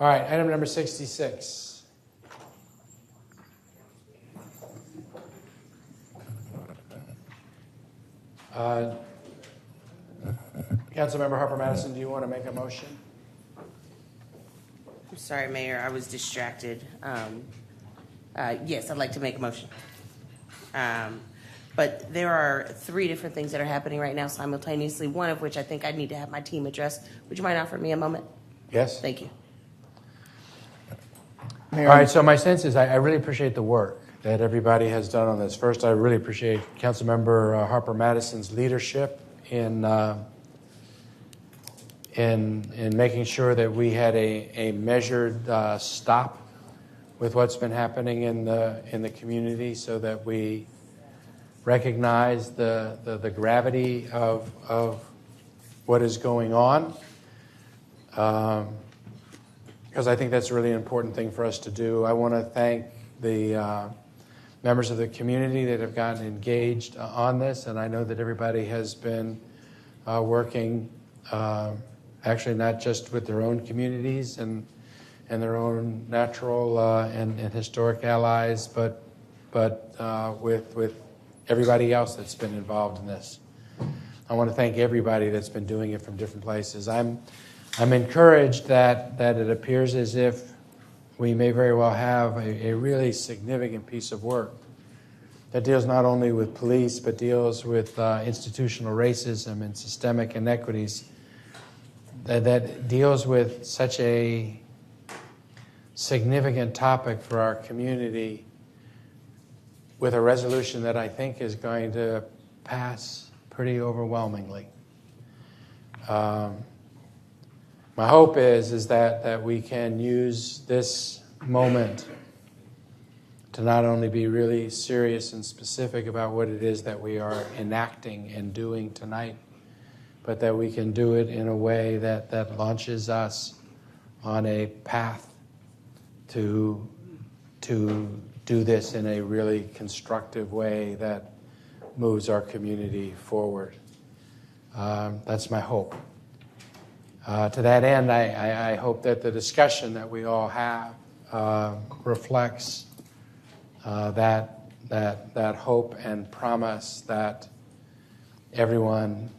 All right, item number 66. Councilmember Harper-Madison, do you want to make a motion? I'm sorry, Mayor, I was distracted. Yes, I'd like to make a motion. But there are 3 different things that are happening right now simultaneously, one of which I think I need to have my team address. Would you mind offering me a moment? Yes. Thank you. Mayor. All right, so my sense is I really appreciate the work that everybody has done on this. First, I really appreciate Councilmember Harper-Madison's leadership in making sure that we had a measured stop with what's been happening in the community, so that we recognize the gravity of what is going on. Because I think that's a really important thing for us to do. I want to thank the members of the community that have gotten engaged on this, and I know that everybody has been working actually not just with their own communities and their own natural and historic allies, but with everybody else that's been involved in this. I want to thank everybody that's been doing it from different places. I'm encouraged that it appears as if we may very well have a really significant piece of work that deals not only with police, but deals with institutional racism and systemic inequities, that deals with such a significant topic for our community, with a resolution that I think is going to pass pretty overwhelmingly. My hope is that we can use this moment to not only be really serious and specific about what it is that we are enacting and doing tonight, but that we can do it in a way that launches us on a path to do this in a really constructive way that moves our community forward. That's my hope. To that end, I hope that the discussion that we all have reflects that hope and promise that everyone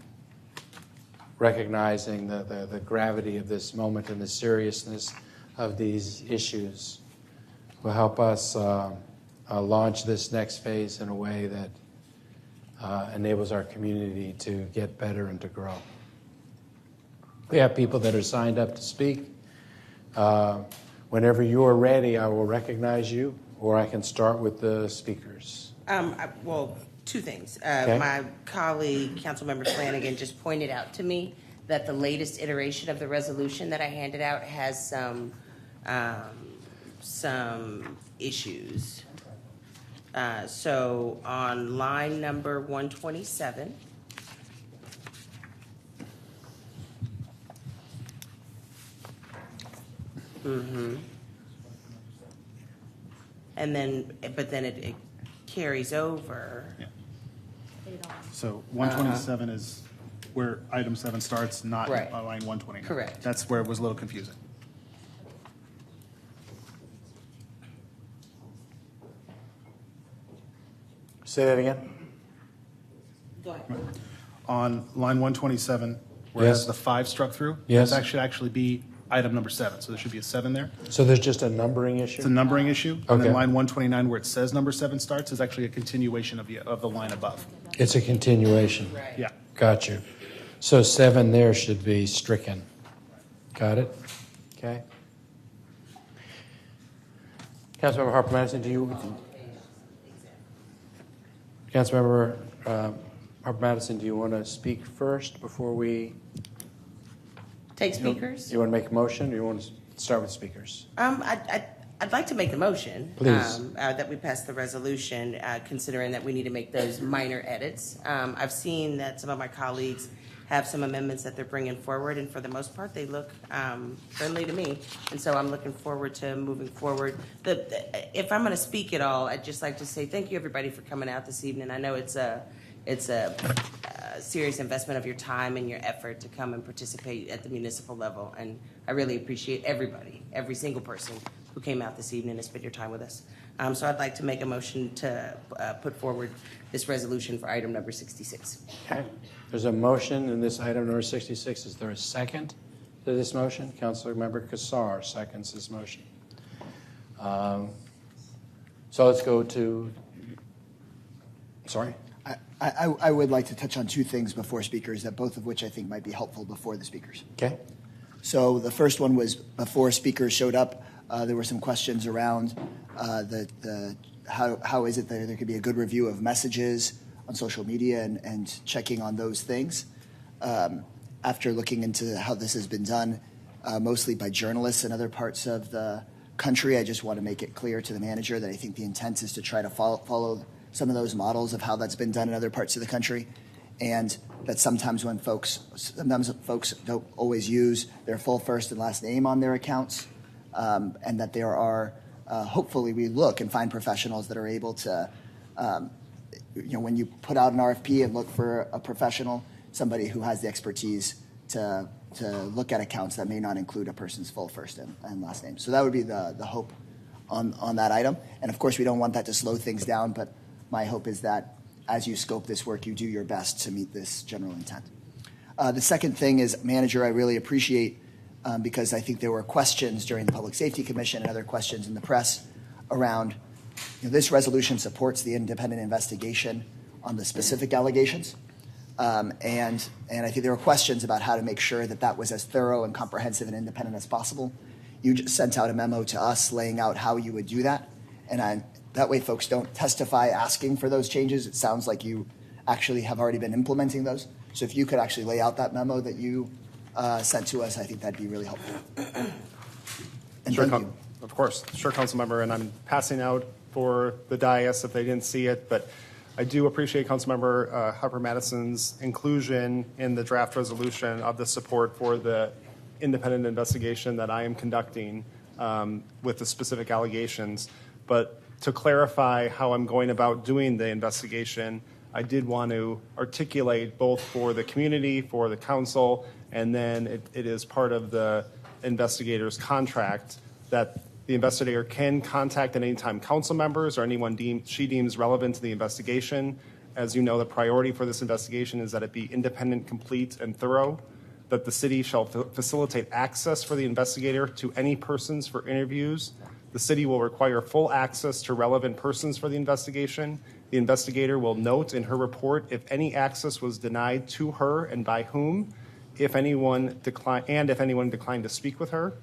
recognizing the gravity of this moment and the seriousness of these issues will help us launch this next phase in a way that enables our community to get better and to grow. We have people that are signed up to speak. Whenever you're ready, I will recognize you, or I can start with the speakers. Well, 2 things. Okay. My colleague, Councilmember Flanagan, just pointed out to me that the latest iteration of the resolution that I handed out has some issues. So on line number 127, and then, but then it carries over. Yeah. So 127 is where item 7 starts, not Right. on line 129. Correct. That's where it was a little confusing. Say that again. Go ahead. On line 127, where it Yes. has the 5 struck through, Yes. that should actually be item number 7. So there should be a 7 there. So there's just a numbering issue? It's a numbering issue. And Okay. then line 129, where it says number 7 starts, is actually a continuation of the line above. It's a continuation. Right. Yeah. Got you. So 7 there should be stricken. Got it? Okay. Councilmember Harper-Madison, Councilmember Harper-Madison, do you want to speak first before we... Take speakers? You want to make a motion, or you want to start with speakers? I'd like to make the motion. Please. That we pass the resolution, considering that we need to make those minor edits. I've seen that some of my colleagues have some amendments that they're bringing forward, and for the most part, they look friendly to me. And so I'm looking forward to moving forward. If I'm going to speak at all, I'd just like to say thank you, everybody, for coming out this evening. I know it's a serious investment of your time and your effort to come and participate at the municipal level. And I really appreciate everybody, every single person who came out this evening and spent your time with us. So I'd like to make a motion to put forward this resolution for item number 66. Okay. There's a motion in this item number 66. Is there a second to this motion? Councilor Member Kassar seconds this motion. So let's go to, sorry? I would like to touch on two things before speakers, that both of which I think might be helpful before the speakers. Okay. So the first one was before speakers showed up, there were some questions around how is it that there could be a good review of messages on social media and checking on those things. After looking into how this has been done, mostly by journalists in other parts of the country, I just want to make it clear to the manager that I think the intent is to try to follow some of those models of how that's been done in other parts of the country, and that sometimes folks don't always use their full first and last name on their accounts, and that there are hopefully we look and find professionals that are able to, when you put out an RFP and look for a professional, somebody who has the expertise to look at accounts that may not include a person's full first and last name. So that would be the hope on that item. And of course, we don't want that to slow things down, but my hope is that as you scope this work, you do your best to meet this general intent. The second thing is, manager, I really appreciate, because I think there were questions during the Public Safety Commission and other questions in the press around, this resolution supports the independent investigation on the specific allegations. And I think there were questions about how to make sure that that was as thorough and comprehensive and independent as possible. You just sent out a memo to us laying out how you would do that. And that way folks don't testify asking for those changes. It sounds like you actually have already been implementing those. So if you could actually lay out that memo that you sent to us, I think that'd be really helpful. And Sure, thank you. of course. Sure, Council Member, and I'm passing out for the dais if they didn't see it, but I do appreciate Councilmember Harper-Madison's inclusion in the draft resolution of the support for the independent investigation that I am conducting with the specific allegations. But to clarify how I'm going about doing the investigation, I did want to articulate both for the community, for the council, and then it is part of the investigator's contract that the investigator can contact at any time council members or anyone she deems relevant to the investigation. As you know, the priority for this investigation is that it be independent, complete, and thorough, that the city shall facilitate access for the investigator to any persons for interviews. The city will require full access to relevant persons for the investigation. The investigator will note in her report if any access was denied to her and by whom, if anyone declined to speak with her.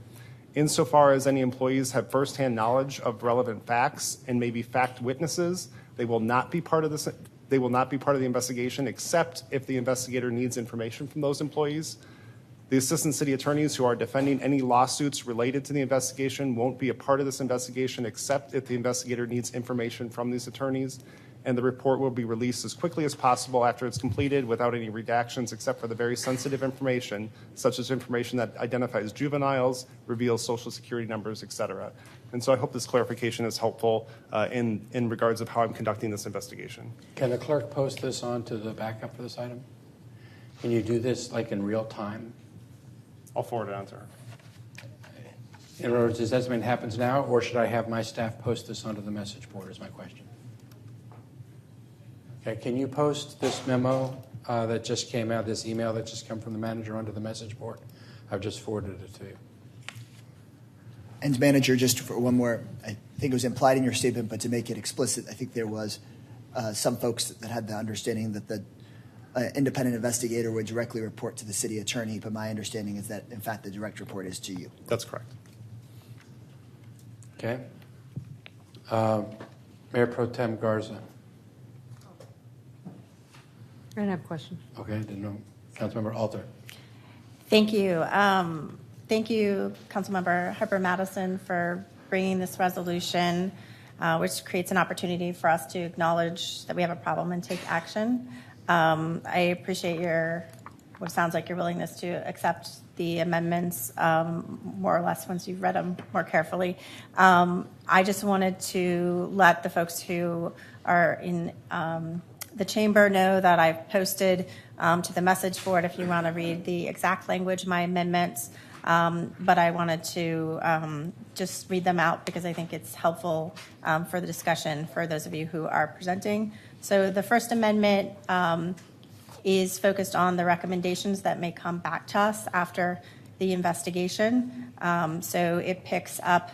Insofar as any employees have firsthand knowledge of relevant facts and may be fact witnesses, they will not be part of this. They will not be part of the investigation, except if the investigator needs information from those employees. The assistant city attorneys who are defending any lawsuits related to the investigation won't be a part of this investigation, except if the investigator needs information from these attorneys. And the report will be released as quickly as possible after it's completed without any redactions, except for the very sensitive information, such as information that identifies juveniles, reveals social security numbers, et cetera. And so I hope this clarification is helpful in regards of how I'm conducting this investigation. Can the clerk post this on to the backup for this item? Can you do this like in real time? I'll forward it on to her. In other words, does that mean it happens now, or should I have my staff post this onto the message board is my question. Okay, can you post this memo that just came out, this email that just came from the manager onto the message board? I've just forwarded it to you. And manager, just for one more, I think it was implied in your statement, but to make it explicit, I think there was some folks that had the understanding that the independent investigator would directly report to the city attorney, but my understanding is that, in fact, the direct report is to you. That's correct. Okay. Mayor Pro Tem Garza. I don't have a question. Okay, didn't know. Councilmember Alter. Thank you. Thank you, Councilmember Harper-Madison, for bringing this resolution, which creates an opportunity for us to acknowledge that we have a problem and take action. I appreciate what sounds like your willingness to accept the amendments more or less once you've read them more carefully. I just wanted to let the folks who are the chamber know that I've posted to the message board if you want to read the exact language, my amendments. But I wanted to just read them out because I think it's helpful for the discussion for those of you who are presenting. So the first amendment is focused on the recommendations that may come back to us after the investigation. So it picks up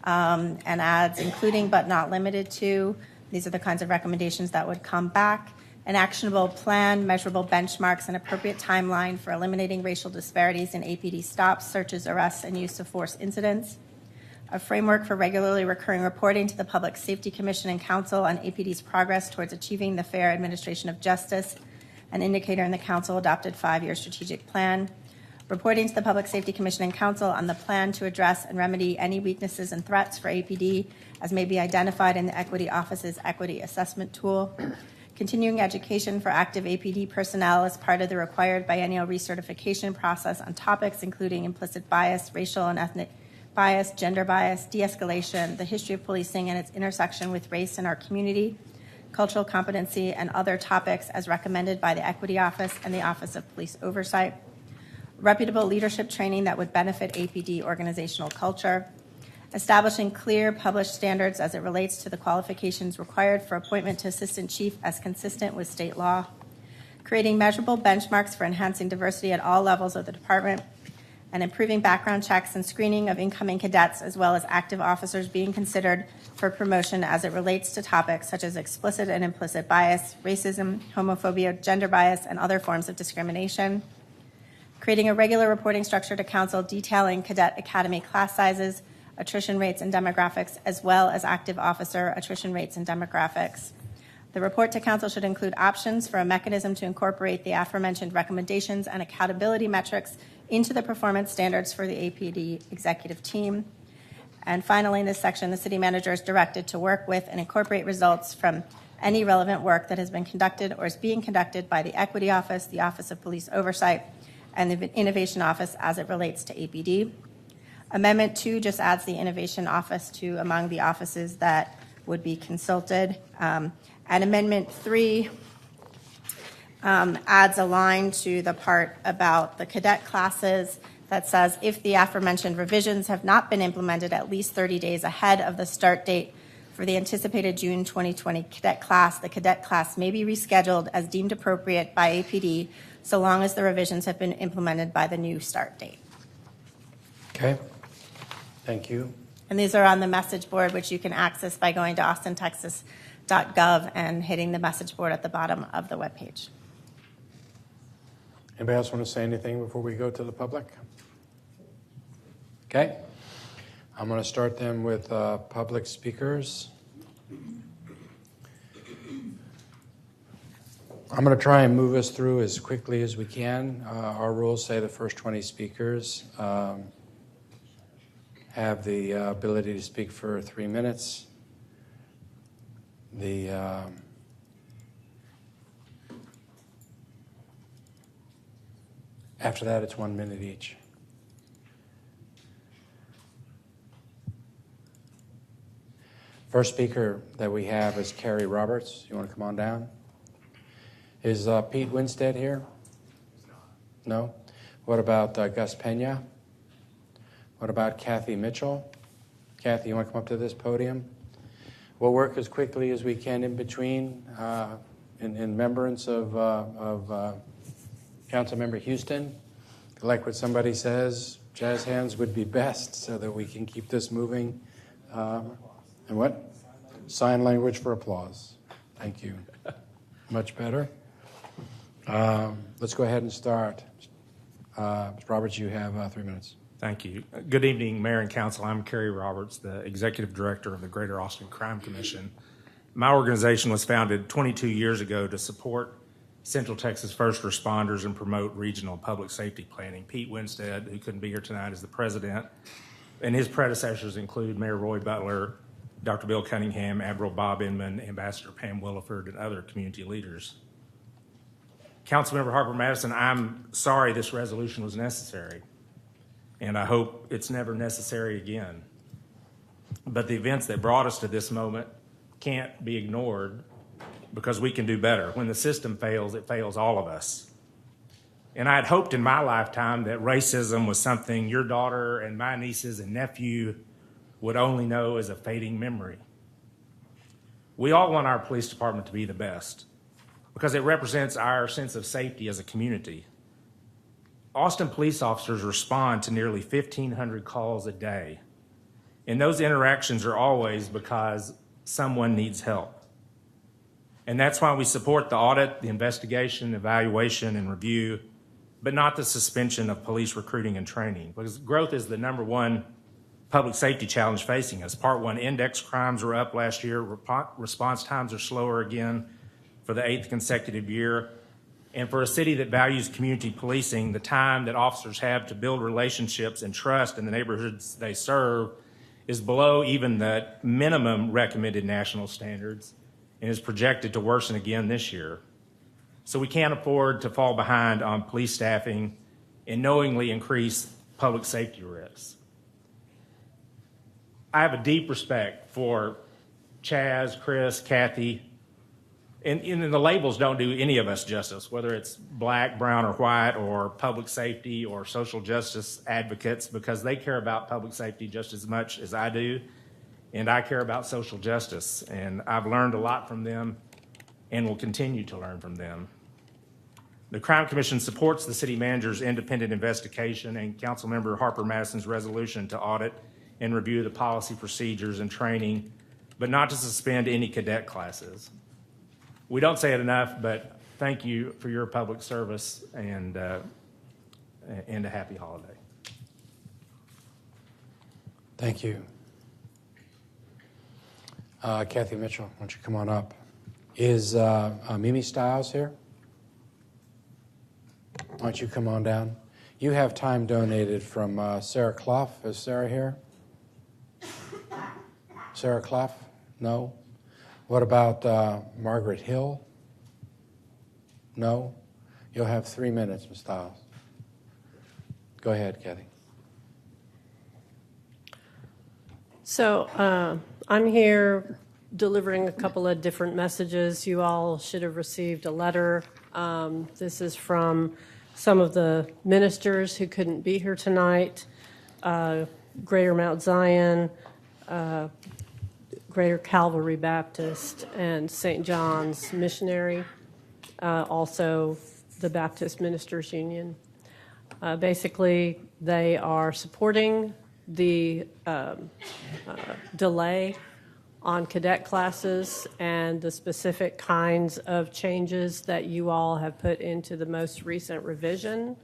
and adds including but not limited to. These are the kinds of recommendations that would come back. An actionable plan, measurable benchmarks, and appropriate timeline for eliminating racial disparities in APD stops, searches, arrests, and use of force incidents. A framework for regularly recurring reporting to the Public Safety Commission and Council on APD's progress towards achieving the fair administration of justice. An indicator in the Council adopted 5-year strategic plan. Reporting to the Public Safety Commission and Council on the plan to address and remedy any weaknesses and threats for APD as may be identified in the Equity Office's Equity Assessment Tool. Continuing education for active APD personnel as part of the required biennial recertification process on topics including implicit bias, racial and ethnic bias, gender bias, de-escalation, the history of policing and its intersection with race in our community, cultural competency, and other topics as recommended by the Equity Office and the Office of Police Oversight. Reputable leadership training that would benefit APD organizational culture. Establishing clear published standards as it relates to the qualifications required for appointment to assistant chief as consistent with state law. Creating measurable benchmarks for enhancing diversity at all levels of the department, and improving background checks and screening of incoming cadets as well as active officers being considered for promotion as it relates to topics such as explicit and implicit bias, racism, homophobia, gender bias, and other forms of discrimination. Creating a regular reporting structure to council detailing cadet academy class sizes, attrition rates and demographics, as well as active officer attrition rates and demographics. The report to council should include options for a mechanism to incorporate the aforementioned recommendations and accountability metrics into the performance standards for the APD executive team. And finally, in this section, the city manager is directed to work with and incorporate results from any relevant work that has been conducted or is being conducted by the Equity Office, the Office of Police Oversight, and the Innovation Office as it relates to APD. Amendment 2 just adds the Innovation Office to among the offices that would be consulted. And Amendment 3 adds a line to the part about the cadet classes that says if the aforementioned revisions have not been implemented at least 30 days ahead of the start date for the anticipated June 2020 cadet class, the cadet class may be rescheduled as deemed appropriate by APD so long as the revisions have been implemented by the new start date. Okay. Thank you. And these are on the message board, which you can access by going to austintexas.gov and hitting the message board at the bottom of the webpage. Anybody else want to say anything before we go to the public? Okay. I'm going to start then with public speakers. I'm going to try and move us through as quickly as we can. Our rules say the first 20 speakers have the ability to speak for 3 minutes. After that, it's 1 minute each. First speaker that we have is Carrie Roberts. You want to come on down? Is Pete Winstead here? No? What about Gus Pena? What about Kathy Mitchell? Kathy, you want to come up to this podium? We'll work as quickly as we can in between, in remembrance of Councilmember Houston. Like what somebody says, jazz hands would be best so that we can keep this moving. And what? Sign language for applause. Thank you. Much better. Let's go ahead and start. Mr. Roberts, you have 3 minutes. Thank you. Good evening, Mayor and Council. I'm Kerry Roberts, the Executive Director of the Greater Austin Crime Commission. My organization was founded 22 years ago to support Central Texas first responders and promote regional public safety planning. Pete Winstead, who couldn't be here tonight, is the president, and his predecessors include Mayor Roy Butler, Dr. Bill Cunningham, Admiral Bob Inman, Ambassador Pam Williford, and other community leaders. Councilmember Harper-Madison, I'm sorry this resolution was necessary, and I hope it's never necessary again. But the events that brought us to this moment can't be ignored because we can do better. When the system fails, it fails all of us. And I had hoped in my lifetime that racism was something your daughter and my nieces and nephew would only know as a fading memory. We all want our police department to be the best because it represents our sense of safety as a community. Austin police officers respond to nearly 1,500 calls a day, and those interactions are always because someone needs help. And that's why we support the audit, the investigation, evaluation, and review, but not the suspension of police recruiting and training, because growth is the number one public safety challenge facing us. Part 1 index crimes were up last year. Response times are slower again for the 8th consecutive year. And for a city that values community policing, the time that officers have to build relationships and trust in the neighborhoods they serve is below even the minimum recommended national standards and is projected to worsen again this year. So we can't afford to fall behind on police staffing and knowingly increase public safety risks. I have a deep respect for Chaz, Chris, Kathy, and the labels don't do any of us justice, whether it's black, brown, or white, or public safety or social justice advocates, because they care about public safety just as much as I do, and I care about social justice, and I've learned a lot from them and will continue to learn from them. The Crime Commission supports the city manager's independent investigation and Councilmember Harper-Madison's resolution to audit and review the policy, procedures, and training, but not to suspend any cadet classes. We don't say it enough, but thank you for your public service and a happy holiday. Thank you. Kathy Mitchell, why don't you come on up? Is Mimi Stiles here? Why don't you come on down? You have time donated from Sarah Clough. Is Sarah here? Sarah Clough? No? What about Margaret Hill? No? You'll have 3 minutes, Ms. Stiles. Go ahead, Kathy. So I'm here delivering a couple of different messages. You all should have received a letter. This is from some of the ministers who couldn't be here tonight, Greater Mount Zion, Greater Calvary Baptist, and St. John's Missionary, also the Baptist Ministers Union. Basically, they are supporting the delay on cadet classes and the specific kinds of changes that you all have put into the most recent revision,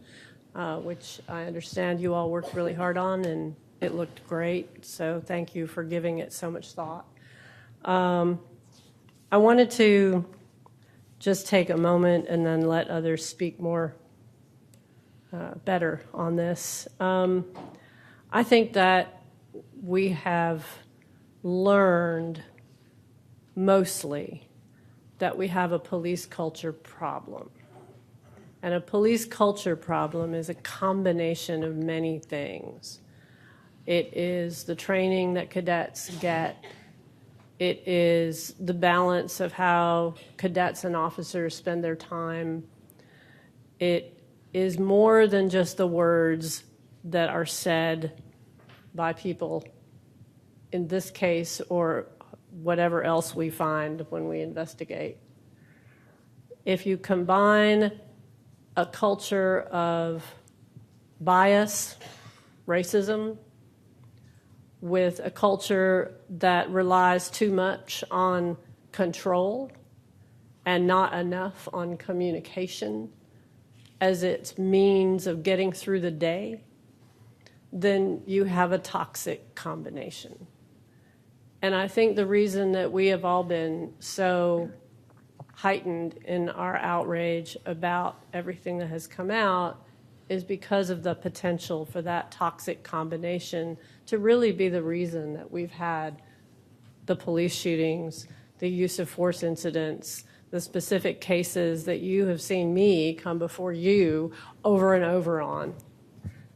which I understand you all worked really hard on, and it looked great. So thank you for giving it so much thought. I wanted to just take a moment and then let others speak more better on this. I think that we have learned mostly that we have a police culture problem. And a police culture problem is a combination of many things. It is the training that cadets get. It is the balance of how cadets and officers spend their time. It is more than just the words that are said by people in this case or whatever else we find when we investigate. If you combine a culture of bias, racism, with a culture that relies too much on control and not enough on communication as its means of getting through the day, then you have a toxic combination. And I think the reason that we have all been so heightened in our outrage about everything that has come out is because of the potential for that toxic combination to really be the reason that we've had the police shootings, the use of force incidents, the specific cases that you have seen me come before you over and over on.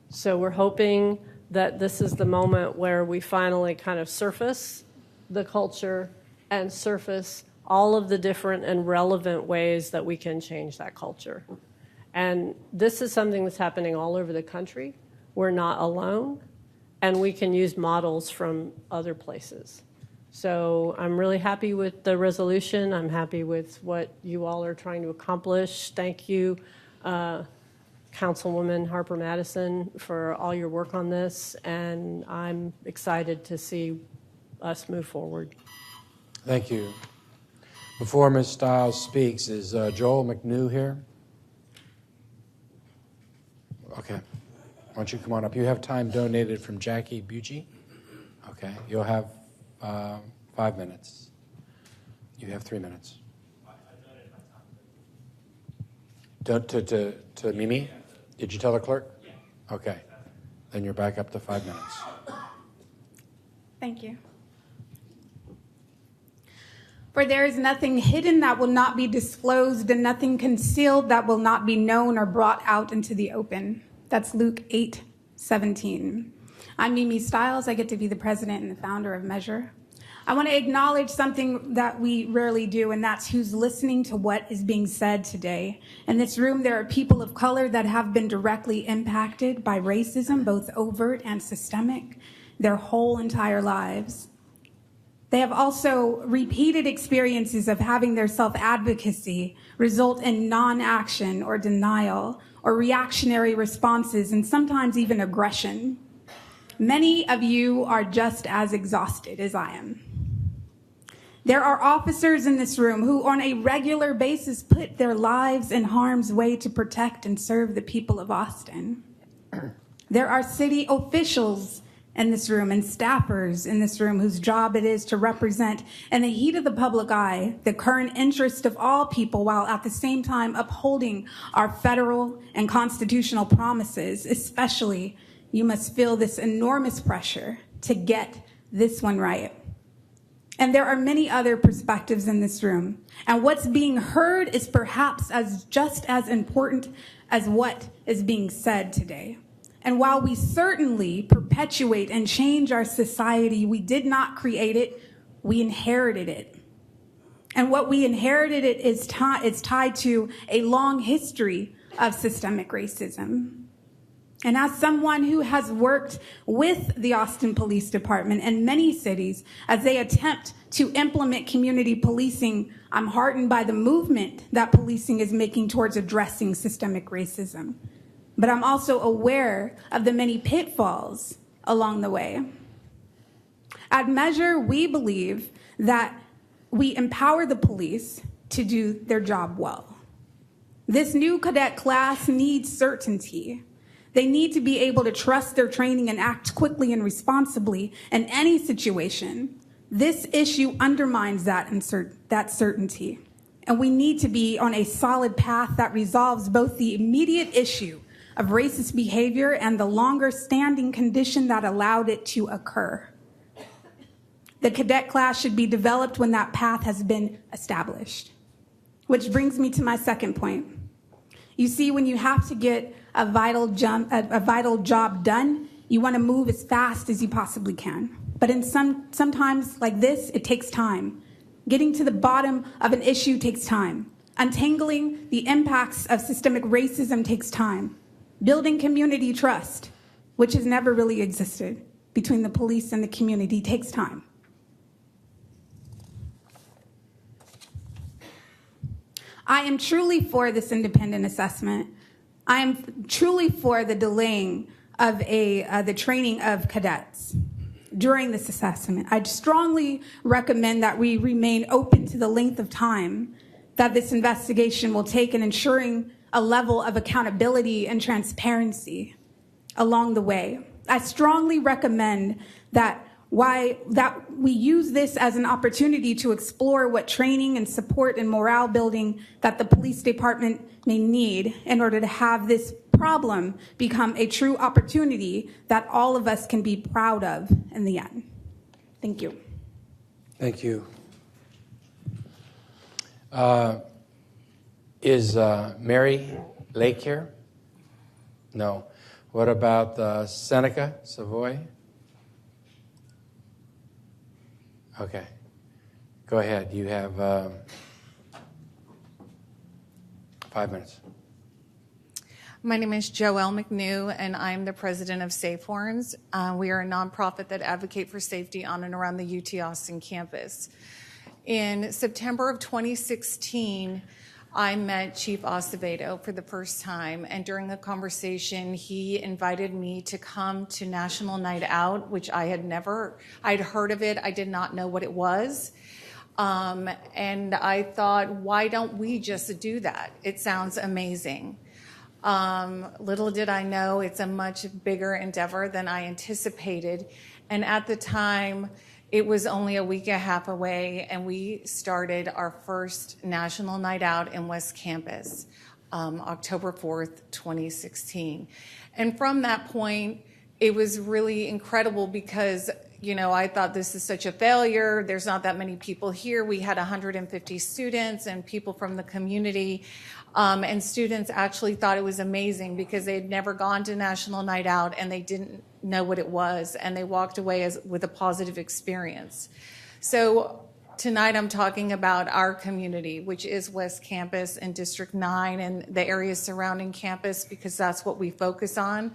So we're hoping that this is the moment where we finally kind of surface the culture and surface all of the different and relevant ways that we can change that culture. And this is something that's happening all over the country. We're not alone, and we can use models from other places. So I'm really happy with the resolution. I'm happy with what you all are trying to accomplish. Thank you, Councilwoman Harper-Madison, for all your work on this, and I'm excited to see us move forward. Thank you. Before Ms. Stiles speaks, is Joel McNew here? Okay. Why don't you come on up? You have time donated from Jackie Bucci? Okay. You'll have 5 minutes. You have 3 minutes. To Mimi? Did you tell the clerk? Yeah. Okay. Then you're back up to 5 minutes. Thank you. For there is nothing hidden that will not be disclosed, and nothing concealed that will not be known or brought out into the open. That's Luke 8:17. I'm Mimi Stiles. I get to be the president and the founder of Measure. I want to acknowledge something that we rarely do, and that's who's listening to what is being said today. In this room, there are people of color that have been directly impacted by racism, both overt and systemic, their whole entire lives. They have also repeated experiences of having their self-advocacy result in non-action or denial or reactionary responses, and sometimes even aggression. Many of you are just as exhausted as I am. There are officers in this room who on a regular basis put their lives in harm's way to protect and serve the people of Austin. There are city officials in this room and staffers in this room whose job it is to represent in the heat of the public eye the current interest of all people while at the same time upholding our federal and constitutional promises. Especially, you must feel this enormous pressure to get this one right. And there are many other perspectives in this room. And what's being heard is perhaps just as important as what is being said today. And while we certainly perpetuate and change our society, we did not create it, we inherited it. And what we inherited it is tied to a long history of systemic racism. And as someone who has worked with the Austin Police Department and many cities as they attempt to implement community policing, I'm heartened by the movement that policing is making towards addressing systemic racism. But I'm also aware of the many pitfalls along the way. At Measure, we believe that we empower the police to do their job well. This new cadet class needs certainty. They need to be able to trust their training and act quickly and responsibly in any situation. This issue undermines that certainty. And we need to be on a solid path that resolves both the immediate issue of racist behavior and the longer-standing condition that allowed it to occur. The cadet class should be developed when that path has been established. Which brings me to my second point. You see, when you have to get a vital job done, you want to move as fast as you possibly can. But in sometimes like this, it takes time. Getting to the bottom of an issue takes time. Untangling the impacts of systemic racism takes time. Building community trust, which has never really existed between the police and the community, takes time. I am truly for this independent assessment. I am truly for the delaying of the training of cadets during this assessment. I'd strongly recommend that we remain open to the length of time that this investigation will take in ensuring a level of accountability and transparency along the way. I strongly recommend that we use this as an opportunity to explore what training and support and morale building that the police department may need in order to have this problem become a true opportunity that all of us can be proud of in the end. Thank you. Thank you. Is Mary Lake here? No. What about Seneca, Savoy? Okay. Go Go ahead. You have 5 minutes. My name is Joelle McNew, and I'm the president of Safe Horns. We are a nonprofit that advocate for safety on and around the UT Austin campus. In September of 2016, I met Chief Acevedo for the first time, and during a conversation, he invited me to come to National Night Out, which I'd heard of it, I did not know what it was. And I thought, why don't we just do that? It sounds amazing. Little did I know it's a much bigger endeavor than I anticipated. And at the time, it was only a week and a half away, and we started our first National Night Out in West Campus, October 4th, 2016. And from that point, it was really incredible because, you know, I thought this is such a failure. There's not that many people here. We had 150 students and people from the community. And students actually thought it was amazing because they had never gone to National Night Out and they didn't know what it was, and they walked away with a positive experience. So tonight I'm talking about our community, which is West Campus and District 9 and the areas surrounding campus, because that's what we focus on.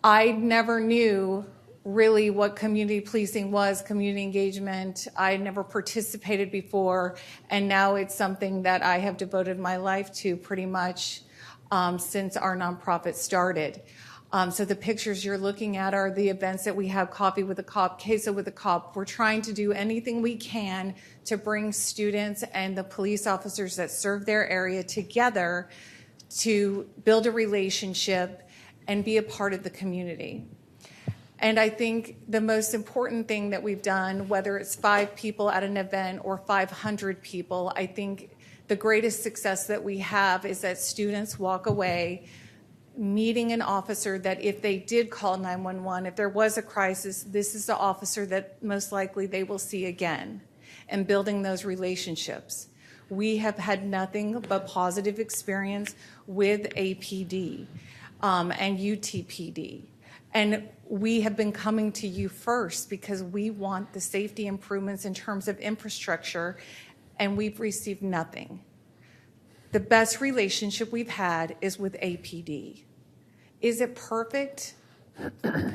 I never knew really what community policing was, community engagement. I never participated before, and now it's something that I have devoted my life to pretty much since our nonprofit started. So the pictures you're looking at are the events that we have: Coffee with a Cop, Queso with a Cop. We're trying to do anything we can to bring students and the police officers that serve their area together to build a relationship and be a part of the community. And I think the most important thing that we've done, whether it's 5 people at an event or 500 people, I think the greatest success that we have is that students walk away meeting an officer that if they did call 911, if there was a crisis, this is the officer that most likely they will see again, and building those relationships. We have had nothing but positive experience with APD and UTPD. And we have been coming to you first because we want the safety improvements in terms of infrastructure, and we've received nothing. The best relationship we've had is with APD. Is it perfect?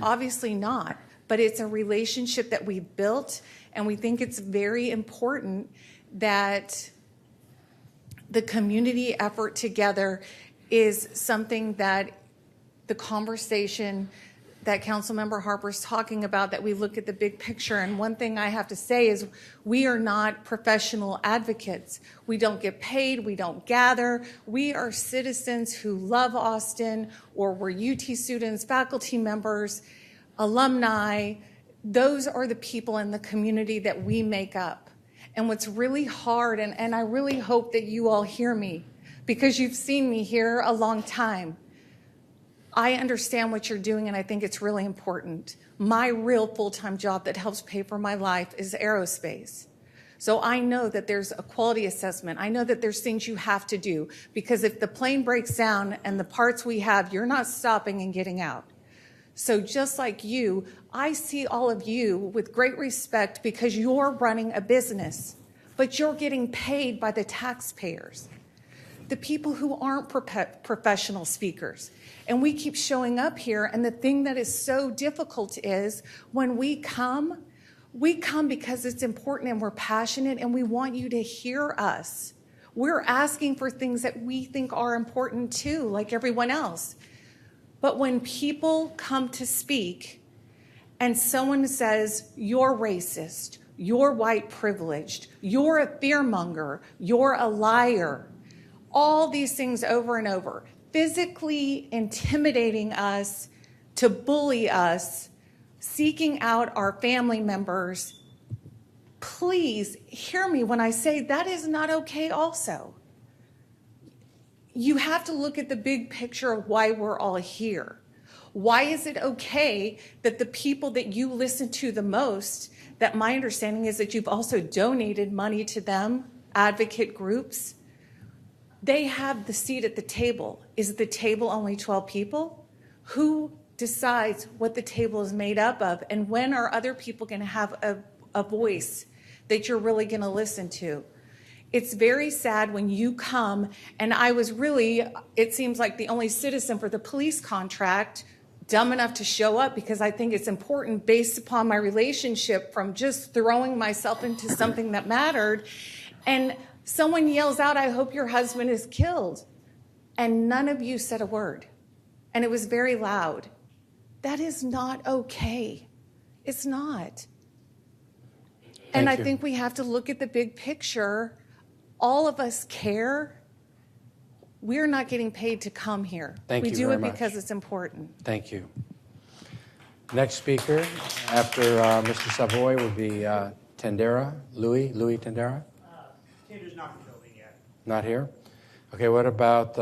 Obviously not, but it's a relationship that we built, and we think it's very important that the community effort together is something that the conversation that Councilmember Harper's talking about, that we look at the big picture. And one thing I have to say is we are not professional advocates. We don't get paid. We don't gather. We are citizens who love Austin, or we're UT students, faculty members, alumni. Those are the people in the community that we make up. And what's really hard, and I really hope that you all hear me, because you've seen me here a long time. I understand what you're doing, and I think it's really important. My real full-time job that helps pay for my life is aerospace. So I know that there's a quality assessment. I know that there's things you have to do, because if the plane breaks down and the parts we have, you're not stopping and getting out. So just like you, I see all of you with great respect because you're running a business, but you're getting paid by the taxpayers, the people who aren't professional speakers. And we keep showing up here, and the thing that is so difficult is when we come because it's important and we're passionate and we want you to hear us. We're asking for things that we think are important too, like everyone else. But when people come to speak and someone says, you're racist, you're white privileged, you're a fearmonger, you're a liar, all these things over and over, physically intimidating us, to bully us, seeking out our family members, please hear me when I say that is not okay also. You have to look at the big picture of why we're all here. Why is it okay that the people that you listen to the most, that my understanding is that you've also donated money to them, advocate groups, they have the seat at the table. Is the table only 12 people? Who decides what the table is made up of? And when are other people going to have a voice that you're really going to listen to. It's very sad when you come, and I was really, it seems like the only citizen for the police contract dumb enough to show up, because I think it's important based upon my relationship from just throwing myself into something that mattered. And someone yells out, "I hope your husband is killed." And none of you said a word. And it was very loud. That is not okay. It's not. And I think we have to look at the big picture. All of us care. We're not getting paid to come here. Thank we you do very it much. because it's important. Thank you. Next speaker after Mr. Savoy would be Tendera, Louis Tendera. Tender's not in the building yet. Not here? Okay, what about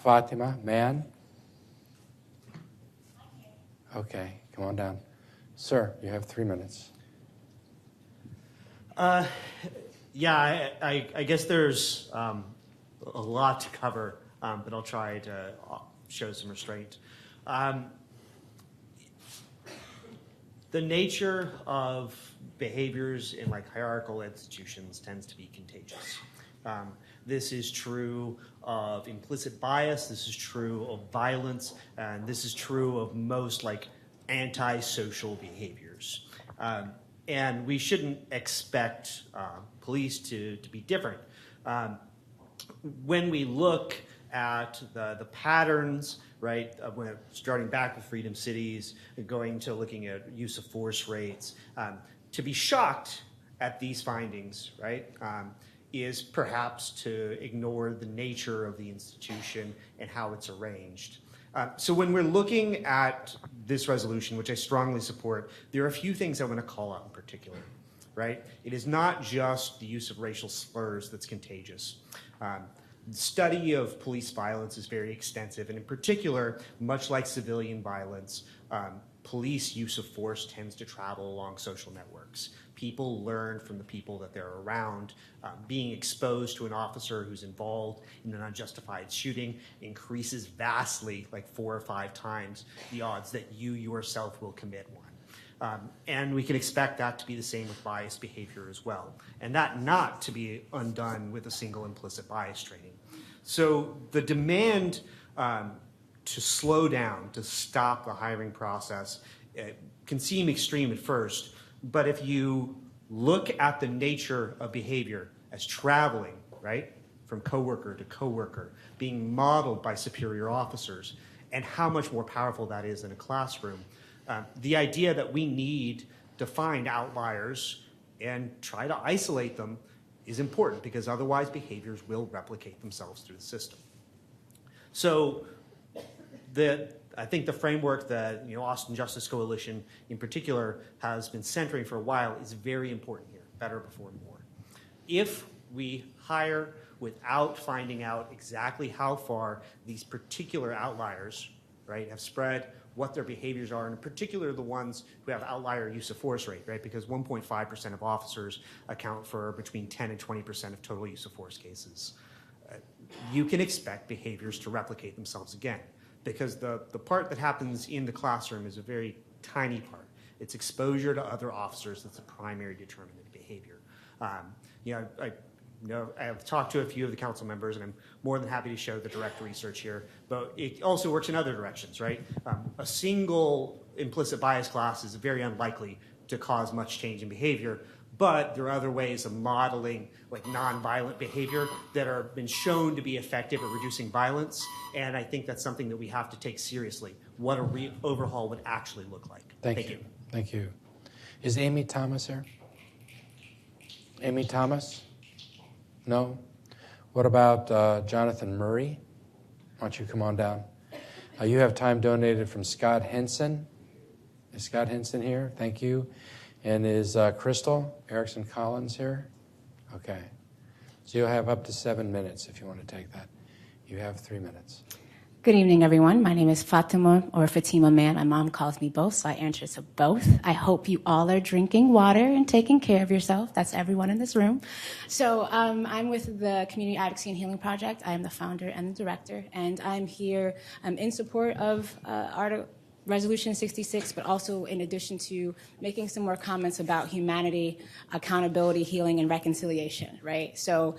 Fatima, man? Okay, come on down. Sir, you have 3 minutes. Yeah, I guess there's a lot to cover, but I'll try to show some restraint. The nature of behaviors in like hierarchical institutions tends to be contagious. This is true of implicit bias, this is true of violence, and this is true of most like antisocial behaviors. And we shouldn't expect police to be different. When we look at the patterns, right, starting back with Freedom Cities, going to looking at use of force rates, to be shocked at these findings, right, is perhaps to ignore the nature of the institution and how it's arranged. So when we're looking at this resolution, which I strongly support, there are a few things I want to call out in particular, right? It is not just the use of racial slurs that's contagious. The study of police violence is very extensive, and in particular, much like civilian violence, police use of force tends to travel along social networks. People learn from the people that they're around. Being exposed to an officer who's involved in an unjustified shooting increases vastly, like 4 or 5 times, the odds that you yourself will commit one. And we can expect that to be the same with biased behavior as well, and that not to be undone with a single implicit bias training. So the demand to slow down, to stop the hiring process, can seem extreme at first, but if you look at the nature of behavior as traveling, right, from coworker to coworker, being modeled by superior officers, and how much more powerful that is in a classroom, the idea that we need to find outliers and try to isolate them is important, because otherwise behaviors will replicate themselves through the system. So I think the framework that Austin Justice Coalition in particular has been centering for a while is very important here, better before more. If we hire without finding out exactly how far these particular outliers, right, have spread, what their behaviors are, and in particular the ones who have outlier use of force rate, right, because 1.5% of officers account for between 10 and 20% of total use of force cases, you can expect behaviors to replicate themselves again, because the part that happens in the classroom is a very tiny part. It's exposure to other officers that's a primary determinant of behavior. I've talked to a few of the council members, and I'm more than happy to show the direct research here, but it also works in other directions, right? A single implicit bias class is very unlikely to cause much change in behavior, but there are other ways of modeling like nonviolent behavior that are been shown to be effective at reducing violence, and I think that's something that we have to take seriously, what a overhaul would actually look like. Thank you. Thank you. Is Amy Thomas here? Amy Thomas? No? What about Jonathan Murray? Why don't you come on down? You have time donated from Scott Henson. Is Scott Henson here? Thank you. And is Crystal Erickson Collins here? Okay. So you'll have up to 7 minutes if you want to take that. You have 3 minutes. Good evening, everyone. My name is Fatima, or Fatima Man. My mom calls me both, so I answer to both. I hope you all are drinking water and taking care of yourself. That's everyone in this room. So I'm with the Community Advocacy and Healing Project. I am the founder and the director, and I'm here in support of Resolution 66, but also in addition to making some more comments about humanity, accountability, healing, and reconciliation, right? So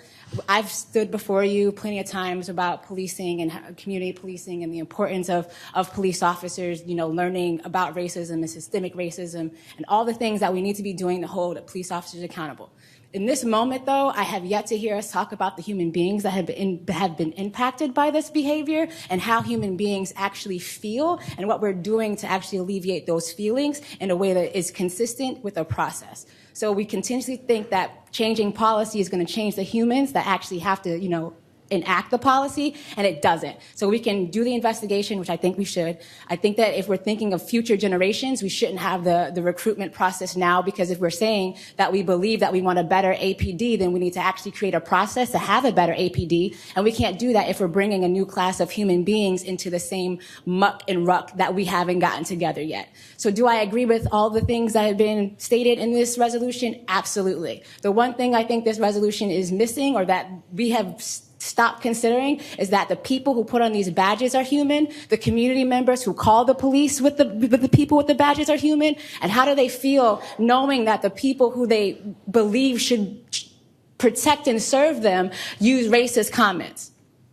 I've stood before you plenty of times about policing and community policing and the importance of police officers, learning about racism and systemic racism and all the things that we need to be doing to hold police officers accountable. In this moment, though, I have yet to hear us talk about the human beings that have been impacted by this behavior and how human beings actually feel and what we're doing to actually alleviate those feelings in a way that is consistent with a process. So we continuously think that changing policy is going to change the humans that actually have to, enact the policy, and it doesn't. So we can do the investigation, which I think we should. I think that if we're thinking of future generations, we shouldn't have the recruitment process now, because if we're saying that we believe that we want a better APD, then we need to actually create a process to have a better APD, and we can't do that if we're bringing a new class of human beings into the same muck and ruck that we haven't gotten together yet. So do I agree with all the things that have been stated in this resolution? Absolutely. The one thing I think this resolution is missing, or that we have stop considering, is that the people who put on these badges are human, the community members who call the police with the people with the badges are human, and how do they feel knowing that the people who they believe should protect and serve them use racist comments,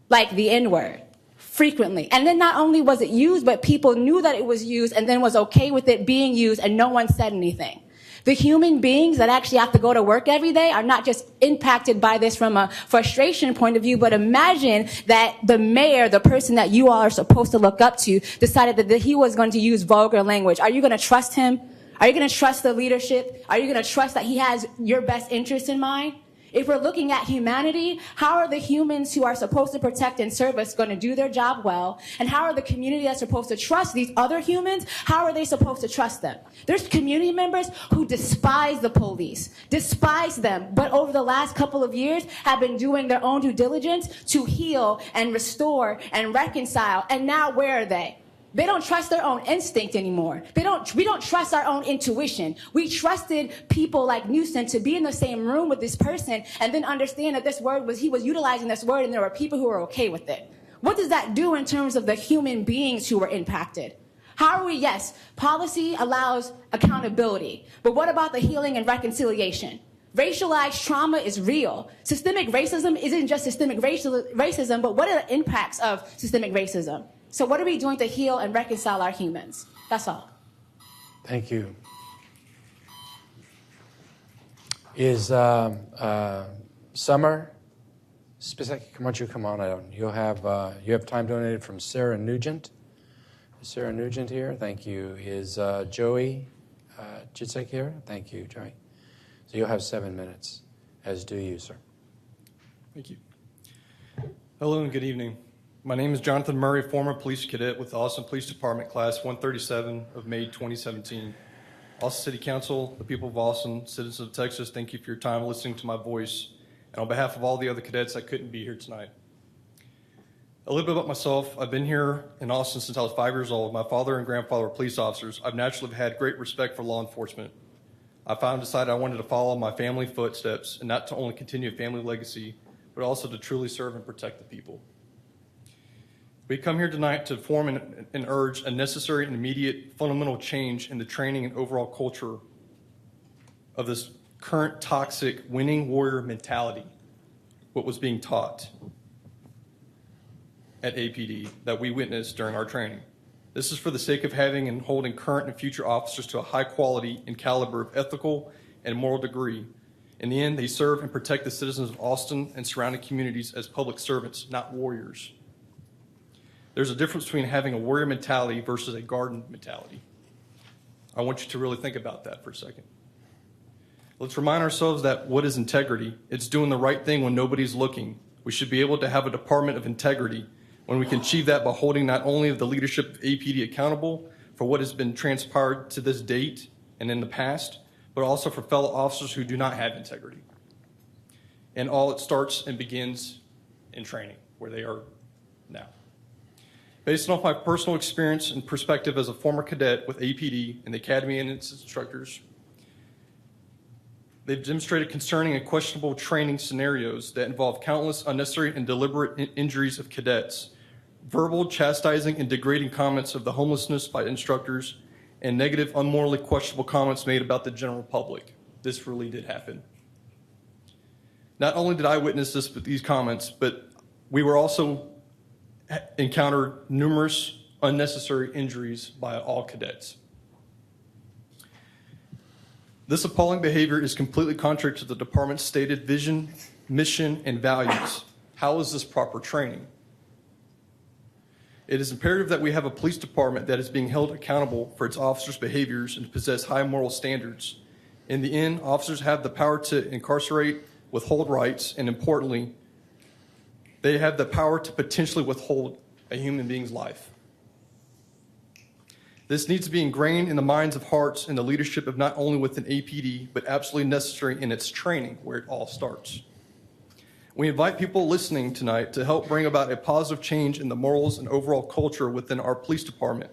like the N-word, frequently. And then not only was it used, but people knew that it was used and then was okay with it being used and no one said anything. The human beings that actually have to go to work every day are not just impacted by this from a frustration point of view, but imagine that the mayor, the person that you all are supposed to look up to, decided that he was going to use vulgar language. Are you going to trust him? Are you going to trust the leadership? Are you going to trust that he has your best interest in mind? If we're looking at humanity, how are the humans who are supposed to protect and serve us going to do their job well? And how are the community that's supposed to trust these other humans, how are they supposed to trust them? There's community members who despise the police, despise them, but over the last couple of years have been doing their own due diligence to heal and restore and reconcile. And now where are they? They don't trust their own instinct anymore. We don't trust our own intuition. We trusted people like Newsom to be in the same room with this person and then understand that he was utilizing this word and there were people who were okay with it. What does that do in terms of the human beings who were impacted? Yes, policy allows accountability, but what about the healing and reconciliation? Racialized trauma is real. Systemic racism isn't just systemic racism, but what are the impacts of systemic racism? So what are we doing to heal and reconcile our humans? That's all. Thank you. Is Summer Spisak? Why don't you come on out? You have time donated from Sarah Nugent. Is Sarah Nugent here? Thank you. Is Joey Jitsek here? Thank you, Joey. So you'll have 7 minutes, as do you, sir. Thank you. Hello and good evening. My name is Jonathan Murray, former police cadet with the Austin Police Department, Class 137 of May 2017. Austin City Council, the people of Austin, citizens of Texas, thank you for your time listening to my voice. And on behalf of all the other cadets, I couldn't be here tonight. A little bit about myself. I've been here in Austin since I was 5 years old. My father and grandfather were police officers. I've naturally had great respect for law enforcement. I finally decided I wanted to follow my family footsteps and not to only continue a family legacy, but also to truly serve and protect the people. We come here tonight to form and urge a necessary and immediate fundamental change in the training and overall culture of this current toxic winning warrior mentality, what was being taught at APD that we witnessed during our training. This is for the sake of having and holding current and future officers to a high quality and caliber of ethical and moral degree. In the end, they serve and protect the citizens of Austin and surrounding communities as public servants, not warriors. There's a difference between having a warrior mentality versus a garden mentality. I want you to really think about that for a second. Let's remind ourselves that what is integrity? It's doing the right thing when nobody's looking. We should be able to have a department of integrity when we can achieve that by holding not only the leadership of APD accountable for what has been transpired to this date and in the past, but also for fellow officers who do not have integrity. And all it starts and begins in training, where they are now. Based off my personal experience and perspective as a former cadet with APD and the Academy and its instructors, they've demonstrated concerning and questionable training scenarios that involve countless unnecessary and deliberate injuries of cadets, verbal, chastising, and degrading comments of the homelessness by instructors, and negative, unmorally questionable comments made about the general public. This really did happen. Not only did I witness these comments, but we were also encountered numerous unnecessary injuries by all cadets. This appalling behavior is completely contrary to the department's stated vision, mission, and values. How is this proper training? It is imperative that we have a police department that is being held accountable for its officers' behaviors and possess high moral standards. In the end, officers have the power to incarcerate, withhold rights, and importantly, they have the power to potentially withhold a human being's life. This needs to be ingrained in the minds of hearts and the leadership of not only within APD, but absolutely necessary in its training, where it all starts. We invite people listening tonight to help bring about a positive change in the morals and overall culture within our police department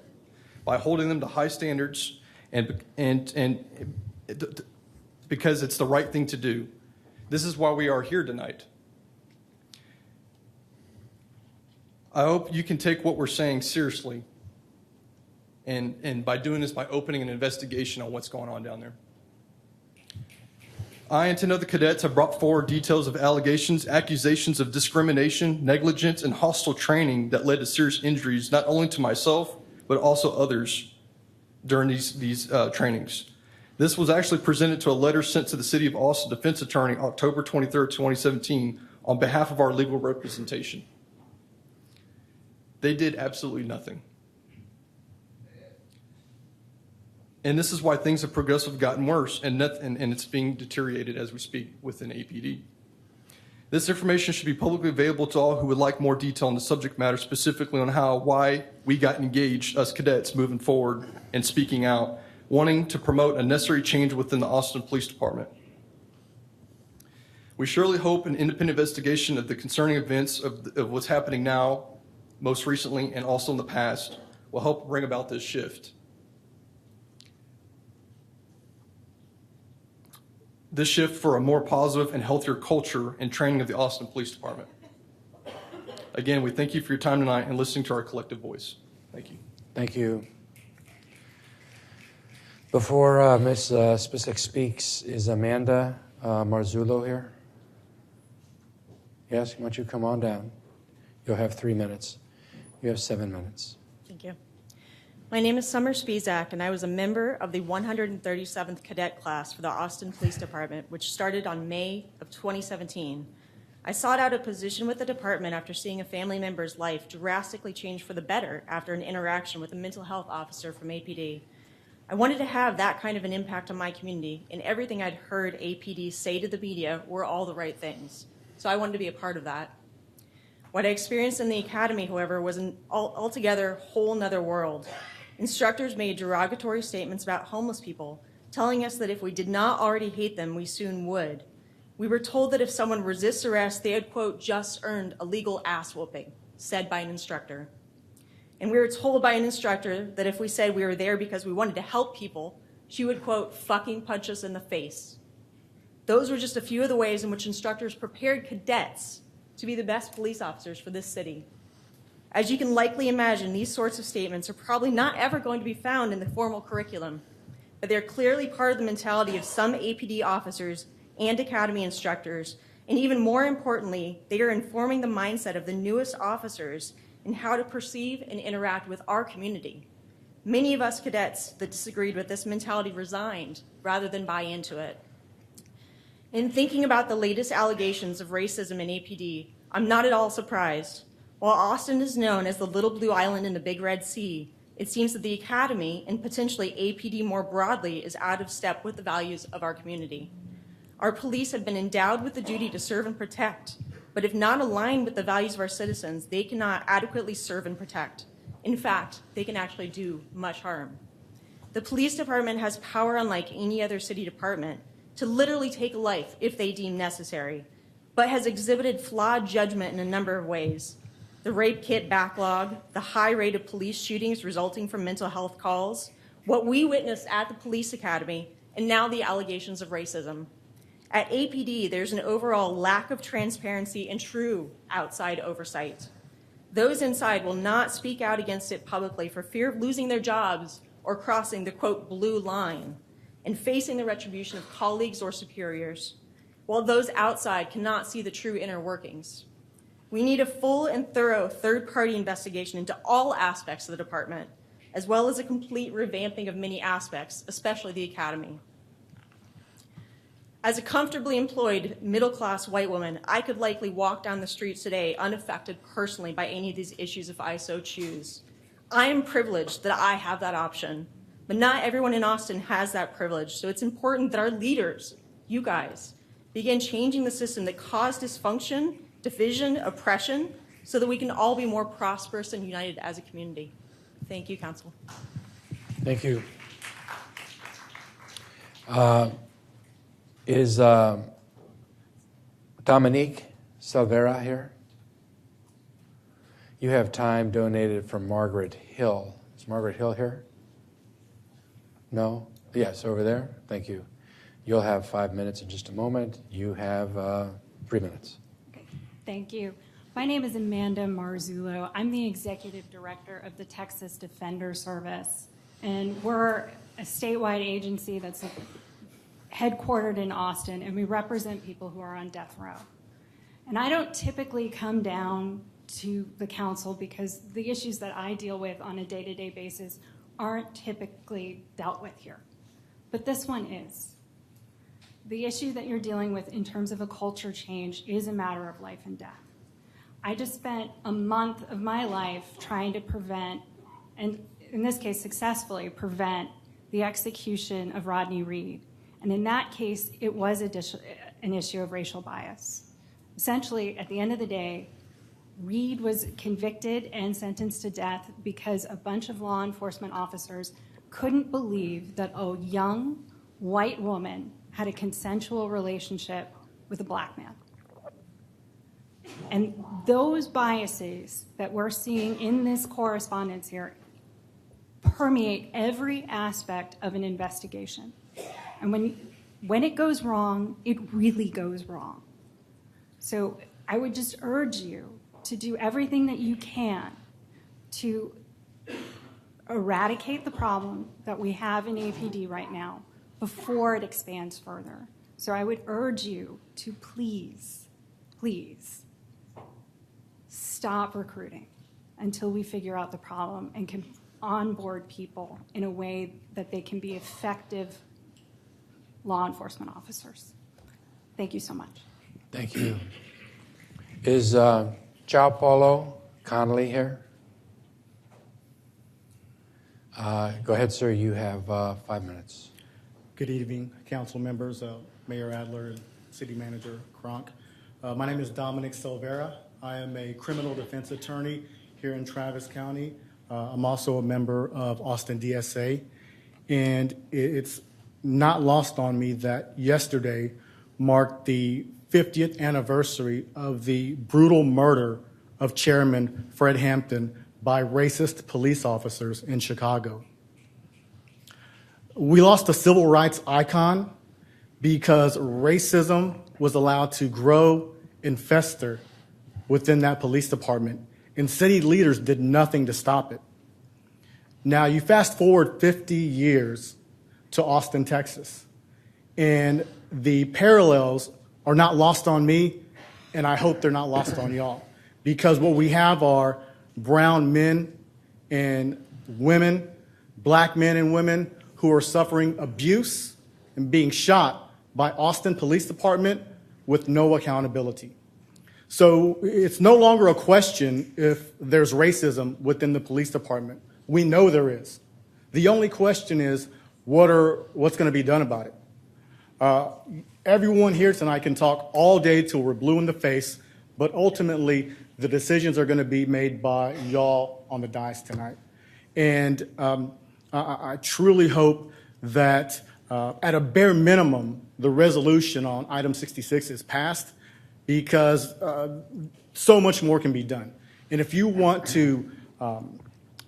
by holding them to high standards and because it's the right thing to do. This is why we are here tonight. I hope you can take what we're saying seriously, and by doing this, by opening an investigation on what's going on down there. I and 10 other cadets have brought forward details of allegations, accusations of discrimination, negligence, and hostile training that led to serious injuries, not only to myself, but also others during these trainings. This was actually presented to a letter sent to the City of Austin Defense Attorney October 23rd, 2017, on behalf of our legal representation. They did absolutely nothing. And this is why things have progressively gotten worse, and it's being deteriorated as we speak within APD. This information should be publicly available to all who would like more detail on the subject matter, specifically on why we got engaged, us cadets, moving forward and speaking out, wanting to promote a necessary change within the Austin Police Department. We surely hope an independent investigation of the concerning events of what's happening now, most recently, and also in the past, will help bring about this shift. This shift for a more positive and healthier culture and training of the Austin Police Department. Again, we thank you for your time tonight and listening to our collective voice. Thank you. Thank you. Before Ms. Spisak speaks, is Amanda Marzullo here? Yes, why don't you come on down? You'll have 3 minutes. You have 7 minutes. Thank you. My name is Summer Spisak, and I was a member of the 137th Cadet Class for the Austin Police Department, which started on May of 2017. I sought out a position with the department after seeing a family member's life drastically change for the better after an interaction with a mental health officer from APD. I wanted to have that kind of an impact on my community, and everything I'd heard APD say to the media were all the right things. So I wanted to be a part of that. What I experienced in the academy, however, was an altogether whole nother world. Instructors made derogatory statements about homeless people, telling us that if we did not already hate them, we soon would. We were told that if someone resists arrest, they had, quote, just earned a legal ass whooping, said by an instructor. And we were told by an instructor that if we said we were there because we wanted to help people, she would, quote, fucking punch us in the face. Those were just a few of the ways in which instructors prepared cadets to be the best police officers for this city. As you can likely imagine, these sorts of statements are probably not ever going to be found in the formal curriculum, but they're clearly part of the mentality of some APD officers and academy instructors, and even more importantly, they are informing the mindset of the newest officers in how to perceive and interact with our community. Many of us cadets that disagreed with this mentality resigned rather than buy into it. In thinking about the latest allegations of racism in APD, I'm not at all surprised. While Austin is known as the little blue island in the Big Red Sea, it seems that the academy, and potentially APD more broadly, is out of step with the values of our community. Our police have been endowed with the duty to serve and protect, but if not aligned with the values of our citizens, they cannot adequately serve and protect. In fact, they can actually do much harm. The police department has power unlike any other city department to literally take a life if they deem necessary, but has exhibited flawed judgment in a number of ways. The rape kit backlog, the high rate of police shootings resulting from mental health calls, what we witnessed at the police academy, and now the allegations of racism. At APD, there's an overall lack of transparency and true outside oversight. Those inside will not speak out against it publicly for fear of losing their jobs or crossing the, quote, blue line and facing the retribution of colleagues or superiors, while those outside cannot see the true inner workings. We need a full and thorough third-party investigation into all aspects of the department, as well as a complete revamping of many aspects, especially the academy. As a comfortably employed middle-class white woman, I could likely walk down the streets today unaffected personally by any of these issues if I so choose. I am privileged that I have that option, but not everyone in Austin has that privilege, so it's important that our leaders, you guys, begin changing the system that caused dysfunction, division, oppression, so that we can all be more prosperous and united as a community. Thank you, Council. Thank you. Is Dominic Silveira here? You have time donated from Margaret Hill. Is Margaret Hill here? No? Yes, over there. Thank you. You'll have 5 minutes in just a moment. You have 3 minutes. Okay. Thank you. My name is Amanda Marzullo. I'm the executive director of the Texas Defender Service, and we're a statewide agency that's headquartered in Austin, and we represent people who are on death row. And I don't typically come down to the council because the issues that I deal with on a day-to-day basis aren't typically dealt with here. But this one is. The issue that you're dealing with in terms of a culture change is a matter of life and death. I just spent a month of my life trying to prevent, and in this case successfully prevent, the execution of Rodney Reed. And in that case, it was an issue of racial bias. Essentially, at the end of the day, Reed was convicted and sentenced to death because a bunch of law enforcement officers couldn't believe that a young white woman had a consensual relationship with a black man. And those biases that we're seeing in this correspondence here permeate every aspect of an investigation. And when it goes wrong, it really goes wrong. So I would just urge you to do everything that you can to eradicate the problem that we have in APD right now before it expands further. So I would urge you to please, please stop recruiting until we figure out the problem and can onboard people in a way that they can be effective law enforcement officers. Thank you so much. Thank you. Is Paulo Connolly here? Go ahead, sir. You have 5 minutes. Good evening, council members, Mayor Adler, and City Manager Cronk. My name is Dominic Silveira. I am a criminal defense attorney here in Travis County. I'm also a member of Austin DSA, and it's not lost on me that yesterday marked the 50th anniversary of the brutal murder of Chairman Fred Hampton by racist police officers in Chicago. We lost a civil rights icon because racism was allowed to grow and fester within that police department, and city leaders did nothing to stop it. Now, you fast forward 50 years to Austin, Texas, and the parallels are not lost on me, and I hope they're not lost on y'all, because what we have are brown men and women, black men and women who are suffering abuse and being shot by Austin Police Department with no accountability. So it's no longer a question if there's racism within the police department. We know there is. The only question is what's going to be done about it. Everyone here tonight can talk all day till we're blue in the face, but ultimately the decisions are going to be made by y'all on the dais tonight. And I truly hope that at a bare minimum, the resolution on item 66 is passed, because so much more can be done. And if you want to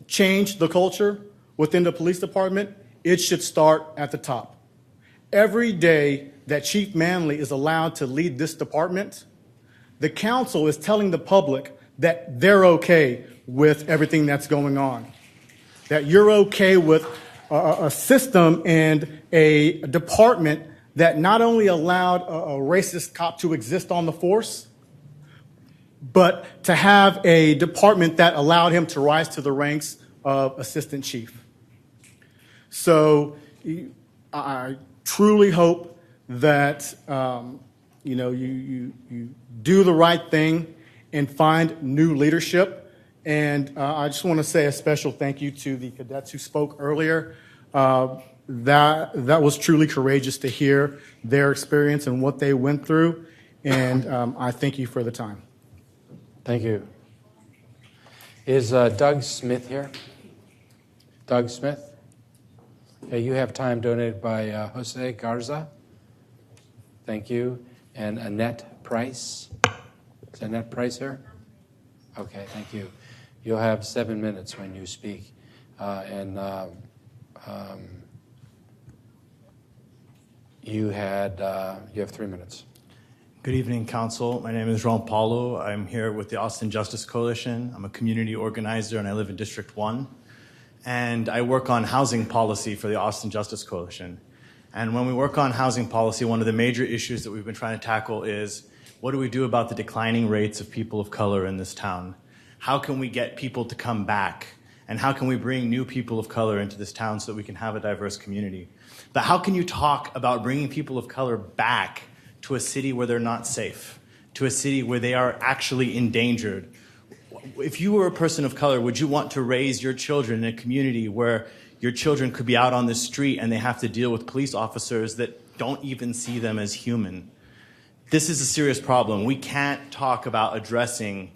change the culture within the police department, it should start at the top. Every day that Chief Manley is allowed to lead this department, the council is telling the public that they're okay with everything that's going on, that you're okay with a system and a department that not only allowed a racist cop to exist on the force, but to have a department that allowed him to rise to the ranks of assistant chief. So I truly hope that you do the right thing and find new leadership. And I just want to say a special thank you to the cadets who spoke earlier. That was truly courageous to hear their experience and what they went through. And I thank you for the time. Thank you. Is Doug Smith here? Doug Smith? Okay, you have time donated by Jose Garza. Thank you. And Annette Price. Is Annette Price here? Okay, thank you. You'll have 7 minutes when you speak. You have 3 minutes. Good evening, Council. My name is Paulo. I'm here with the Austin Justice Coalition. I'm a community organizer, and I live in District 1. And I work on housing policy for the Austin Justice Coalition. And when we work on housing policy, one of the major issues that we've been trying to tackle is, what do we do about the declining rates of people of color in this town? How can we get people to come back? And how can we bring new people of color into this town so that we can have a diverse community? But how can you talk about bringing people of color back to a city where they're not safe, to a city where they are actually endangered? If you were a person of color, would you want to raise your children in a community where your children could be out on the street and they have to deal with police officers that don't even see them as human? This is a serious problem. We can't talk about addressing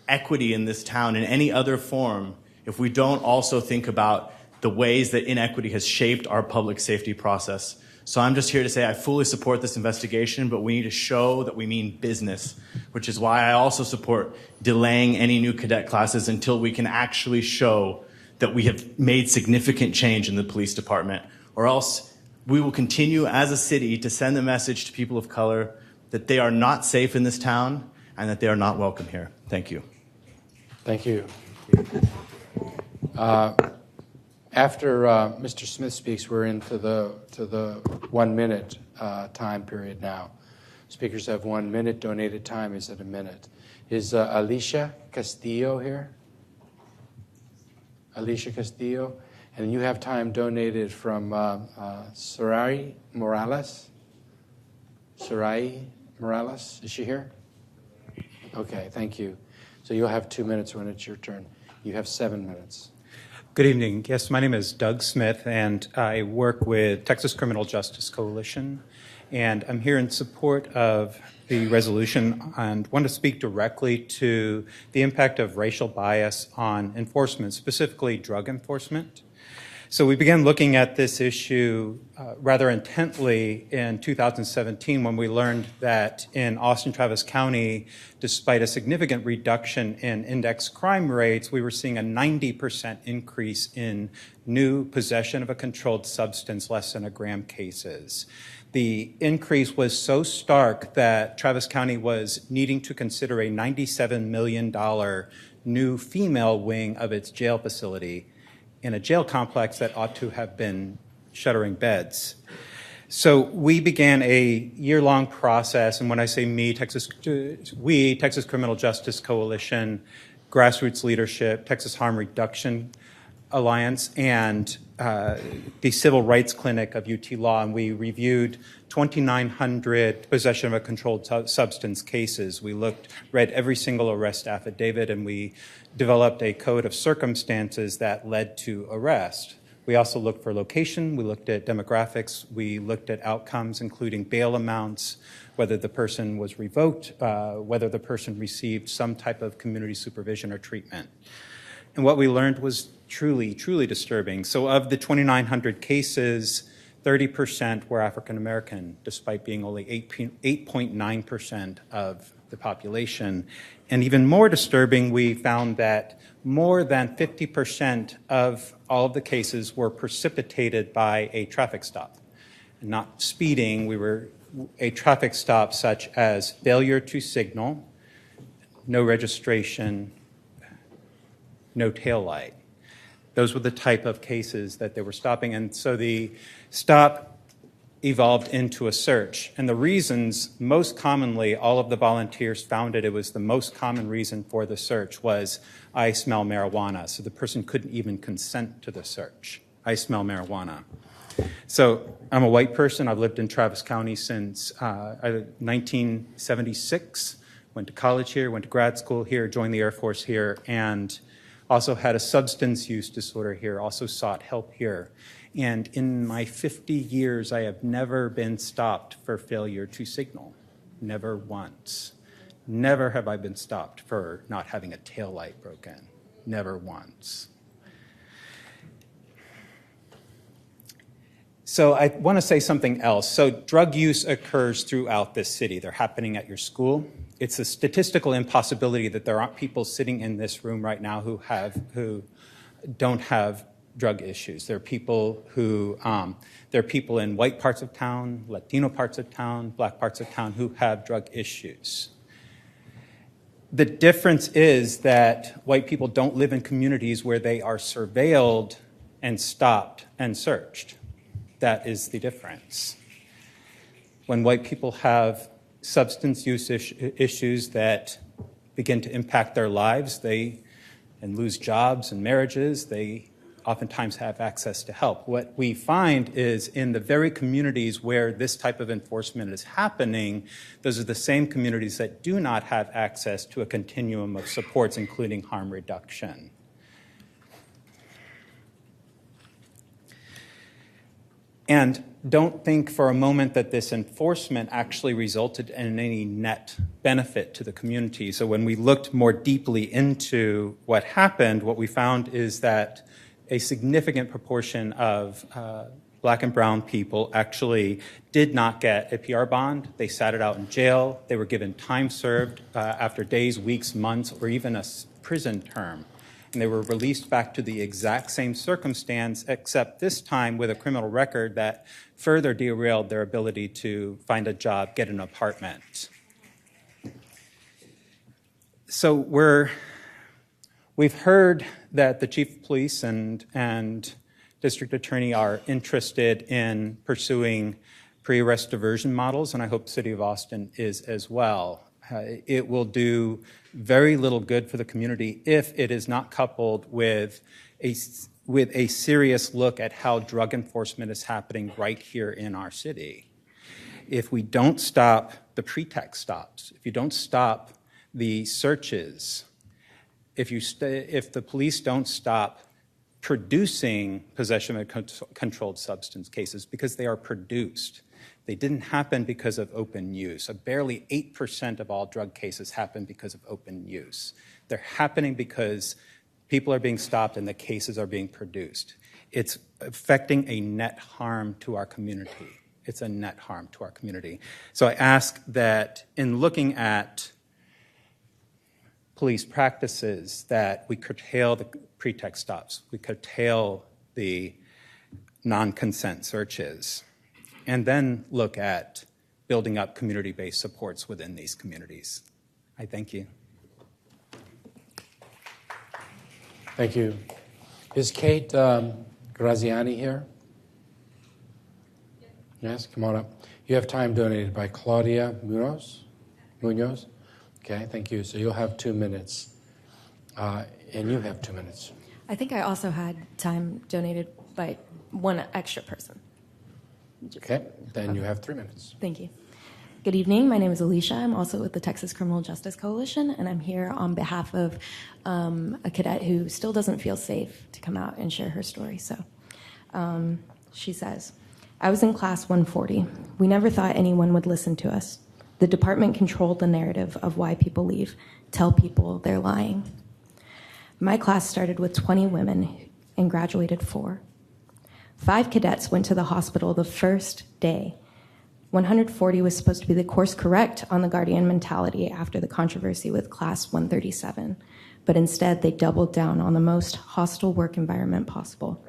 equity in this town in any other form if we don't also think about the ways that inequity has shaped our public safety process. So I'm just here to say I fully support this investigation, but we need to show that we mean business, which is why I also support delaying any new cadet classes until we can actually show that we have made significant change in the police department, or else we will continue as a city to send the message to people of color that they are not safe in this town and that they are not welcome here. Thank you. Thank you. After Mr. Smith speaks, we're into the 1 minute time period now. Speakers have 1 minute. Donated time is at a minute. Is Alicia Castillo here? Alicia Castillo? And you have time donated from Sarai Morales. Sarai Morales, is she here? Okay, thank you. So you'll have 2 minutes when it's your turn. You have 7 minutes. Good evening. Yes, my name is Doug Smith, and I work with Texas Criminal Justice Coalition. And I'm here in support of the resolution and want to speak directly to the impact of racial bias on enforcement, specifically drug enforcement. So we began looking at this issue rather intently in 2017 when we learned that in Austin Travis County, despite a significant reduction in index crime rates, we were seeing a 90% increase in new possession of a controlled substance less than a gram cases. The increase was so stark that Travis County was needing to consider a $97 million new female wing of its jail facility in a jail complex that ought to have been shuttering beds. So we began a year-long process, and when I say me, Texas Criminal Justice Coalition, grassroots leadership, Texas Harm Reduction Alliance, and the Civil Rights Clinic of UT Law, and we reviewed 2,900 possession of a controlled substance cases. We read every single arrest affidavit, and we developed a code of circumstances that led to arrest. We also looked for location, we looked at demographics, we looked at outcomes, including bail amounts, whether the person was revoked, whether the person received some type of community supervision or treatment. And what we learned was truly, truly disturbing. So of the 2,900 cases, 30% were African American, despite being only 8.9% of the population. And even more disturbing, we found that more than 50% of all of the cases were precipitated by a traffic stop. Not speeding, a traffic stop such as failure to signal, no registration, no taillight. Those were the type of cases that they were stopping. And so the stop evolved into a search. And the reasons, most commonly, all of the volunteers found it was the most common reason for the search was, I smell marijuana. So the person couldn't even consent to the search. I smell marijuana. So I'm a white person. I've lived in Travis County since 1976. Went to college here, went to grad school here, joined the Air Force here, and also had a substance use disorder here, also sought help here. And in my 50 years, I have never been stopped for failure to signal. Never once. Never have I been stopped for not having a taillight broken. Never once. So I want to say something else. So drug use occurs throughout this city. They're happening at your school. It's a statistical impossibility that there aren't people sitting in this room right now who don't have drug issues. There are people in white parts of town, Latino parts of town, black parts of town who have drug issues. The difference is that white people don't live in communities where they are surveilled and stopped and searched. That is the difference. When white people have substance use issues that begin to impact their lives, and lose jobs and marriages, they oftentimes have access to help. What we find is in the very communities where this type of enforcement is happening, those are the same communities that do not have access to a continuum of supports, including harm reduction. And don't think for a moment that this enforcement actually resulted in any net benefit to the community. So when we looked more deeply into what happened, what we found is that a significant proportion of black and brown people actually did not get a PR bond. They sat it out in jail. They were given time served after days, weeks, months, or even a prison term. And they were released back to the exact same circumstance, except this time with a criminal record that further derailed their ability to find a job, get an apartment. So we've heard that the chief of police and district attorney are interested in pursuing pre-arrest diversion models, and I hope the city of Austin is as well. It will do very little good for the community if it is not coupled with a serious look at how drug enforcement is happening right here in our city. If we don't stop the pretext stops, if you don't stop the searches, if the police don't stop producing possession of controlled substance cases, because they are produced. They didn't happen because of open use. Barely 8% of all drug cases happen because of open use. They're happening because people are being stopped and the cases are being produced. It's affecting a net harm to our community. It's a net harm to our community. So I ask that in looking at police practices that we curtail the pretext stops, we curtail the non-consent searches, and then look at building up community-based supports within these communities. I thank you. Thank you. Is Kate Graziani here? Yes, come on up. You have time donated by Claudia Munoz? Okay, thank you. So you'll have 2 minutes. And you have 2 minutes. I think I also had time donated by one extra person. Okay, then you have 3 minutes. Thank you. Good evening. My name is Alicia. I'm also with the Texas Criminal Justice Coalition, and I'm here on behalf of a cadet who still doesn't feel safe to come out and share her story. So she says, I was in class 140. We never thought anyone would listen to us. The department controlled the narrative of why people leave, tell people they're lying. My class started with 20 women and graduated 4. 5 cadets went to the hospital the first day. 140 was supposed to be the course correct on the guardian mentality after the controversy with class 137, but instead they doubled down on the most hostile work environment possible.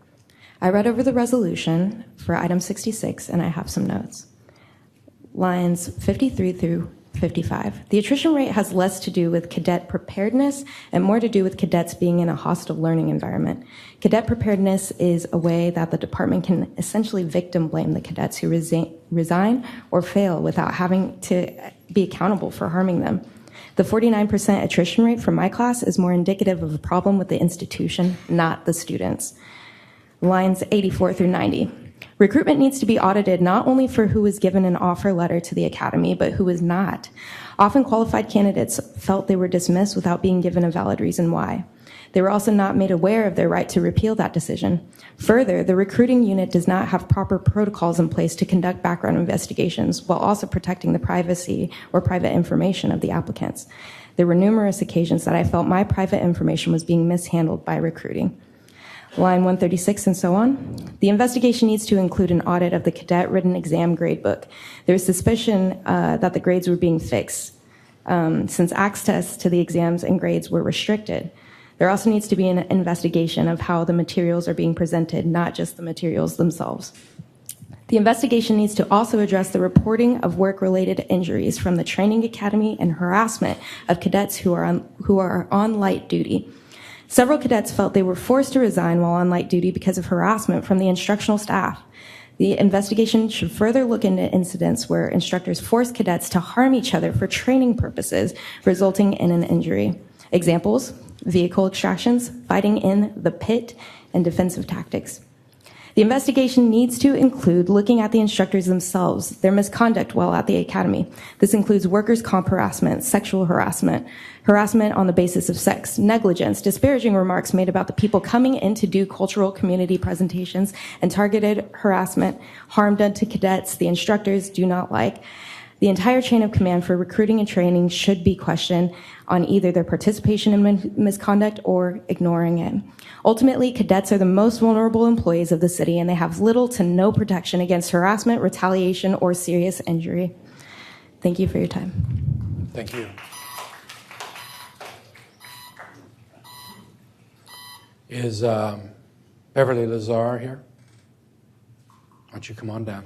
I read over the resolution for item 66, and I have some notes. Lines 53 through 55. The attrition rate has less to do with cadet preparedness and more to do with cadets being in a hostile learning environment. Cadet preparedness is a way that the department can essentially victim blame the cadets who resign or fail without having to be accountable for harming them. The 49% attrition rate from my class is more indicative of a problem with the institution, not the students. Lines 84 through 90. Recruitment needs to be audited not only for who was given an offer letter to the academy, but who was not. Often qualified candidates felt they were dismissed without being given a valid reason why. They were also not made aware of their right to repeal that decision. Further, the recruiting unit does not have proper protocols in place to conduct background investigations while also protecting the privacy or private information of the applicants. There were numerous occasions that I felt my private information was being mishandled by recruiting. Line 136 and so on. The investigation needs to include an audit of the cadet written exam gradebook. There is suspicion that the grades were being fixed since access to the exams and grades were restricted. There also needs to be an investigation of how the materials are being presented, not just the materials themselves. The investigation needs to also address the reporting of work-related injuries from the training academy and harassment of cadets who are on light duty. Several cadets felt they were forced to resign while on light duty because of harassment from the instructional staff. The investigation should further look into incidents where instructors force cadets to harm each other for training purposes, resulting in an injury. Examples: vehicle extractions, fighting in the pit, and defensive tactics. The investigation needs to include looking at the instructors themselves, their misconduct while at the academy. This includes workers' comp harassment, sexual harassment, harassment on the basis of sex, negligence, disparaging remarks made about the people coming in to do cultural community presentations, and targeted harassment, harm done to cadets the instructors do not like. The entire chain of command for recruiting and training should be questioned on either their participation in misconduct or ignoring it. Ultimately, cadets are the most vulnerable employees of the city, and they have little to no protection against harassment, retaliation, or serious injury. Thank you for your time. Thank you. Is Beverly Lazar here? Why don't you come on down?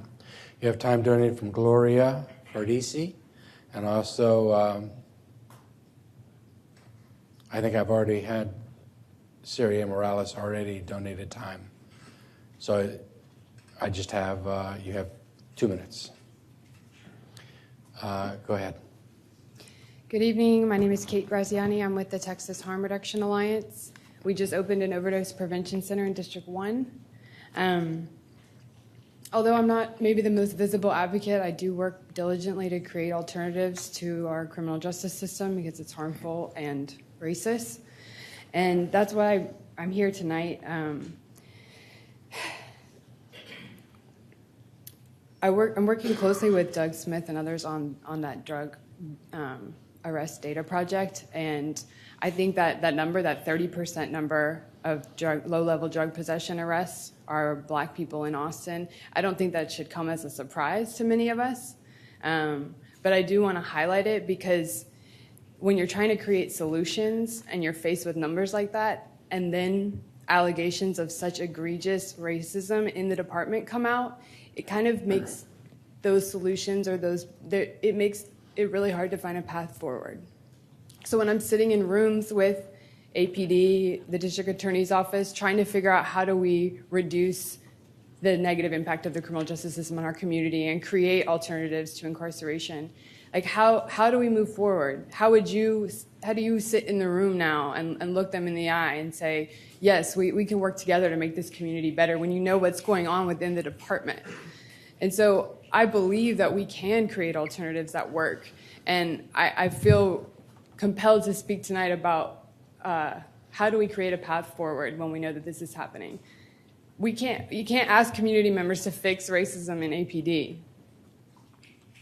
You have time donated from Gloria Fardisi, and also I think I've already had Syria Morales already donated time. So I just have, you have 2 minutes. Go ahead. Good evening. My name is Kate Graziani. I'm with the Texas Harm Reduction Alliance. We just opened an overdose prevention center in District 1. Although I'm not maybe the most visible advocate, I do work diligently to create alternatives to our criminal justice system because it's harmful and racist. And that's why I'm here tonight. I'm working closely with Doug Smith and others on that drug arrest data project. And I think that number, that 30% number of low-level drug possession arrests are Black people in Austin. I don't think that should come as a surprise to many of us. But I do want to highlight it because when you're trying to create solutions and you're faced with numbers like that, and then allegations of such egregious racism in the department come out, it kind of makes those solutions or it makes it really hard to find a path forward. So when I'm sitting in rooms with APD, the district attorney's office, trying to figure out how do we reduce the negative impact of the criminal justice system on our community and create alternatives to incarceration, like how do we move forward? How do you sit in the room now and look them in the eye and say, yes, we can work together to make this community better when you know what's going on within the department? And so I believe that we can create alternatives that work. And I feel compelled to speak tonight about how do we create a path forward when we know that this is happening. You can't ask community members to fix racism in APD.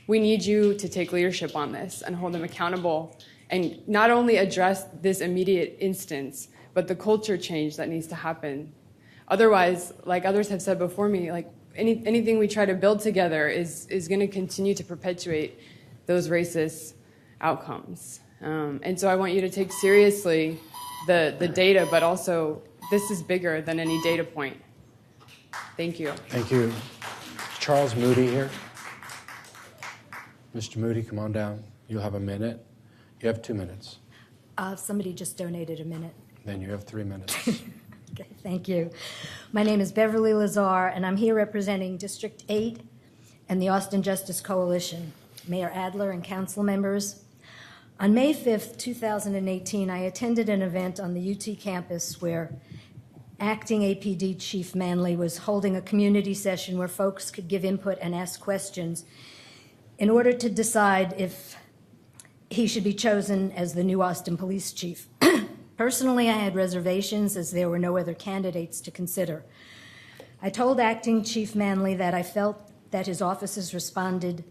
We need you to take leadership on this and hold them accountable and not only address this immediate instance, but the culture change that needs to happen. Otherwise, like others have said before me, like anything we try to build together is going to continue to perpetuate those racist outcomes. And so I want you to take seriously the data, but also this is bigger than any data point. Thank you. Thank you. Charles Moody here. Mr. Moody, come on down. You'll have a minute. You have 2 minutes. Somebody just donated a minute. Then you have 3 minutes. Okay, thank you. My name is Beverly Lazar, and I'm here representing District 8 and the Austin Justice Coalition, Mayor Adler and council members. On May 5th, 2018, I attended an event on the UT campus where Acting APD Chief Manley was holding a community session where folks could give input and ask questions in order to decide if he should be chosen as the new Austin Police Chief. Personally, I had reservations as there were no other candidates to consider. I told Acting Chief Manley that I felt that his officers responded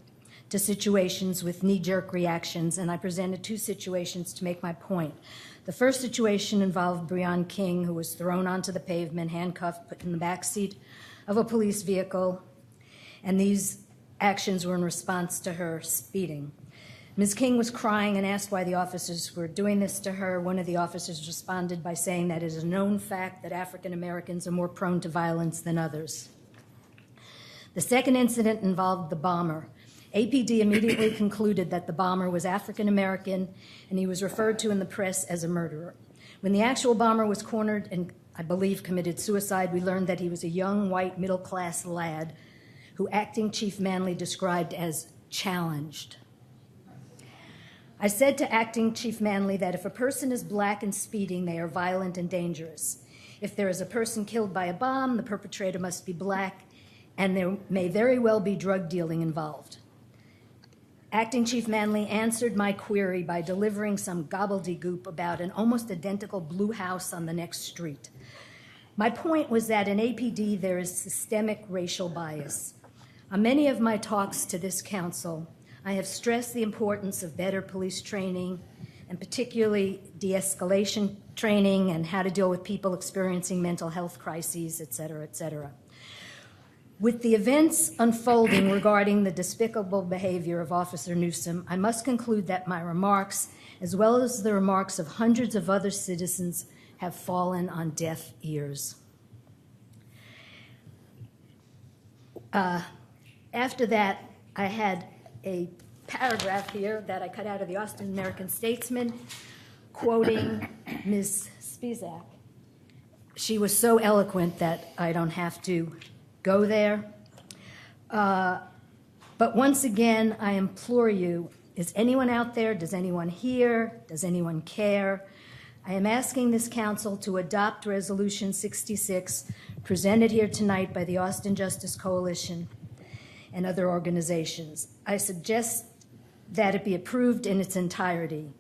to situations with knee-jerk reactions, and I presented 2 situations to make my point. The first situation involved Breon King, who was thrown onto the pavement, handcuffed, put in the back seat of a police vehicle, and these actions were in response to her speeding. Ms. King was crying and asked why the officers were doing this to her. One of the officers responded by saying that it is a known fact that African Americans are more prone to violence than others. The second incident involved the bomber. APD immediately concluded that the bomber was African American, and he was referred to in the press as a murderer. When the actual bomber was cornered and, I believe, committed suicide, we learned that he was a young, white, middle-class lad who Acting Chief Manley described as challenged. I said to Acting Chief Manley that if a person is black and speeding, they are violent and dangerous. If there is a person killed by a bomb, the perpetrator must be black, and there may very well be drug dealing involved. Acting Chief Manley answered my query by delivering some gobbledygook about an almost identical blue house on the next street. My point was that in APD there is systemic racial bias. On many of my talks to this council, I have stressed the importance of better police training, and particularly de-escalation training and how to deal with people experiencing mental health crises, et cetera, et cetera. With the events unfolding regarding the despicable behavior of Officer Newsom, I must conclude that my remarks, as well as the remarks of hundreds of other citizens, have fallen on deaf ears. After that, I had a paragraph here that I cut out of the Austin American Statesman, quoting Ms. Spisak. She was so eloquent that I don't have to go there. But once again, I implore you, is anyone out there? Does anyone hear? Does anyone care? I am asking this council to adopt Resolution 66, presented here tonight by the Austin Justice Coalition and other organizations. I suggest that it be approved in its entirety.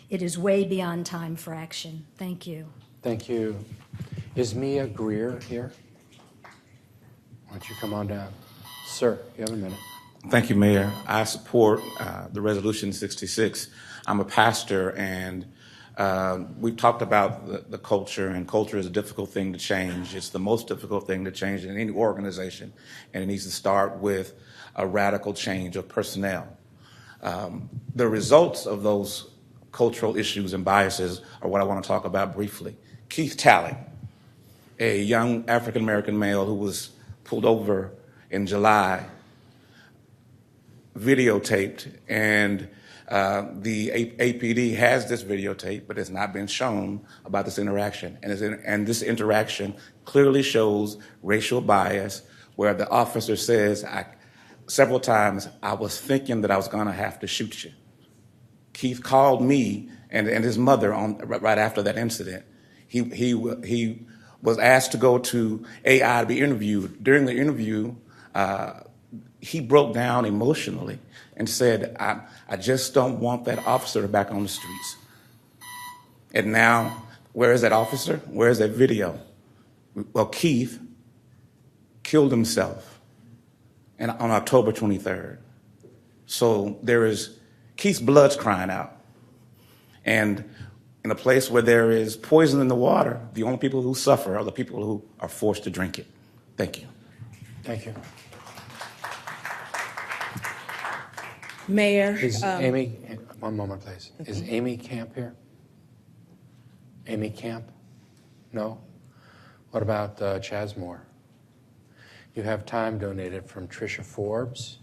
It is way beyond time for action. Thank you. Thank you. Is Mia Greer here? Why don't you come on down? Sir, you have a minute. Thank you, Mayor. I support the Resolution 66. I'm a pastor, and we've talked about the culture, and culture is a difficult thing to change. It's the most difficult thing to change in any organization, and it needs to start with a radical change of personnel. The results of those cultural issues and biases are what I want to talk about briefly. Keith Talley, a young African-American male who was pulled over in July, videotaped, and the APD has this videotape, but it's not been shown about this interaction. And this interaction clearly shows racial bias, where the officer says, several times, I was thinking that I was going to have to shoot you. Keith called me and his mother right after that incident. He was asked to go to AI to be interviewed. During the interview, he broke down emotionally and said, I just don't want that officer back on the streets. And now, where is that officer? Where is that video? Well, Keith killed himself on October 23rd. So Keith's blood's crying out. And in a place where there is poison in the water, the only people who suffer are the people who are forced to drink it. Thank you. Thank you. Mayor. Is Amy, one moment, please. Okay. Is Amy Camp here? Amy Camp? No? What about Chaz Moore? You have time donated from Tricia Forbes.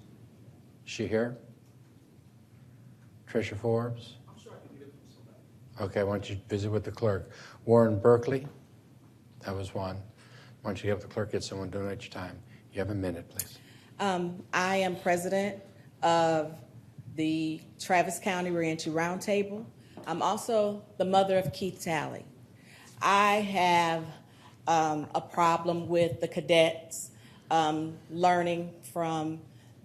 Is she here? Tricia Forbes? Okay, why don't you visit with the clerk? Warren Berkeley? That was one. Why don't you have the clerk get someone to donate your time? You have a minute, please. I am president of the Travis County Reentry Roundtable. I'm also the mother of Keith Talley. I have a problem with the cadets learning from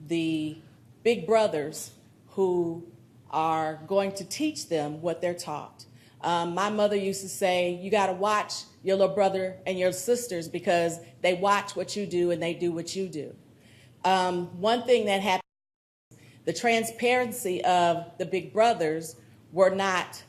the big brothers who are going to teach them what they're taught. My mother used to say, you got to watch your little brother and your sisters because they watch what you do and they do what you do. One thing that happened, the transparency of the big brothers were not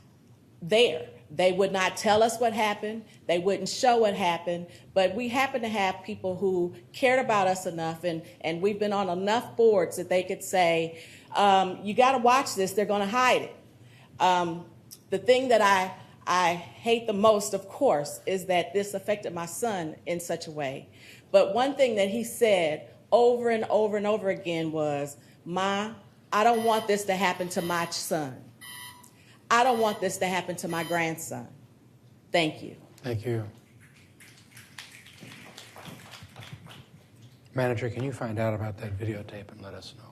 there. They would not tell us what happened. They wouldn't show what happened. But we happen to have people who cared about us enough, and we've been on enough boards that they could say, you got to watch this. They're going to hide it. The thing that I hate the most, of course, is that this affected my son in such a way. But one thing that he said over and over and over again was, Ma, I don't want this to happen to my son. I don't want this to happen to my grandson. Thank you. Thank you. Manager, can you find out about that videotape and let us know?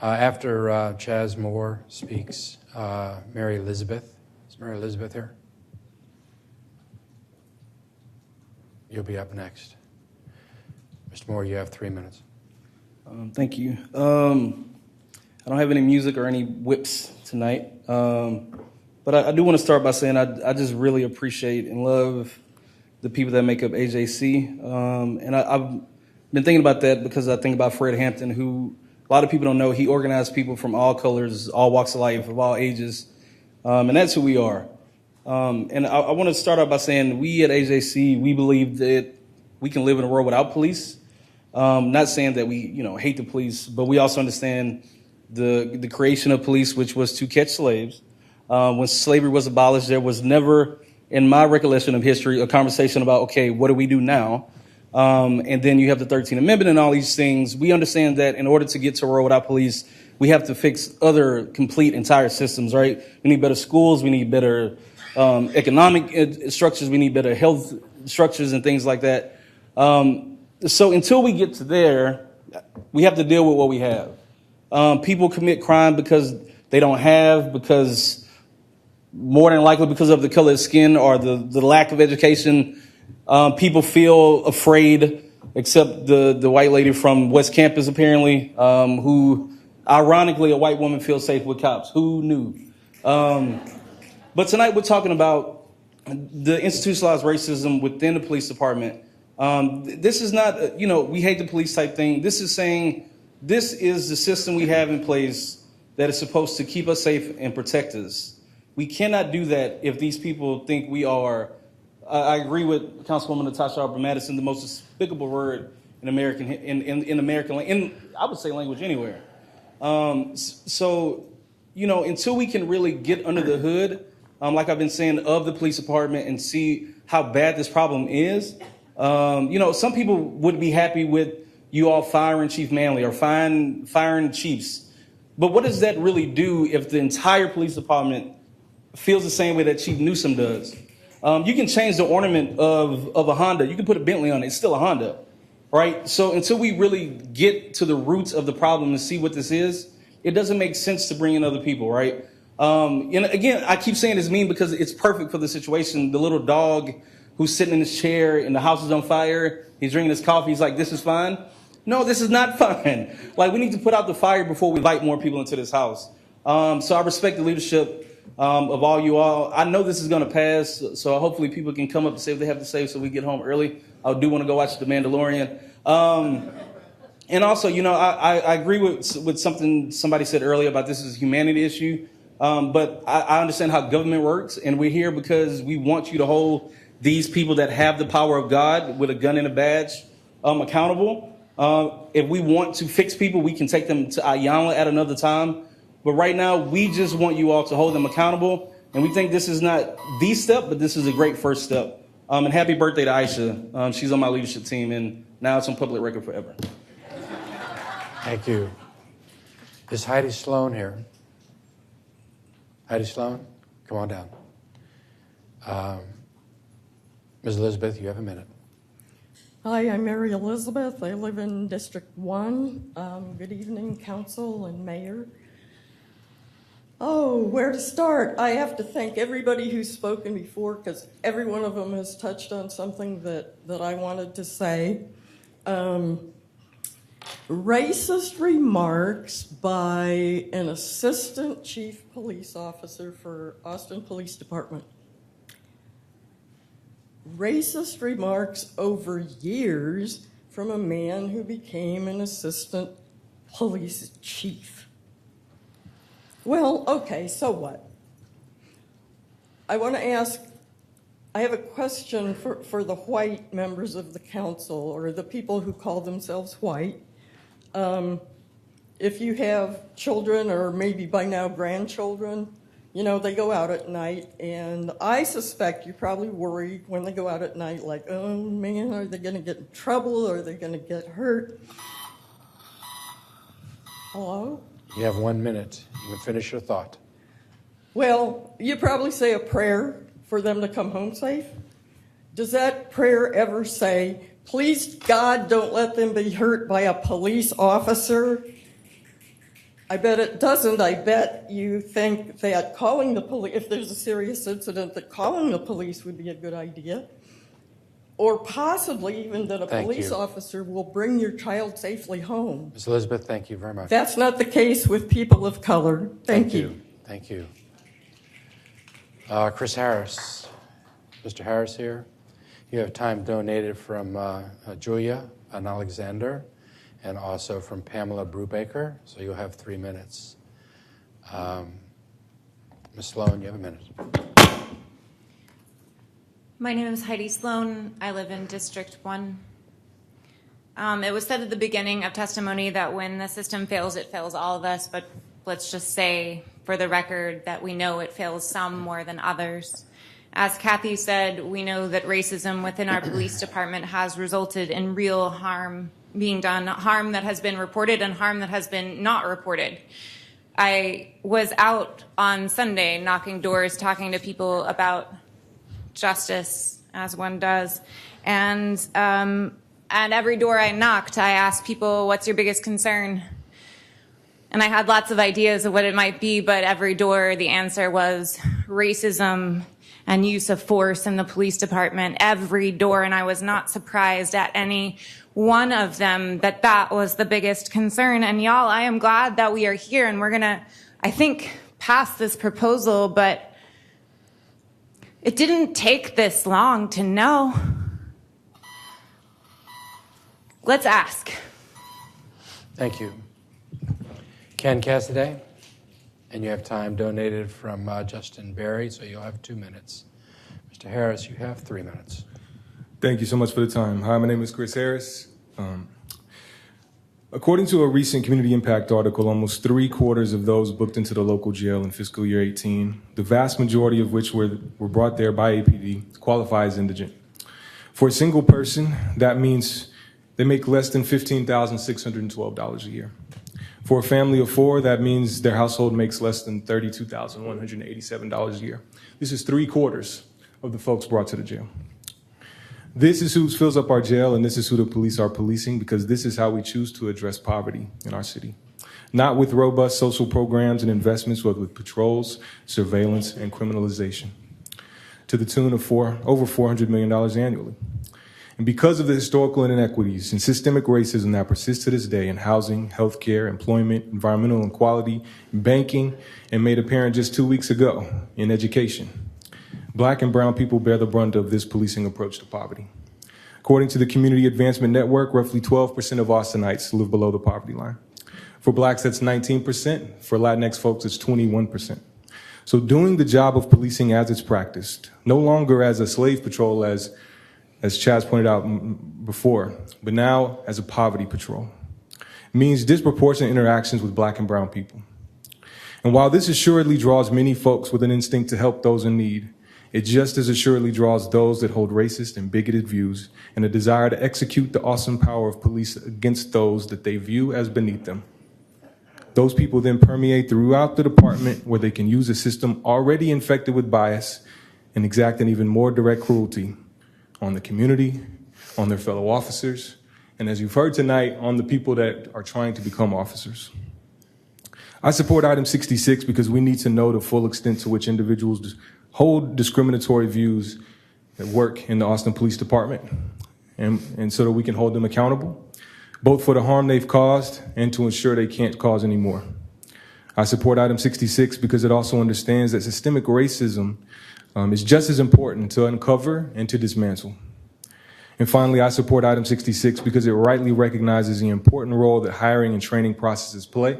After Chaz Moore speaks, Mary Elizabeth. Is Mary Elizabeth here? You'll be up next. Mr. Moore, you have 3 minutes. Thank you. I don't have any music or any whips tonight, but I do want to start by saying I just really appreciate and love the people that make up AJC, and I've been thinking about that because I think about Fred Hampton, who a lot of people don't know. He organized people from all colors, all walks of life, of all ages, and that's who we are. And I want to start out by saying we at AJC, we believe that we can live in a world without police. Not saying that we, hate the police, but we also understand the creation of police, which was to catch slaves. When slavery was abolished, there was never, in my recollection of history, a conversation about, okay, what do we do now? And then you have the 13th Amendment and all these things. We understand that in order to get to a world without police, we have to fix other complete entire systems, right? We need better schools. We need better economic structures. We need better health structures and things like that. So until we get to there, we have to deal with what we have. People commit crime because they don't have, because more than likely because of the color of skin or the lack of education. People feel afraid, except the white lady from West Campus, apparently, who, ironically, a white woman feels safe with cops. Who knew? But tonight we're talking about the institutionalized racism within the police department. This is not, we hate the police type thing. This is saying this is the system we have in place that is supposed to keep us safe and protect us. We cannot do that if these people think we are, I agree with Councilwoman Natasha Harper-Madison, the most despicable word in American, I would say language anywhere. So, until we can really get under the hood, like I've been saying, of the police department and see how bad this problem is, some people would be happy with you all firing Chief Manley or firing chiefs. But what does that really do if the entire police department feels the same way that Chief Newsom does? You can change the ornament of a Honda. You can put a Bentley on it. It's still a Honda, right? So until we really get to the roots of the problem and see what this is, it doesn't make sense to bring in other people, right? And again, I keep saying it's mean because it's perfect for the situation. The little dog who's sitting in his chair and the house is on fire. He's drinking his coffee. He's like, this is fine. No, this is not fine. Like, we need to put out the fire before we invite more people into this house. So I respect the leadership of all you all. I know this is going to pass, so hopefully people can come up and say what they have to say so we get home early. I do want to go watch The Mandalorian. And also, I agree with something somebody said earlier about this is a humanity issue. But I understand how government works, and we're here because we want you to hold these people that have the power of God with a gun and a badge accountable. If we want to fix people, we can take them to Ayanla at another time. But right now, we just want you all to hold them accountable. And we think this is not the step, but this is a great first step. And happy birthday to Aisha. She's on my leadership team, and now it's on public record forever. Thank you. Is Heidi Sloan here? Heidi Sloan, come on down. Ms. Elizabeth, you have a minute. Hi, I'm Mary Elizabeth. I live in District 1. Good evening, Council and Mayor. Oh, where to start? I have to thank everybody who's spoken before because every one of them has touched on something that I wanted to say. Racist remarks by an assistant chief police officer for Austin Police Department. Racist remarks over years from a man who became an assistant police chief. Well, okay, so what? I want to ask, I have a question for the white members of the council or the people who call themselves white. If you have children or maybe by now grandchildren, you know, they go out at night, and I suspect you probably worry when they go out at night, like, oh man, are they going to get in trouble? Are they going to get hurt? Hello? You have 1 minute. You can finish your thought. Well, you probably say a prayer for them to come home safe. Does that prayer ever say, please, God, don't let them be hurt by a police officer? I bet it doesn't. I bet you think that calling the police, if there's a serious incident, that calling the police would be a good idea. Or possibly even that a police officer will bring your child safely home. Ms. Elizabeth, thank you very much. That's not the case with people of color. Thank you. Thank you. Chris Harris. Mr. Harris here. You have time donated from Julia and Alexander, and also from Pamela Brubaker, so you'll have 3 minutes. Ms. Sloan, you have a minute. My name is Heidi Sloan. I live in District 1. It was said at the beginning of testimony that when the system fails, it fails all of us, but let's just say for the record that we know it fails some more than others. As Kathy said, we know that racism within our police department has resulted in real harm being done, harm that has been reported and harm that has been not reported. I was out on Sunday knocking doors, talking to people about justice, as one does. And at every door I knocked, I asked people, what's your biggest concern? And I had lots of ideas of what it might be, but every door the answer was racism and use of force in the police department, every door. And I was not surprised at any one of them that that was the biggest concern. And y'all, I am glad that we are here and we're gonna, I think, pass this proposal, but it didn't take this long to know. Let's ask. Thank you. Ken Cassidy, and you have time donated from Justin Berry, so you'll have 2 minutes. Mr. Harris, you have 3 minutes. Thank you so much for the time. Hi, my name is Chris Harris. According to a recent community impact article, almost 3/4 of those booked into the local jail in fiscal year 18, the vast majority of which were brought there by APD, qualify as indigent. For a single person, that means they make less than $15,612 a year. For a family of 4, that means their household makes less than $32,187 a year. This is 3/4 of the folks brought to the jail. This is who fills up our jail, and this is who the police are policing, because this is how we choose to address poverty in our city. Not with robust social programs and investments, but with patrols, surveillance, and criminalization, to the tune of over $400 million annually. And because of the historical inequities and systemic racism that persists to this day in housing, healthcare, employment, environmental inequality, banking, and made apparent just 2 weeks ago in education, Black and brown people bear the brunt of this policing approach to poverty. According to the Community Advancement Network, roughly 12% of Austinites live below the poverty line. For Blacks, that's 19%. For Latinx folks, it's 21%. So doing the job of policing as it's practiced, no longer as a slave patrol, as Chaz pointed out before, but now as a poverty patrol, means disproportionate interactions with Black and brown people. And while this assuredly draws many folks with an instinct to help those in need, it just as assuredly draws those that hold racist and bigoted views and a desire to execute the awesome power of police against those that they view as beneath them. Those people then permeate throughout the department where they can use a system already infected with bias and exact an even more direct cruelty on the community, on their fellow officers, and as you've heard tonight, on the people that are trying to become officers. I support item 66 because we need to know the full extent to which individuals hold discriminatory views that work in the Austin Police Department, and so that we can hold them accountable, both for the harm they've caused and to ensure they can't cause any more. I support item 66 because it also understands that systemic racism is just as important to uncover and to dismantle. And finally, I support item 66 because it rightly recognizes the important role that hiring and training processes play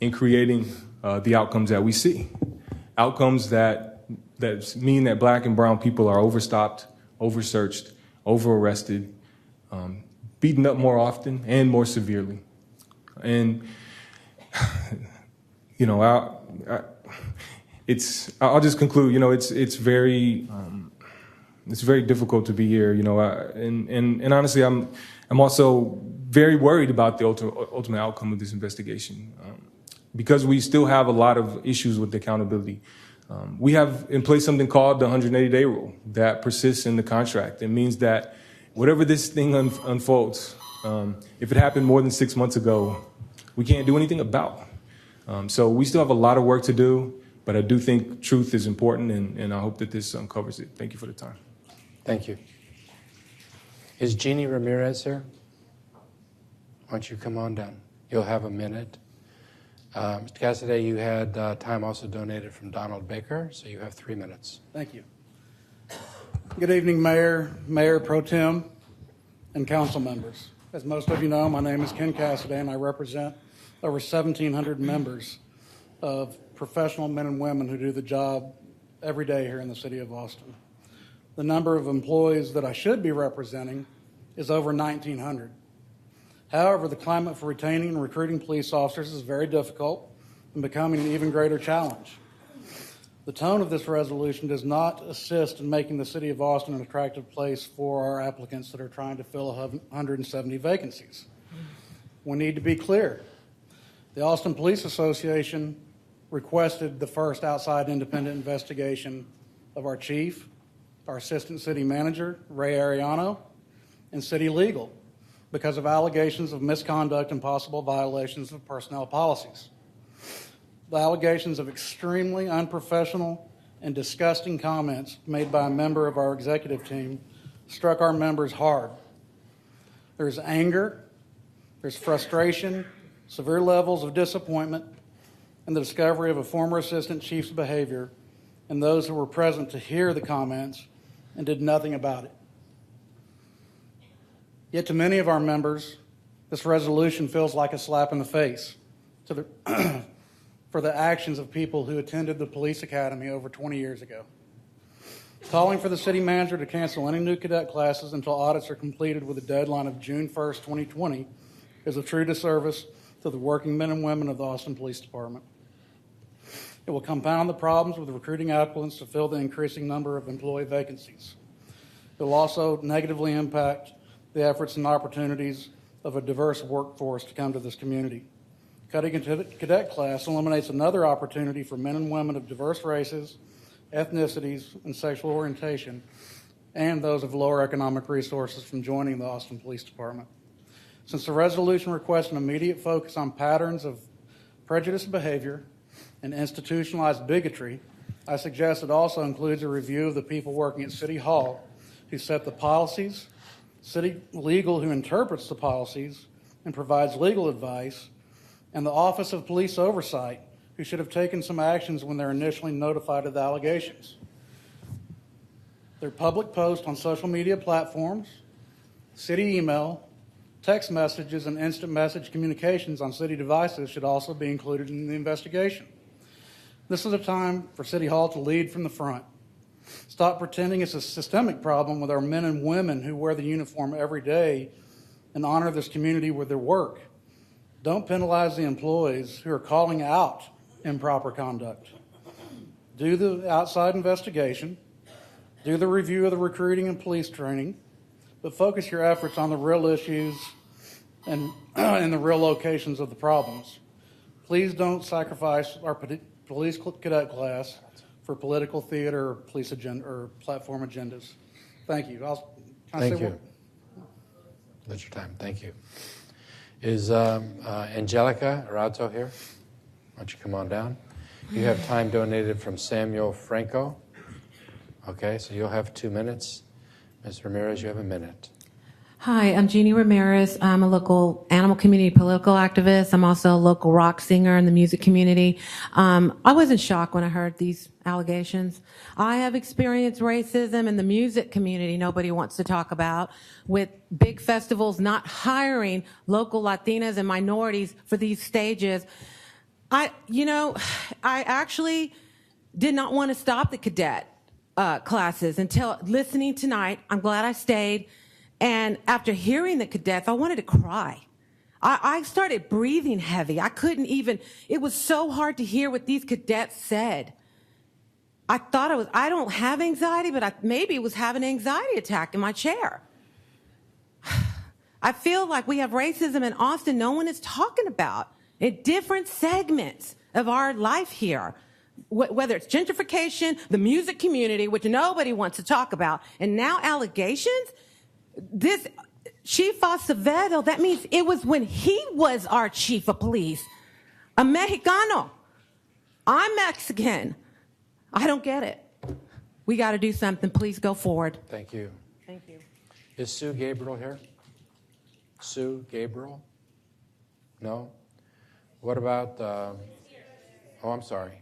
in creating the outcomes that we see. Outcomes that mean that Black and brown people are overstopped, oversearched, over-arrested, beaten up more often and more severely. And, you know, I'll just conclude, you know, it's very difficult to be here, you know, and honestly, I'm also very worried about the ultimate outcome of this investigation because we still have a lot of issues with accountability. We have in place something called the 180-day rule that persists in the contract. It means that whatever this thing unfolds, if it happened more than 6 months ago, we can't do anything about. So we still have a lot of work to do, but I do think truth is important, and I hope that this covers it. Thank you for the time. Thank you. Is Jeannie Ramirez here? Why don't you come on down? You'll have a minute. Mr. Cassidy, you had time also donated from Donald Baker, so you have 3 minutes. Thank you. Good evening, Mayor, Mayor Pro Tem, and council members. As most of you know, my name is Ken Cassidy, and I represent over 1,700 members of professional men and women who do the job every day here in the city of Austin. The number of employees that I should be representing is over 1,900. However, the climate for retaining and recruiting police officers is very difficult and becoming an even greater challenge. The tone of this resolution does not assist in making the city of Austin an attractive place for our applicants that are trying to fill 170 vacancies. We need to be clear. The Austin Police Association requested the first outside independent investigation of our chief, our assistant city manager, Ray Ariano, and city legal because of allegations of misconduct and possible violations of personnel policies. The allegations of extremely unprofessional and disgusting comments made by a member of our executive team struck our members hard. There's anger, there's frustration, severe levels of disappointment, and the discovery of a former assistant chief's behavior and those who were present to hear the comments and did nothing about it. Yet to many of our members, this resolution feels like a slap in the face for the actions of people who attended the police academy over 20 years ago. Calling for the city manager to cancel any new cadet classes until audits are completed with a deadline of June 1st, 2020 is a true disservice to the working men and women of the Austin Police Department. It will compound the problems with recruiting applicants to fill the increasing number of employee vacancies. It will also negatively impact the efforts and opportunities of a diverse workforce to come to this community. Cutting a cadet class eliminates another opportunity for men and women of diverse races, ethnicities, and sexual orientation, and those of lower economic resources from joining the Austin Police Department. Since the resolution requests an immediate focus on patterns of prejudiced behavior and institutionalized bigotry, I suggest it also includes a review of the people working at City Hall who set the policies, city legal who interprets the policies and provides legal advice, and the Office of Police Oversight who should have taken some actions when they're initially notified of the allegations. Their public posts on social media platforms, city email, text messages, and instant message communications on city devices should also be included in the investigation. This is a time for City Hall to lead from the front. Stop pretending it's a systemic problem with our men and women who wear the uniform every day and honor this community with their work. Don't penalize the employees who are calling out improper conduct. Do the outside investigation, do the review of the recruiting and police training, but focus your efforts on the real issues and the real locations of the problems. Please don't sacrifice our police cadet class for political theater or police agenda or platform agendas. Thank you. Thank you. That's your time. Thank you. Is Angelica Arauto here? Why don't you come on down? You have time donated from Samuel Franco. Okay, so you'll have 2 minutes. Ms. Ramirez, you have a minute. Hi, I'm Jeannie Ramirez. I'm a local animal community political activist. I'm also a local rock singer in the music community. I wasn't shocked when I heard these allegations. I have experienced racism in the music community nobody wants to talk about, with big festivals not hiring local Latinas and minorities for these stages. I actually did not want to stop the cadet classes until listening tonight. I'm glad I stayed. And after hearing the cadets, I wanted to cry. I started breathing heavy. I couldn't even, it was so hard to hear what these cadets said. I thought I don't have anxiety, but maybe it was having an anxiety attack in my chair. I feel like we have racism in Austin no one is talking about in different segments of our life here. Whether it's gentrification, the music community, which nobody wants to talk about, and now allegations. This Chief Acevedo, that means it was when he was our chief of police. A Mexicano. I'm Mexican. I don't get it. We got to do something. Please go forward. Thank you. Thank you. Is Sue Gabriel here? Sue Gabriel? No? What about, I'm sorry.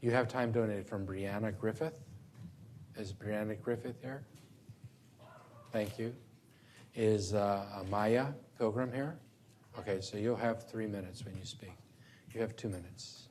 You have time donated from Brianna Griffith. Is Brianna Griffith here? Thank you. Is Maya Pilgrim here? Okay, so you'll have 3 minutes when you speak. You have 2 minutes.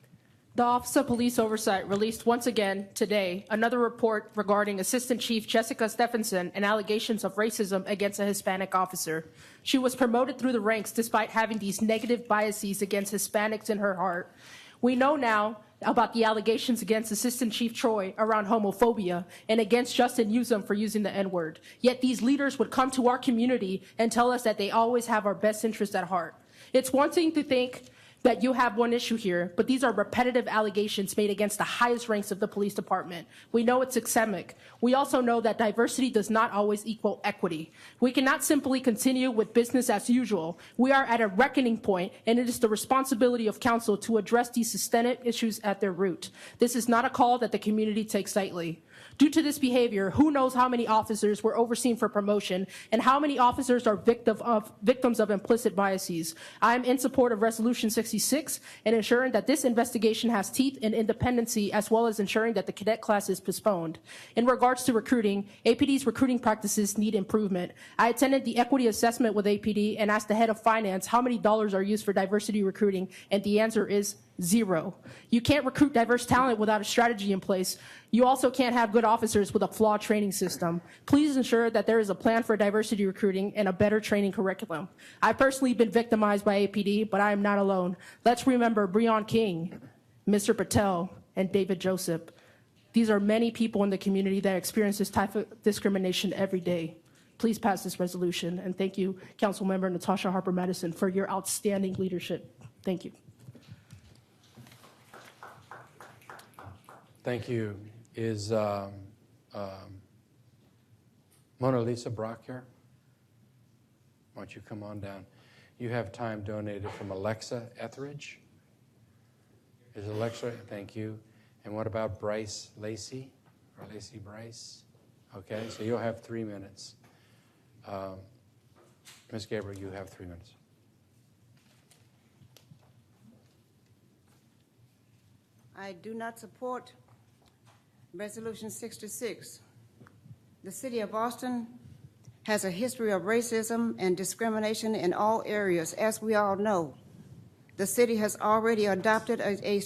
The Office of Police Oversight released once again today another report regarding Assistant Chief Jessica Stephenson and allegations of racism against a Hispanic officer. She was promoted through the ranks despite having these negative biases against Hispanics in her heart. We know now about the allegations against Assistant Chief Troy around homophobia and against Justin Newsom for using the N-word. Yet these leaders would come to our community and tell us that they always have our best interest at heart. It's one thing to think that you have one issue here, but these are repetitive allegations made against the highest ranks of the police department. We know it's systemic. We also know that diversity does not always equal equity. We cannot simply continue with business as usual. We are at a reckoning point, and it is the responsibility of council to address these systemic issues at their root. This is not a call that the community takes lightly. Due to this behavior, who knows how many officers were overseen for promotion and how many officers are victims of implicit biases. I am in support of Resolution 66 and ensuring that this investigation has teeth and independency, as well as ensuring that the cadet class is postponed. In regards to recruiting, APD's recruiting practices need improvement. I attended the equity assessment with APD and asked the head of finance how many dollars are used for diversity recruiting, and the answer is zero. You can't recruit diverse talent without a strategy in place. You also can't have good officers with a flawed training system. Please ensure that there is a plan for diversity recruiting and a better training curriculum. I've personally been victimized by APD, but I am not alone. Let's remember Breon King, Mr. Patel, and David Joseph. These are many people in the community that experience this type of discrimination every day. Please pass this resolution, and thank you, Councilmember Natasha Harper-Madison, for your outstanding leadership. Thank you. Thank you. Is Mona Lisa Brock here? Why don't you come on down? You have time donated from Alexa Etheridge. Is Alexa? Thank you. And what about Bryce Lacey? Or Lacey Bryce? Okay, so you'll have 3 minutes. Ms. Gabriel, you have 3 minutes. I do not support Resolution 66. The city of Austin has a history of racism and discrimination in all areas, as we all know. The city has already adopted a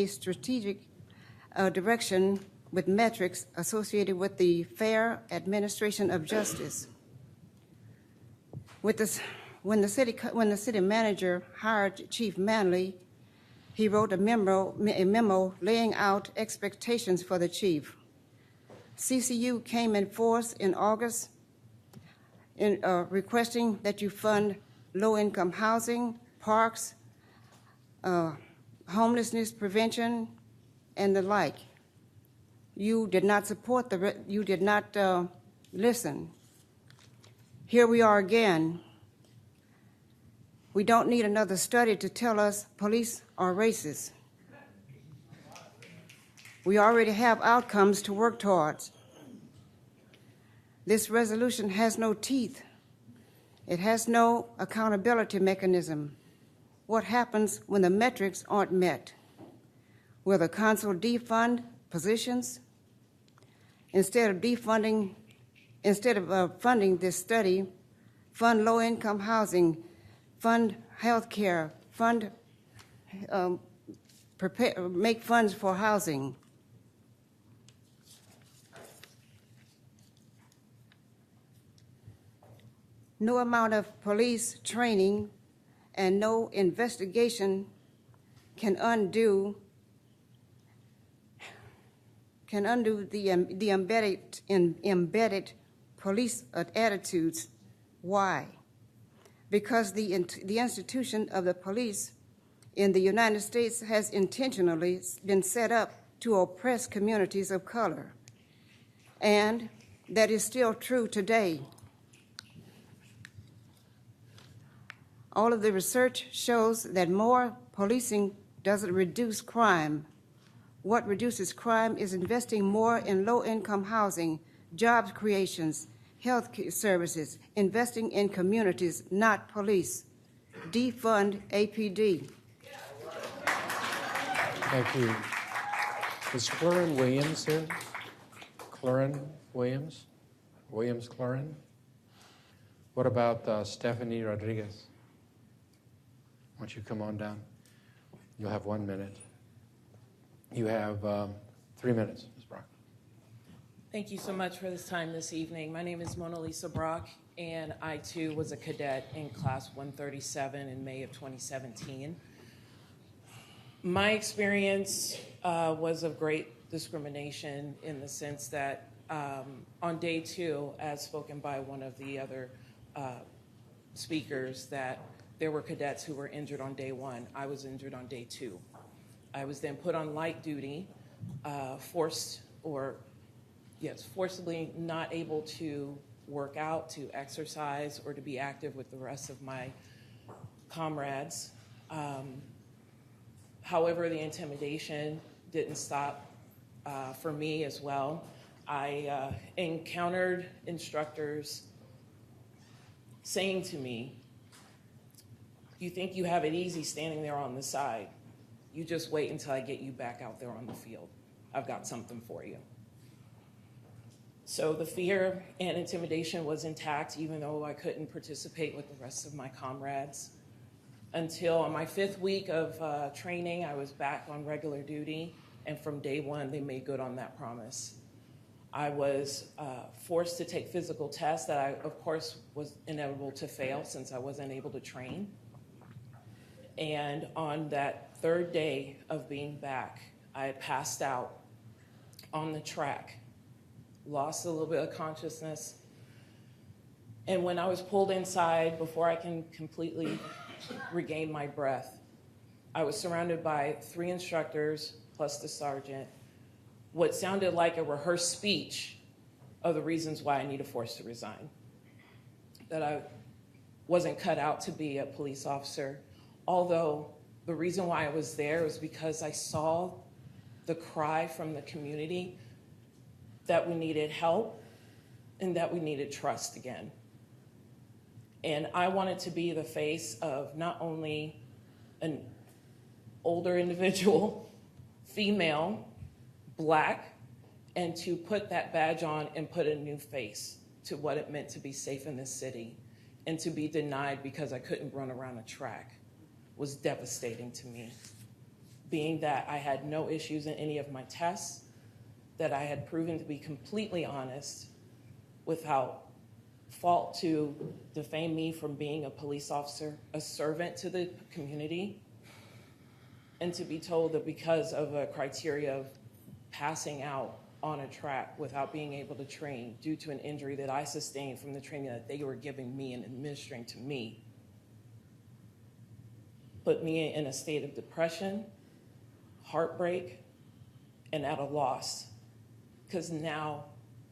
strategic direction with metrics associated with the fair administration of justice. When the city manager hired Chief Manley, he wrote a memo laying out expectations for the chief. CCU came in force in August requesting that you fund low-income housing, parks, homelessness prevention, and the like. You did not support you did not listen. Here we are again. We don't need another study to tell us police are racist. We already have outcomes to work towards. This resolution has no teeth. It has no accountability mechanism. What happens when the metrics aren't met? Will the council defund positions? Instead of funding this study, fund low-income housing, fund health care, make funds for housing. No amount of police training and no investigation can undo the embedded police attitudes. Why? Because the institution of the police in the United States has intentionally been set up to oppress communities of color. And that is still true today. All of the research shows that more policing doesn't reduce crime. What reduces crime is investing more in low-income housing, job creations, health services, investing in communities, not police. Defund APD. Thank you. Is Clorin Williams here? Clorin Williams? Williams Clorin? What about Stephanie Rodriguez? Why don't you come on down? You'll have 1 minute. You have 3 minutes, Ms. Brock. Thank you so much for this time this evening. My name is Mona Lisa Brock, and I too was a cadet in class 137 in May of 2017. My experience was of great discrimination in the sense that on day 2, as spoken by one of the other speakers, that there were cadets who were injured on day 1. I was injured on day 2. I was then put on light duty, forcibly not able to work out, to exercise, or to be active with the rest of my comrades. However, the intimidation didn't stop for me as well. I encountered instructors saying to me, "You think you have it easy standing there on the side. You just wait until I get you back out there on the field. I've got something for you." So the fear and intimidation was intact, even though I couldn't participate with the rest of my comrades. Until on my 5th week of training, I was back on regular duty, and from day 1, they made good on that promise. I was forced to take physical tests that I, of course, was inevitable to fail since I wasn't able to train. And on that 3rd day of being back, I had passed out on the track, lost a little bit of consciousness. And when I was pulled inside, before I can completely regain my breath, I was surrounded by 3 instructors plus the sergeant, what sounded like a rehearsed speech of the reasons why I needed forced to resign, that I wasn't cut out to be a police officer. Although the reason why I was there was because I saw the cry from the community that we needed help and that we needed trust again. And I wanted to be the face of not only an older individual, female, Black, and to put that badge on and put a new face to what it meant to be safe in this city, and to be denied because I couldn't run around a track was devastating to me. Being that I had no issues in any of my tests, that I had proven to be completely honest without fault to defame me from being a police officer, a servant to the community, and to be told that because of a criteria of passing out on a track without being able to train due to an injury that I sustained from the training that they were giving me and administering to me, put me in a state of depression, heartbreak, and at a loss. Because now,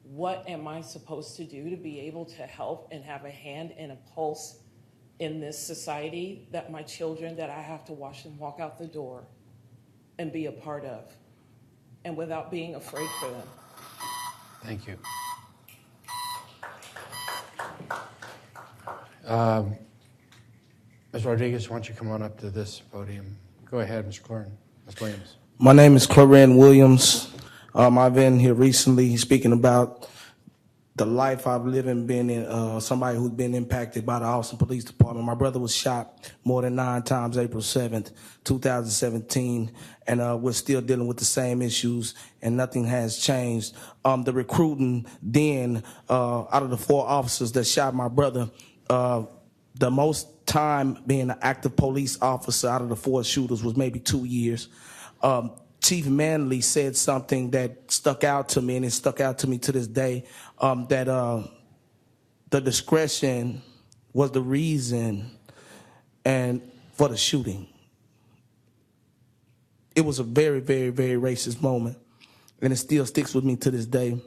what am I supposed to do to be able to help and have a hand and a pulse in this society that my children, that I have to watch them walk out the door and be a part of, and without being afraid for them? Thank you. Ms. Rodriguez, why don't you come on up to this podium? Go ahead, Ms. Cloran. Ms. Williams. My name is Cloran Williams. I've been here recently speaking about the life I've lived and been in, somebody who's been impacted by the Austin Police Department. My brother was shot more than 9 times April 7th, 2017, and we're still dealing with the same issues, and nothing has changed. The recruiting then, out of the 4 officers that shot my brother, the most time being an active police officer out of the 4 shooters was maybe 2 years. Chief Manley said something that stuck out to me, and it stuck out to me to this day, that the discretion was the reason and for the shooting. It was a very, very, very racist moment, and it still sticks with me to this day.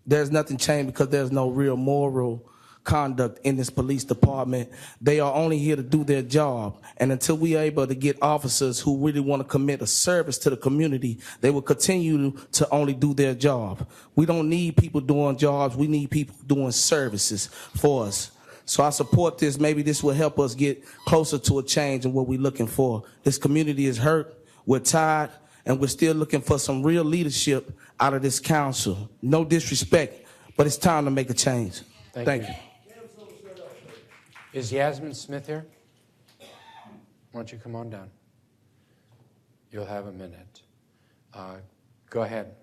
There's nothing changed because there's no real moral conduct in this police department. They are only here to do their job, and until we are able to get officers who really want to commit a service to the community, they will continue to only do their job. We don't need people doing jobs. We need people doing services for us. So I support this. Maybe this will help us get closer to a change in what we're looking for. This community is hurt. We're tired, and we're still looking for some real leadership out of this council. No disrespect, but it's time to make a change. Thank you. Is Yasmin Smith here? Why don't you come on down? You'll have a minute. Go ahead.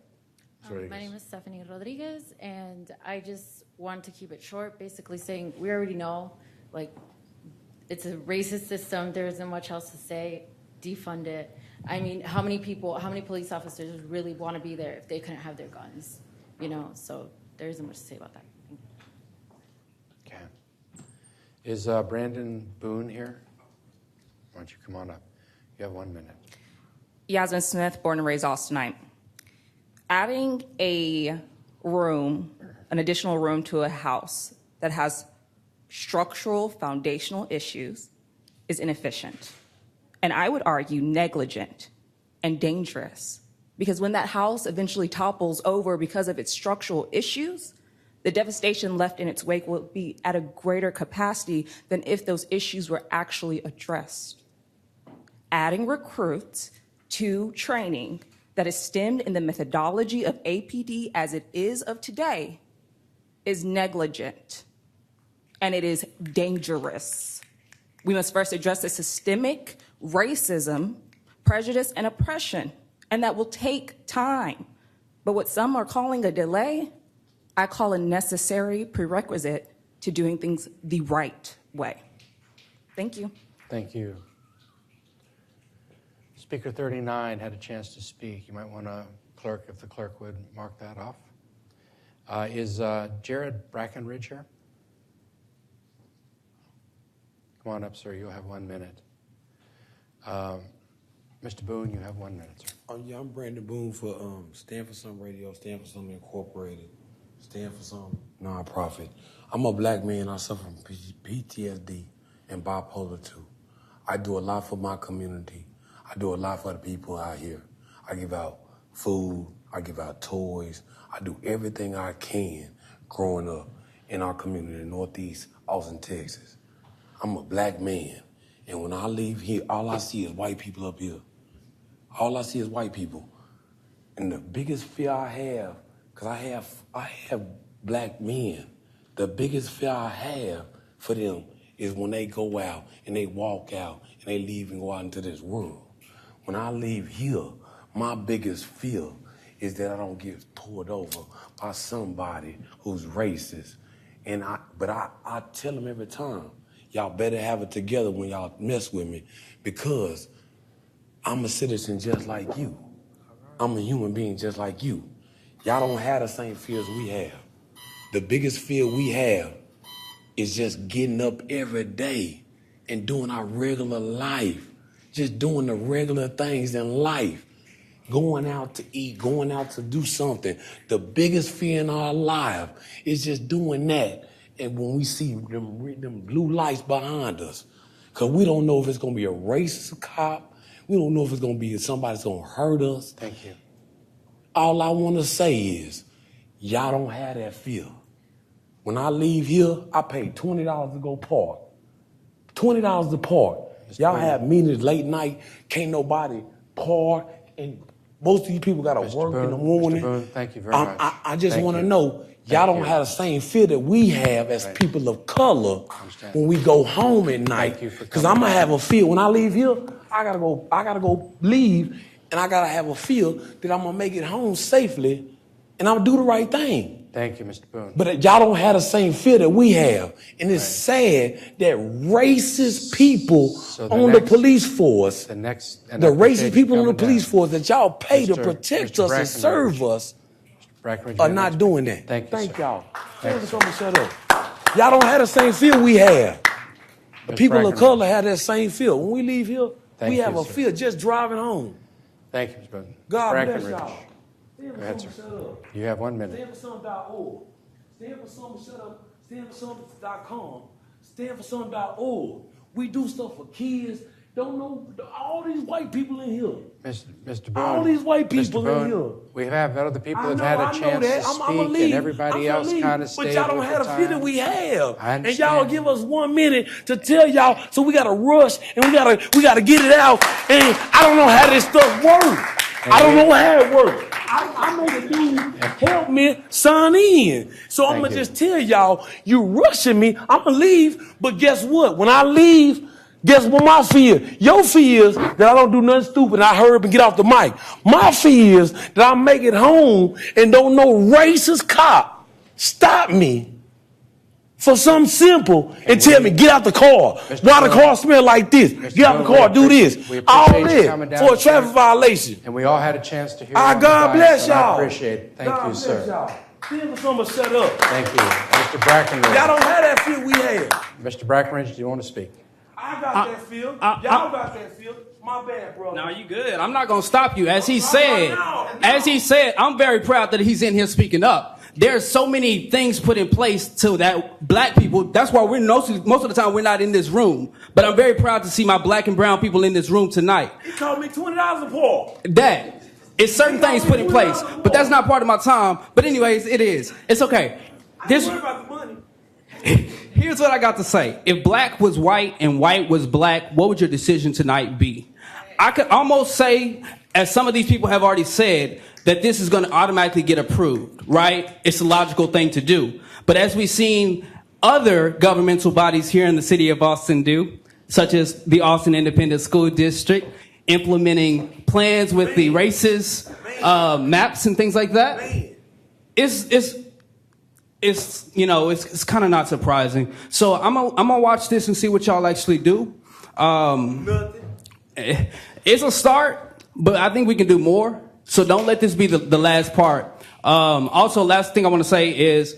My name is Stephanie Rodriguez, and I just want to keep it short, basically saying we already know, like, it's a racist system. There isn't much else to say. Defund it. I mean, how many police officers really want to be there if they couldn't have their guns? You know, so there isn't much to say about that. Okay. Is Brandon Boone here? Why don't you come on up? You have 1 minute. Yasmin Smith, born and raised Austinite. Adding an additional room to a house that has structural, foundational issues is inefficient. And I would argue negligent and dangerous, because when that house eventually topples over because of its structural issues, the devastation left in its wake will be at a greater capacity than if those issues were actually addressed. Adding recruits to training that is stemmed in the methodology of APD as it is of today is negligent, and it is dangerous. We must first address the systemic racism, prejudice, and oppression, and that will take time. But what some are calling a delay, I call a necessary prerequisite to doing things the right way. Thank you. Thank you. Speaker 39 had a chance to speak. You might want to, clerk, if the clerk would mark that off. Is Jared Brackenridge here? Come on up, sir. You'll have 1 minute. Mr. Boone, you have 1 minute, sir. Yeah, I'm Brandon Boone for Stand for Some Radio, Stand for Some Incorporated, Stand for Some nonprofit. I'm a black man. I suffer from PTSD and bipolar 2. I do a lot for my community. I do a lot for the people out here. I give out food. I give out toys. I do everything I can growing up in our community in Northeast Austin, Texas. I'm a black man, and when I leave here, all I see is white people up here. All I see is white people. And the biggest fear I have, because I have black men, the biggest fear I have for them is when they go out and they walk out and they leave and go out into this world. When I leave here, my biggest fear is that I don't get pulled over by somebody who's racist. But I tell them every time, y'all better have it together when y'all mess with me, because I'm a citizen just like you. I'm a human being just like you. Y'all don't have the same fears we have. The biggest fear we have is just getting up every day and doing our regular life, just doing the regular things in life, going out to eat, going out to do something. The biggest fear in our life is just doing that. And when we see them blue lights behind us, because we don't know if it's going to be a racist cop, we don't know if it's going to be somebody that's going to hurt us. Thank you. All I want to say is, y'all don't have that fear. When I leave here, I pay $20 to go park. $20 to park. Y'all have meetings late night, can't nobody park, and most of these people got to work in the morning. Mr. Boone, thank you very much. I just Thank want to you. know, y'all don't have the same fear that we have as people of color when we go home at night. Because I'm going to have a fear. When I leave here, I gotta go leave, and I gotta have a feel that I'm gonna make it home safely, and I'm gonna do the right thing. Thank you, Mr. Boone. But y'all don't have the same fear that we have, and it's sad that racist people on the police force, the racist people on the police force that y'all pay to protect us and serve us, are not doing that. Thank y'all. Shut up. Y'all don't have the same fear we have. The people of color have that same feel. When we leave here, we have a feel just driving home. Thank you, Mr. Boone. God bless y'all. Go ahead, sir. You have 1 minute. StandForSomething.org. StandForSomething, shut up. StandForSomething.com. StandForSomething.org. We do stuff for kids. Don't know all these white people in here. Mr. Boone. All these white people in here. We have other people that have had a chance to speak, and everybody else kind of stayed. But y'all don't have the fear that we have. I understand. And y'all give us 1 minute to tell y'all, so we gotta rush and we gotta get it out. And I don't know how this stuff works. I don't know how it works. I made a dude help me sign in. So I'm gonna just tell y'all, you rushing me, I'm gonna leave. But guess what? When I leave, guess what my fear? Your fear is that I don't do nothing stupid and I hurry up and get off the mic. My fear is that I make it home and don't no racist cop stop me for something simple and tell me, get out the car. Why the car smell like this? Get out the car, do this. All this for a traffic violation. And we all had a chance to hear God bless y'all. I appreciate it. Thank you, sir. Y'all. Shut up. Thank you. Mr. Brackenridge. Y'all don't have that fear we have. Mr. Brackenridge, do you want to speak? I got that feel. Y'all got that feel. My bad, bro. No, you good. I'm not going to stop you. As he said, I'm very proud that he's in here speaking up. There's so many things put in place to that black people. That's why most of the time we're not in this room. But I'm very proud to see my black and brown people in this room tonight. He told me $20 a pour. That it's certain things put in place, but that's not part of my time. But anyways, it is. It's okay. I ain't worried about the money. Here's what I got to say. If black was white and white was black, what would your decision tonight be? I could almost say, as some of these people have already said, that this is going to automatically get approved, right? It's a logical thing to do. But as we've seen other governmental bodies here in the city of Austin do, such as the Austin Independent School District, implementing plans with the racist maps and things like that, it's kind of not surprising. So I'm gonna watch this and see what y'all actually do. It's a start, but I think we can do more. So don't let this be the last part. Also, last thing I want to say is,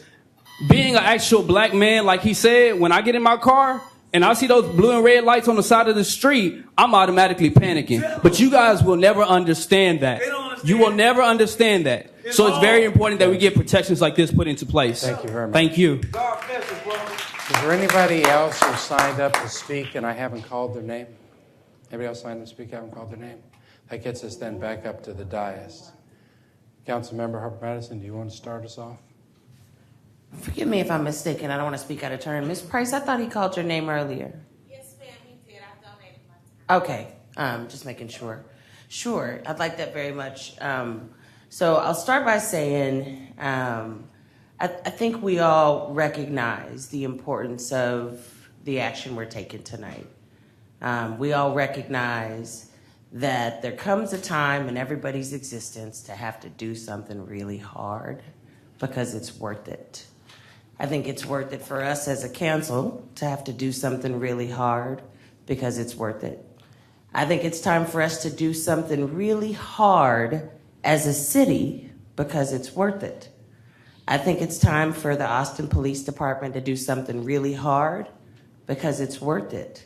being an actual black man, like he said, when I get in my car and I see those blue and red lights on the side of the street, I'm automatically panicking. But you guys will never understand that. You will never understand that. So it's very important that we get protections like this put into place. Thank you very much. Thank you. Is there anybody else who signed up to speak and I haven't called their name? Anybody else signed up to speak, I haven't called their name? That gets us then back up to the dais. Councilmember Harper-Madison, do you want to start us off? Forgive me if I'm mistaken. I don't want to speak out of turn. Ms. Price, I thought he called your name earlier. Yes, ma'am, he did. I donated my time. Okay, just making sure. Sure, I'd like that very much. So I'll start by saying I think we all recognize the importance of the action we're taking tonight. We all recognize that there comes a time in everybody's existence to have to do something really hard because it's worth it. I think it's worth it for us as a council to have to do something really hard because it's worth it. I think it's time for us to do something really hard as a city because it's worth it. I think it's time for the Austin Police Department to do something really hard because it's worth it.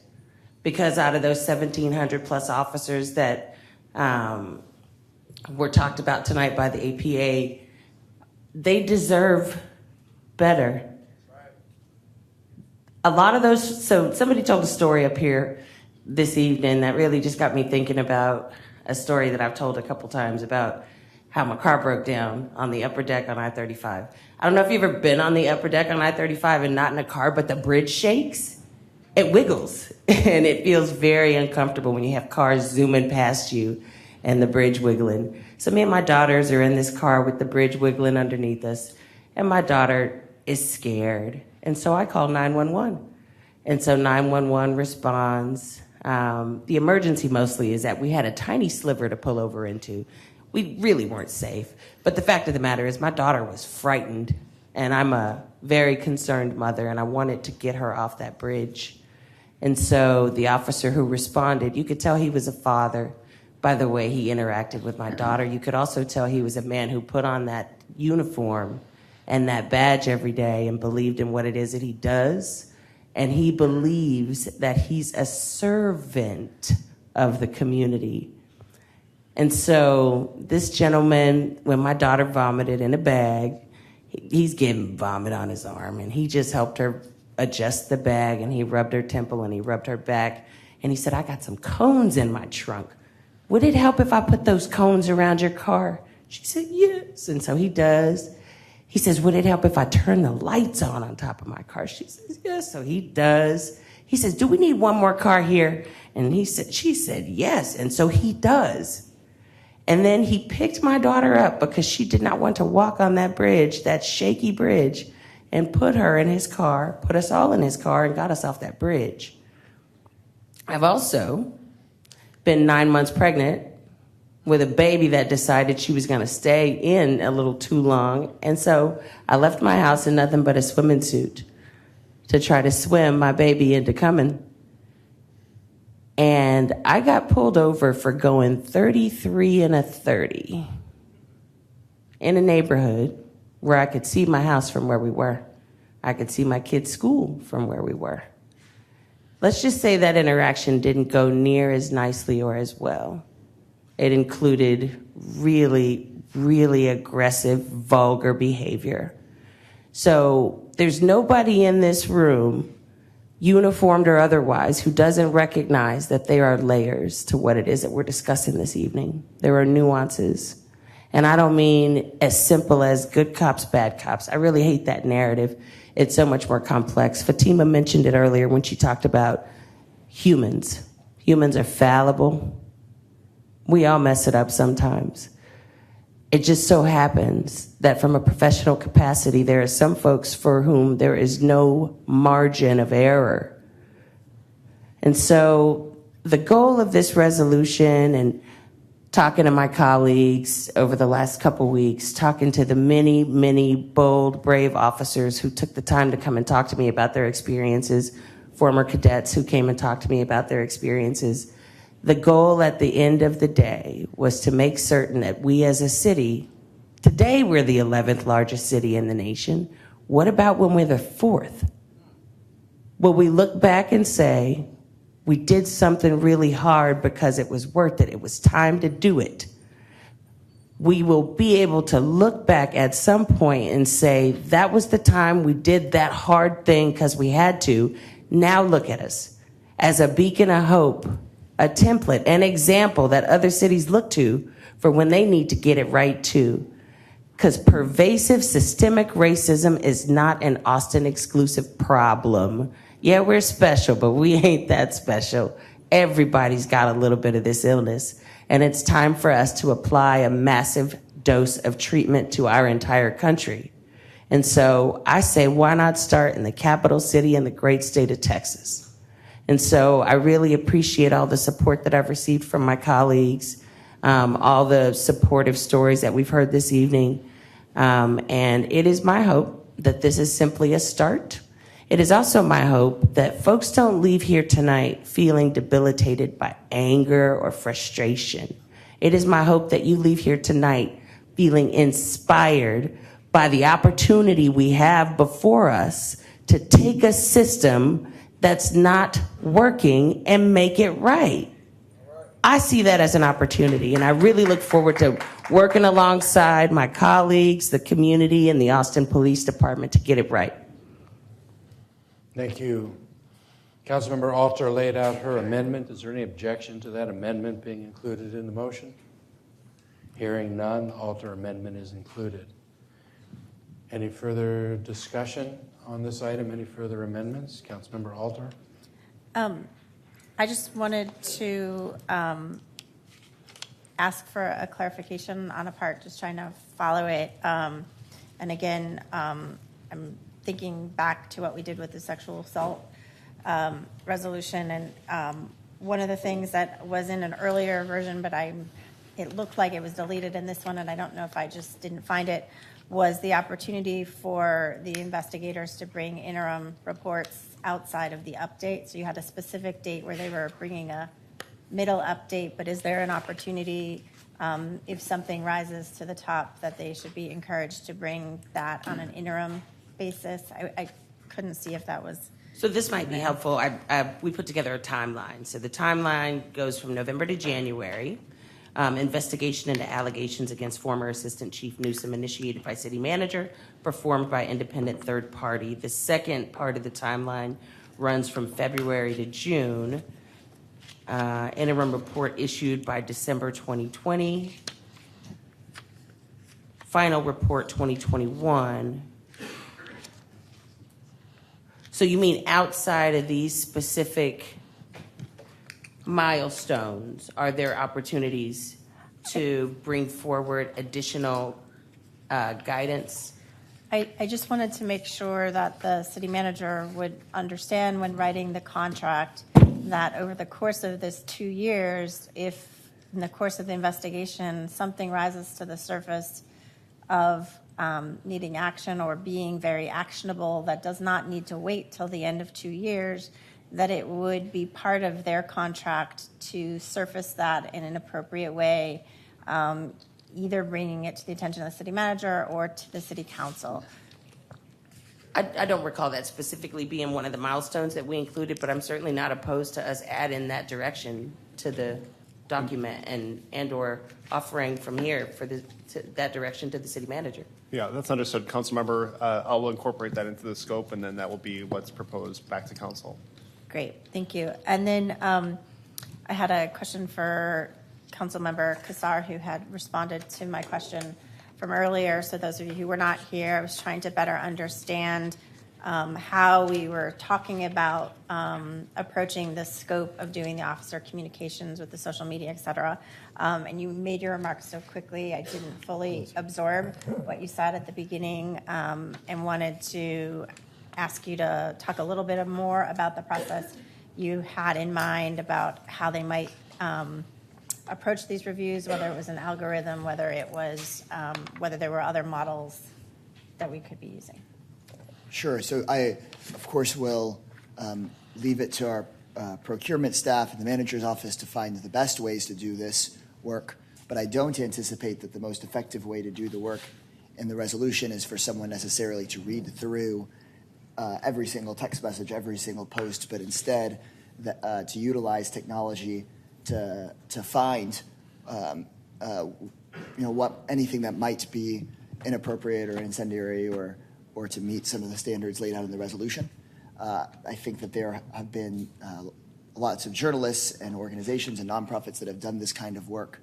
because out of those 1,700 plus officers that were talked about tonight by the APA, they deserve better. A lot of those, so somebody told a story up here this evening that really just got me thinking about a story that I've told a couple times about how my car broke down on the upper deck on I-35. I don't know if you've ever been on the upper deck on I-35 and not in a car, but the bridge shakes. It wiggles, and it feels very uncomfortable when you have cars zooming past you and the bridge wiggling. So me and my daughters are in this car with the bridge wiggling underneath us, and my daughter is scared. And so I call 911. And so 911 responds. The emergency mostly is that we had a tiny sliver to pull over into. We really weren't safe. But the fact of the matter is my daughter was frightened, and I'm a very concerned mother, and I wanted to get her off that bridge. And so the officer who responded, you could tell he was a father by the way he interacted with my daughter. You could also tell he was a man who put on that uniform and that badge every day and believed in what it is that he does. And he believes that he's a servant of the community. And so this gentleman, when my daughter vomited in a bag, he's getting vomit on his arm, and he just helped her adjust the bag, and he rubbed her temple and he rubbed her back. And he said, I got some cones in my trunk. Would it help if I put those cones around your car? She said, yes. And so he does. He says, would it help if I turn the lights on top of my car? She says, yes. So he does. He says, do we need one more car here? And she said, yes. And so he does. And then he picked my daughter up because she did not want to walk on that bridge, that shaky bridge, and put her in his car, put us all in his car, and got us off that bridge. I've also been 9 months pregnant with a baby that decided she was going to stay in a little too long. And so I left my house in nothing but a swimming suit to try to swim my baby into coming. And I got pulled over for going 33 and a 30 in a neighborhood where I could see my house from where we were. I could see my kids' school from where we were. Let's just say that interaction didn't go near as nicely or as well. It included really, really aggressive, vulgar behavior. So there's nobody in this room, uniformed or otherwise, who doesn't recognize that there are layers to what it is that we're discussing this evening. There are nuances. And I don't mean as simple as good cops, bad cops. I really hate that narrative. It's so much more complex. Fatima mentioned it earlier when she talked about humans. Humans are fallible. We all mess it up sometimes. It just so happens that from a professional capacity, there are some folks for whom there is no margin of error. And so the goal of this resolution, and talking to my colleagues over the last couple weeks, talking to the many, many bold, brave officers who took the time to come and talk to me about their experiences, former cadets who came and talked to me about their experiences, the goal at the end of the day was to make certain that we as a city, today we're the 11th largest city in the nation. What about when we're the 4th? Will we look back and say, we did something really hard because it was worth it. It was time to do it. We will be able to look back at some point and say, that was the time we did that hard thing because we had to. Now look at us as a beacon of hope, a template, an example that other cities look to for when they need to get it right too. Because pervasive systemic racism is not an Austin exclusive problem. Yeah, we're special, but we ain't that special. Everybody's got a little bit of this illness. And it's time for us to apply a massive dose of treatment to our entire country. And so I say, why not start in the capital city in the great state of Texas? And so I really appreciate all the support that I've received from my colleagues, all the supportive stories that we've heard this evening. And it is my hope that this is simply a start. It is also my hope that folks don't leave here tonight feeling debilitated by anger or frustration. It is my hope that you leave here tonight feeling inspired by the opportunity we have before us to take a system that's not working and make it right. I see that as an opportunity, and I really look forward to working alongside my colleagues, the community, and the Austin Police Department to get it right. Thank you. Councilmember Alter laid out her amendment. Is there any objection to that amendment being included in the motion? Hearing none, the Alter amendment is included. Any further discussion on this item? Any further amendments? Councilmember Alter? I just wanted to ask for a clarification on a part, just trying to follow it. And again, I'm thinking back to what we did with the sexual assault resolution. And one of the things that was in an earlier version, but it looked like it was deleted in this one, and I don't know if I just didn't find it, was the opportunity for the investigators to bring interim reports outside of the update. So you had a specific date where they were bringing a middle update, but is there an opportunity if something rises to the top that they should be encouraged to bring that on an interim basis? I couldn't see if that was... So this might be helpful. We put together a timeline. So the timeline goes from November to January. Investigation into allegations against former Assistant Chief Newsom initiated by City Manager, performed by independent third party. The second part of the timeline runs from February to June. Interim report issued by December 2020. Final report 2021. So you mean outside of these specific milestones, are there opportunities to bring forward additional guidance? I just wanted to make sure that the city manager would understand when writing the contract that over the course of this 2 years, if in the course of the investigation something rises to the surface of needing action or being very actionable that does not need to wait till the end of 2 years, that it would be part of their contract to surface that in an appropriate way, either bringing it to the attention of the city manager or to the city council. I don't recall that specifically being one of the milestones that we included, but I'm certainly not opposed to us adding that direction to the document and or offering from here for that direction to the city manager. Yeah, that's understood, Councilmember. I will incorporate that into the scope, and then that will be what's proposed back to council. Great, thank you. And then I had a question for Councilmember Kassar, who had responded to my question from earlier. So those of you who were not here, I was trying to better understand how we were talking about approaching the scope of doing the officer communications with the social media, et cetera. And you made your remarks so quickly, I didn't fully absorb what you said at the beginning, and wanted to ask you to talk a little bit more about the process you had in mind about how they might approach these reviews, whether it was an algorithm, whether it was whether there were other models that we could be using. Sure. So I, of course, will leave it to our procurement staff and the manager's office to find the best ways to do this work. But I don't anticipate that the most effective way to do the work in the resolution is for someone necessarily to read through every single text message, every single post, but instead to utilize technology to find anything that might be inappropriate or incendiary or to meet some of the standards laid out in the resolution. I think that there have been lots of journalists and organizations and nonprofits that have done this kind of work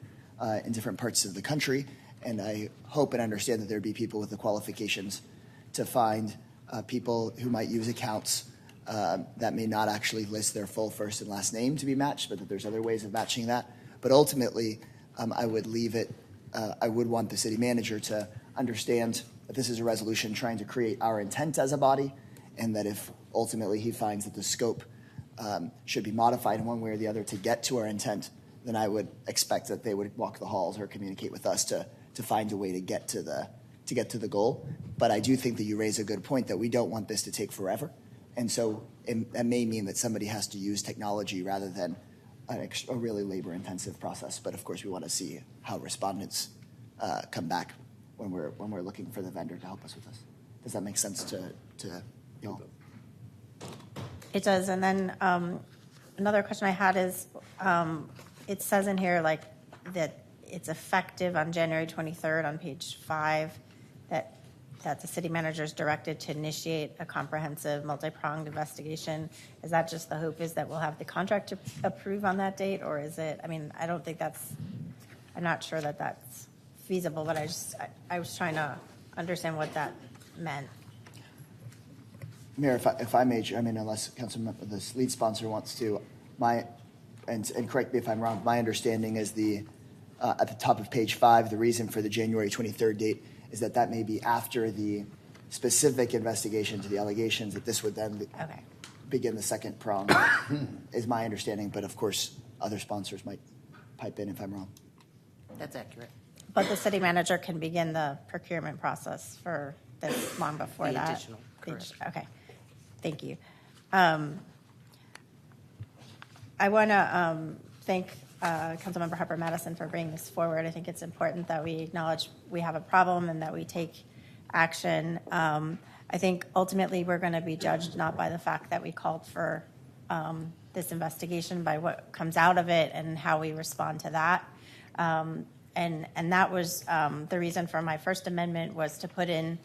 in different parts of the country, and I hope and understand that there'd be people with the qualifications to find people who might use accounts that may not actually list their full first and last name to be matched, but that there's other ways of matching that. But ultimately, I would leave it, I would want the city manager to understand that this is a resolution trying to create our intent as a body, and that if ultimately he finds that the scope should be modified in one way or the other to get to our intent, then I would expect that they would walk the halls or communicate with us to find a way to get to the goal. But I do think that you raise a good point that we don't want this to take forever. And so that may mean that somebody has to use technology rather than a really labor-intensive process. But of course, we want to see how respondents come back when we're looking for the vendor to help us with this. Does that make sense to y'all? It does. And then another question I had is, it says in here like that it's effective on January 23rd on page 5, that the city manager is directed to initiate a comprehensive multi-pronged investigation. Is that just the hope is that we'll have the contract to approve on that date, or is it, I mean, I don't think that's, I'm not sure that that's feasible, but I was trying to understand what that meant. Mayor, if I may, I mean, unless Councilmember, the lead sponsor wants to, and correct me if I'm wrong, my understanding is at the top of page 5, the reason for the January 23rd date is that may be after the specific investigation to the allegations, that this would then begin the second prong, is my understanding. But of course, other sponsors might pipe in if I'm wrong. That's accurate. But the city manager can begin the procurement process for this long before that. Additional, correct. Okay, thank you. I want to thank Councilmember Harper-Madison for bringing this forward. I think it's important that we acknowledge we have a problem and that we take action. I think ultimately we're going to be judged not by the fact that we called for this investigation, by what comes out of it and how we respond to that. And that was the reason for my first amendment, was to put in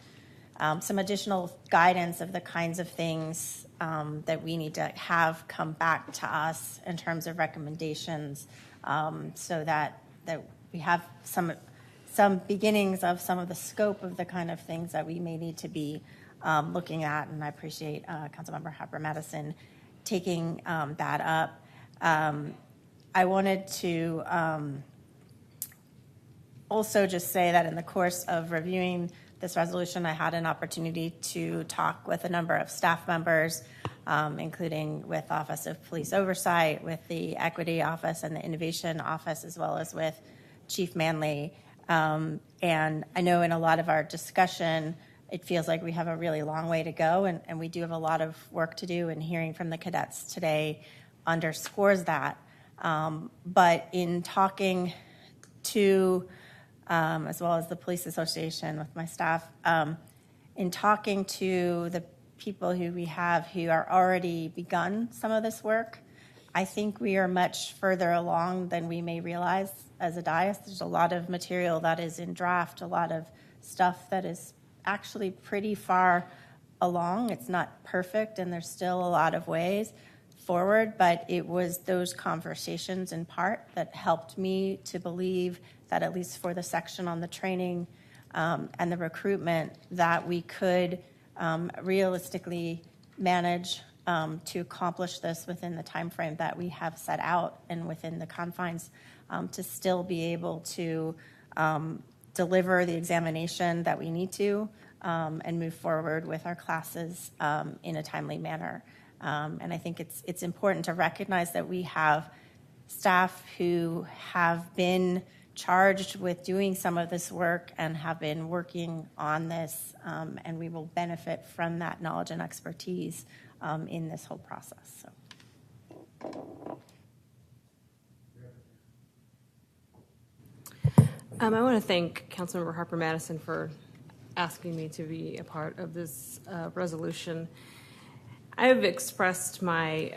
some additional guidance of the kinds of things that we need to have come back to us in terms of recommendations, so that we have some beginnings of some of the scope of the kind of things that we may need to be looking at. And I appreciate Councilmember Harper-Madison taking that up. I wanted to also just say that in the course of reviewing this resolution, I had an opportunity to talk with a number of staff members, including with Office of Police Oversight, with the Equity Office and the Innovation Office, as well as with Chief Manley. And I know in a lot of our discussion, it feels like we have a really long way to go, and we do have a lot of work to do, and hearing from the cadets today underscores that. But in talking to as well as the Police Association with my staff, in talking to the people who we have who are already begun some of this work, I think we are much further along than we may realize as a dais. There's a lot of material that is in draft, a lot of stuff that is actually pretty far along. It's not perfect, and there's still a lot of ways forward, but it was those conversations in part that helped me to believe that, at least for the section on the training and the recruitment, that we could realistically manage to accomplish this within the time frame that we have set out, and within the confines to still be able to deliver the examination that we need to, and move forward with our classes in a timely manner. And I think it's important to recognize that we have staff who have been charged with doing some of this work and have been working on this, and we will benefit from that knowledge and expertise in this whole process. So. I want to thank Councilmember Harper-Madison for asking me to be a part of this resolution. I have expressed my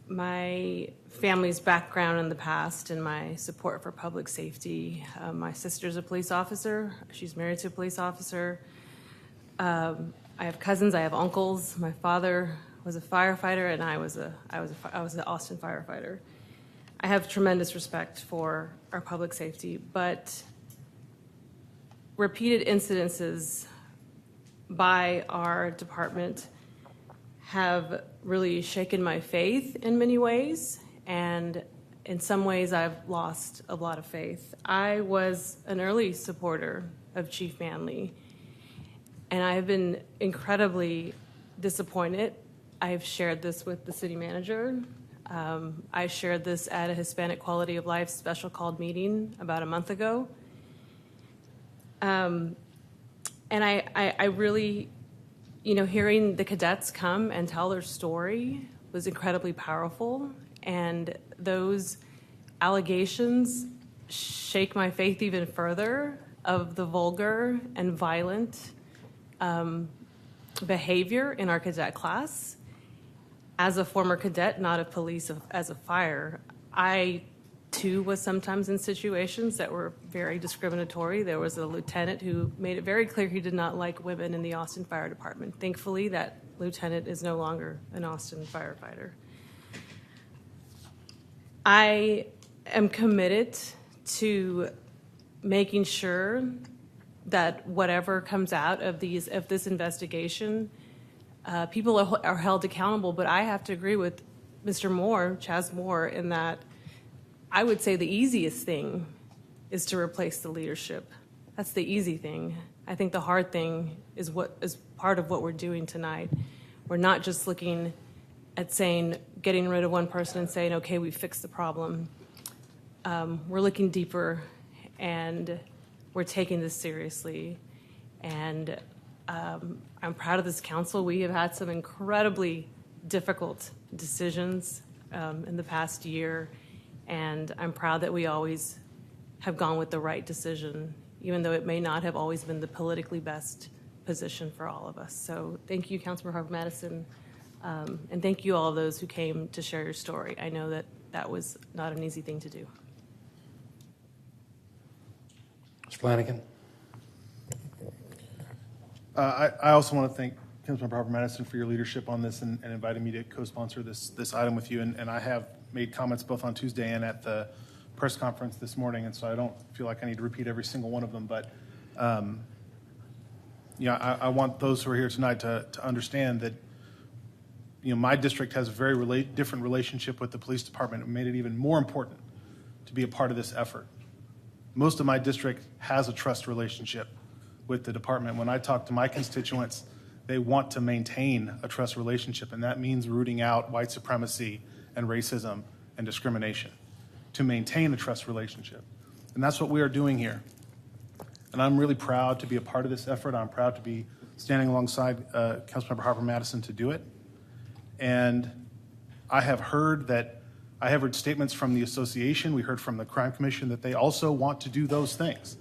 my family's background in the past and my support for public safety. My sister's a police officer. She's married to a police officer. I have cousins. I have uncles. My father was a firefighter, and I was an Austin firefighter. I have tremendous respect for our public safety, but repeated incidences by our department have really shaken my faith in many ways, and in some ways I've lost a lot of faith. I was an early supporter of Chief Manley, and I've been incredibly disappointed. I've shared this with the city manager. I shared this at a Hispanic Quality of Life special called meeting about a month ago. And I really, hearing the cadets come and tell their story was incredibly powerful. And those allegations shake my faith even further of the vulgar and violent behavior in our cadet class. as a former cadet, not a police, as a fire, I too was sometimes in situations that were very discriminatory. There was a lieutenant who made it very clear he did not like women in the Austin Fire Department. Thankfully, that lieutenant is no longer an Austin firefighter. I am committed to making sure that whatever comes out of this investigation, people are held accountable. But I have to agree with Mr. Moore, Chaz Moore, in that I would say the easiest thing is to replace the leadership. That's the easy thing. I think the hard thing is what is part of what we're doing tonight. We're not just looking at getting rid of one person and saying, okay, we fixed the problem. We're looking deeper, and we're taking this seriously. And I'm proud of this council. We have had some incredibly difficult decisions in the past year, and I'm proud that we always have gone with the right decision, even though it may not have always been the politically best position for all of us. So thank you, Councilmember Harper-Madison, and thank you all of those who came to share your story. I know that that was not an easy thing to do. Mr. Flanagan. I also want to thank Councilmember Harper-Madison for your leadership on this and inviting me to co-sponsor this item with you. And I have made comments both on Tuesday and at the press conference this morning, and so I don't feel like I need to repeat every single one of them. But I want those who are here tonight to understand that my district has a very different relationship with the police department. It made it even more important to be a part of this effort. Most of my district has a trust relationship with the department. When I talk to my constituents, they want to maintain a trust relationship, and that means rooting out white supremacy and racism and discrimination to maintain a trust relationship. And that's what we are doing here. And I'm really proud to be a part of this effort. I'm proud to be standing alongside Councilmember Harper-Madison to do it. And I have heard statements from the association. We heard from the Crime Commission that they also want to do those things.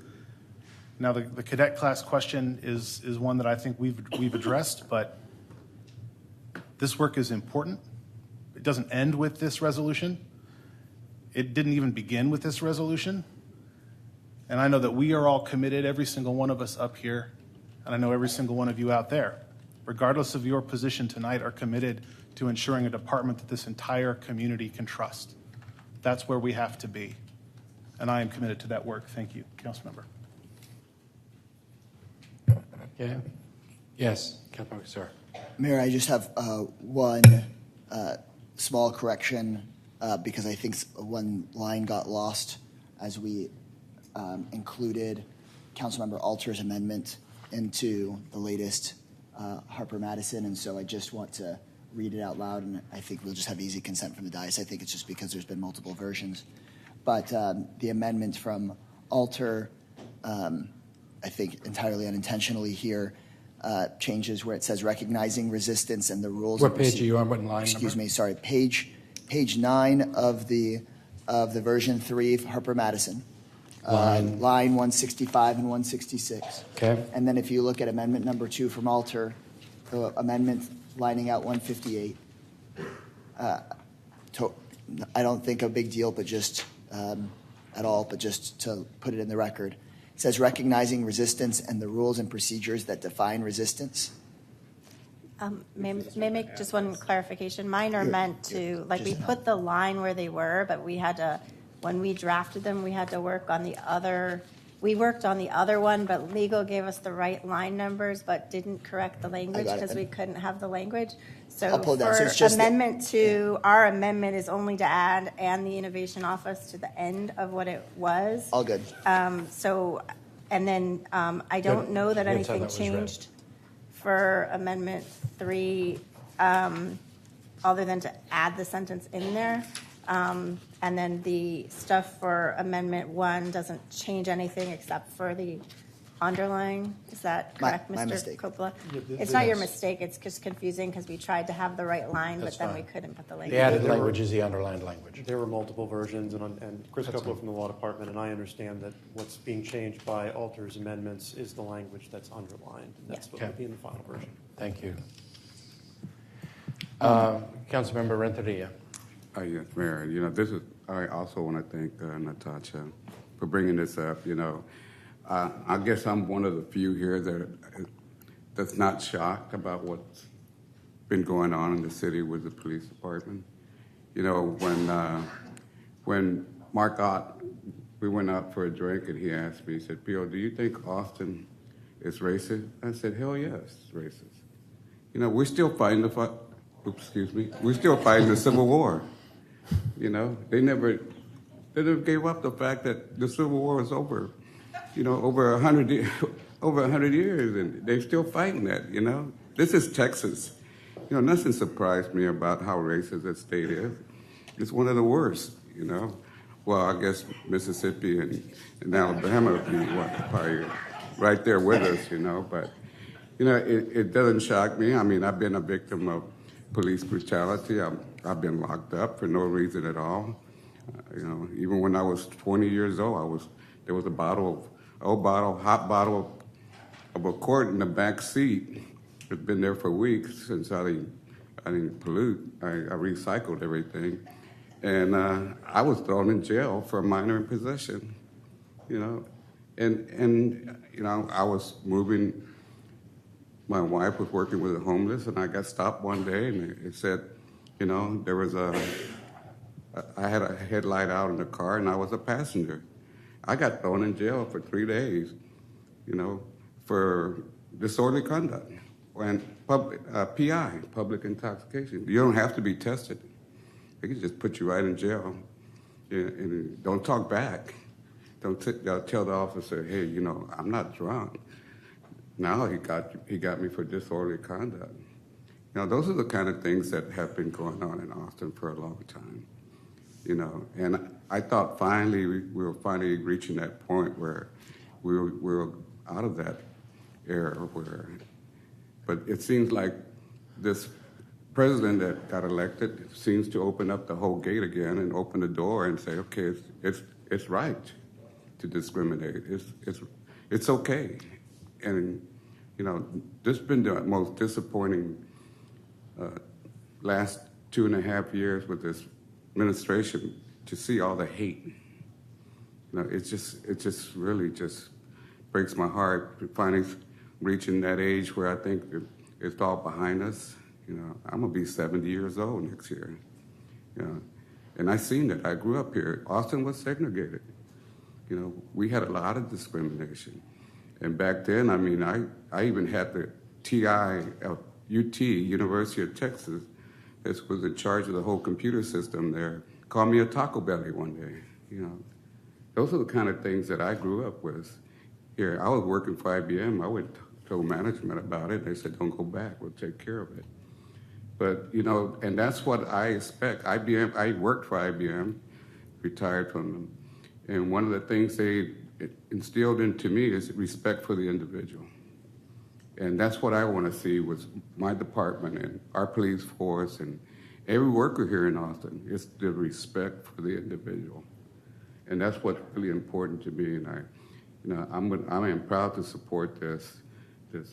Now, the cadet class question is one that I think we've addressed, but this work is important. It doesn't end with this resolution. It didn't even begin with this resolution. And I know that we are all committed, every single one of us up here, and I know every single one of you out there, regardless of your position tonight, are committed to ensuring a department that this entire community can trust. That's where we have to be. And I am committed to that work. Thank you, Councilmember. Okay. Yes, Councilmember Kassar. Mayor, I just have one small correction because I think one line got lost as we included Councilmember Alter's amendment into the latest Harper-Madison, and so I just want to read it out loud, and I think we'll just have easy consent from the dais. I think it's just because there's been multiple versions. But the amendment from Alter, I think entirely unintentionally here, changes where it says recognizing resistance and the rules. What page are you on? What line Excuse number? me, sorry. Page 9 of the version 3 of Harper-Madison. Line 165 and 166. Okay. And then if you look at amendment number 2 from Alter, the amendment lining out 158. I don't think a big deal, but just at all, but just to put it in the record. It says recognizing resistance and the rules and procedures that define resistance. May I make just one clarification? Mine are meant to, like, we put the line where they were, but we had to, when we drafted them, we had to work on the other. We worked on the other one, but legal gave us the right line numbers, but didn't correct the language because we couldn't have the language. So I'll pull it down. So for it's just amendment 2, our amendment is only to add "and the Innovation Office" to the end of what it was. All good. So, and then I don't know that anything changed for amendment 3, other than to add the sentence in there. And then the stuff for amendment 1 doesn't change anything except for the underlying. Is that correct, my Mr. mistake. Coppola? It's not your mistake. It's just confusing because we tried to have the right line, That's but then fine. we couldn't put the language. The added language is the underlined language. There were multiple versions, and Chris Coppola from the Law Department, and I understand that what's being changed by Alter's amendments is the language that's underlined, and that's what will be in the final version. Thank you. Councilmember Renteria. Yes, Mayor. You know, I also want to thank Natasha for bringing this up. You know, I guess I'm one of the few here that's not shocked about what's been going on in the city with the police department. You know, when Mark Ott, we went out for a drink and he asked me, he said, Pio, do you think Austin is racist? I said, hell yes, it's racist. You know, we're still fighting we're still fighting the Civil War. You know, they never gave up the fact that the Civil War was over. You know, over 100 years, and they're still fighting that. You know, this is Texas. You know, nothing surprised me about how racist that state is. It's one of the worst. You know, well, I guess Mississippi and Alabama would be probably right there with us. You know, but you know, it doesn't shock me. I mean, I've been a victim of police brutality. I've been locked up for no reason at all. You know, even when I was 20 years old, there was a hot bottle of a quart in the back seat. It's been there for weeks since I didn't pollute. I recycled everything, and I was thrown in jail for minor in possession. You know, and you know, I was moving. My wife was working with the homeless, and I got stopped one day, and it said, you know, I had a headlight out in the car, and I was a passenger. I got thrown in jail for 3 days, you know, for disorderly conduct and PI, public intoxication. You don't have to be tested. They can just put you right in jail, and don't talk back. Don't tell the officer, hey, you know, I'm not drunk. Now he got me for disorderly conduct. You know, those are the kind of things that have been going on in Austin for a long time. You know, and I thought finally we were finally reaching that point where we were out of that era but it seems like this president that got elected seems to open up the whole gate again and open the door and say, okay, it's right to discriminate. It's okay. And, you know, this has been the most disappointing last 2.5 years with this administration, to see all the hate. You know, it just really just breaks my heart finally reaching that age where I think it's all behind us. You know, I'm gonna be 70 years old next year. You know, and I seen it. I grew up here. Austin was segregated. You know, we had a lot of discrimination. And back then, I mean, I even had the TI of UT, University of Texas, that was in charge of the whole computer system there, called me a Taco Belly one day. You know, those are the kind of things that I grew up with. Here, I was working for IBM. I went told management about it. They said, don't go back. We'll take care of it. But, you know, and that's what I expect. IBM, I worked for IBM, retired from them. And one of the things they instilled into me is respect for the individual. And that's what I want to see with my department and our police force and every worker here in Austin, is the respect for the individual. And that's what's really important to me. And I am proud to support this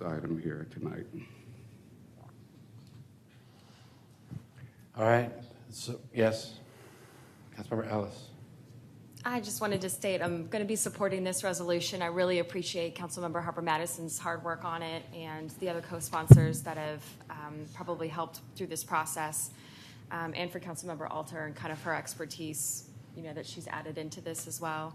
item here tonight. All right. So, yes. Councilmember Ellis. I just wanted to state I'm going to be supporting this resolution. I really appreciate Councilmember Harper-Madison's hard work on it and the other co-sponsors that have probably helped through this process, and for Councilmember Alter and kind of her expertise, you know, that she's added into this as well.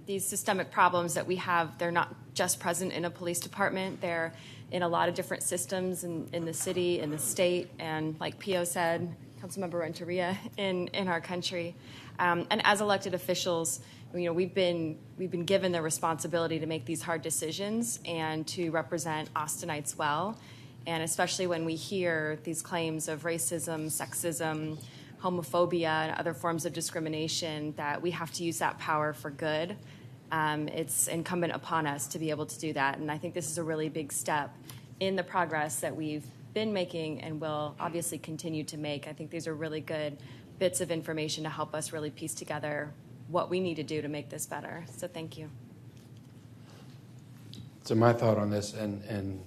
These systemic problems that we have, they're not just present in a police department. They're in a lot of different systems in the city, in the state, and like Pio said, Councilmember Renteria, in our country. And as elected officials, you know, we've been given the responsibility to make these hard decisions and to represent Austinites well. And especially when we hear these claims of racism, sexism, homophobia, and other forms of discrimination, that we have to use that power for good. It's incumbent upon us to be able to do that. And I think this is a really big step in the progress that we've been making and will obviously continue to make. I think these are really good bits of information to help us really piece together what we need to do to make this better. So thank you. So my thought on this, and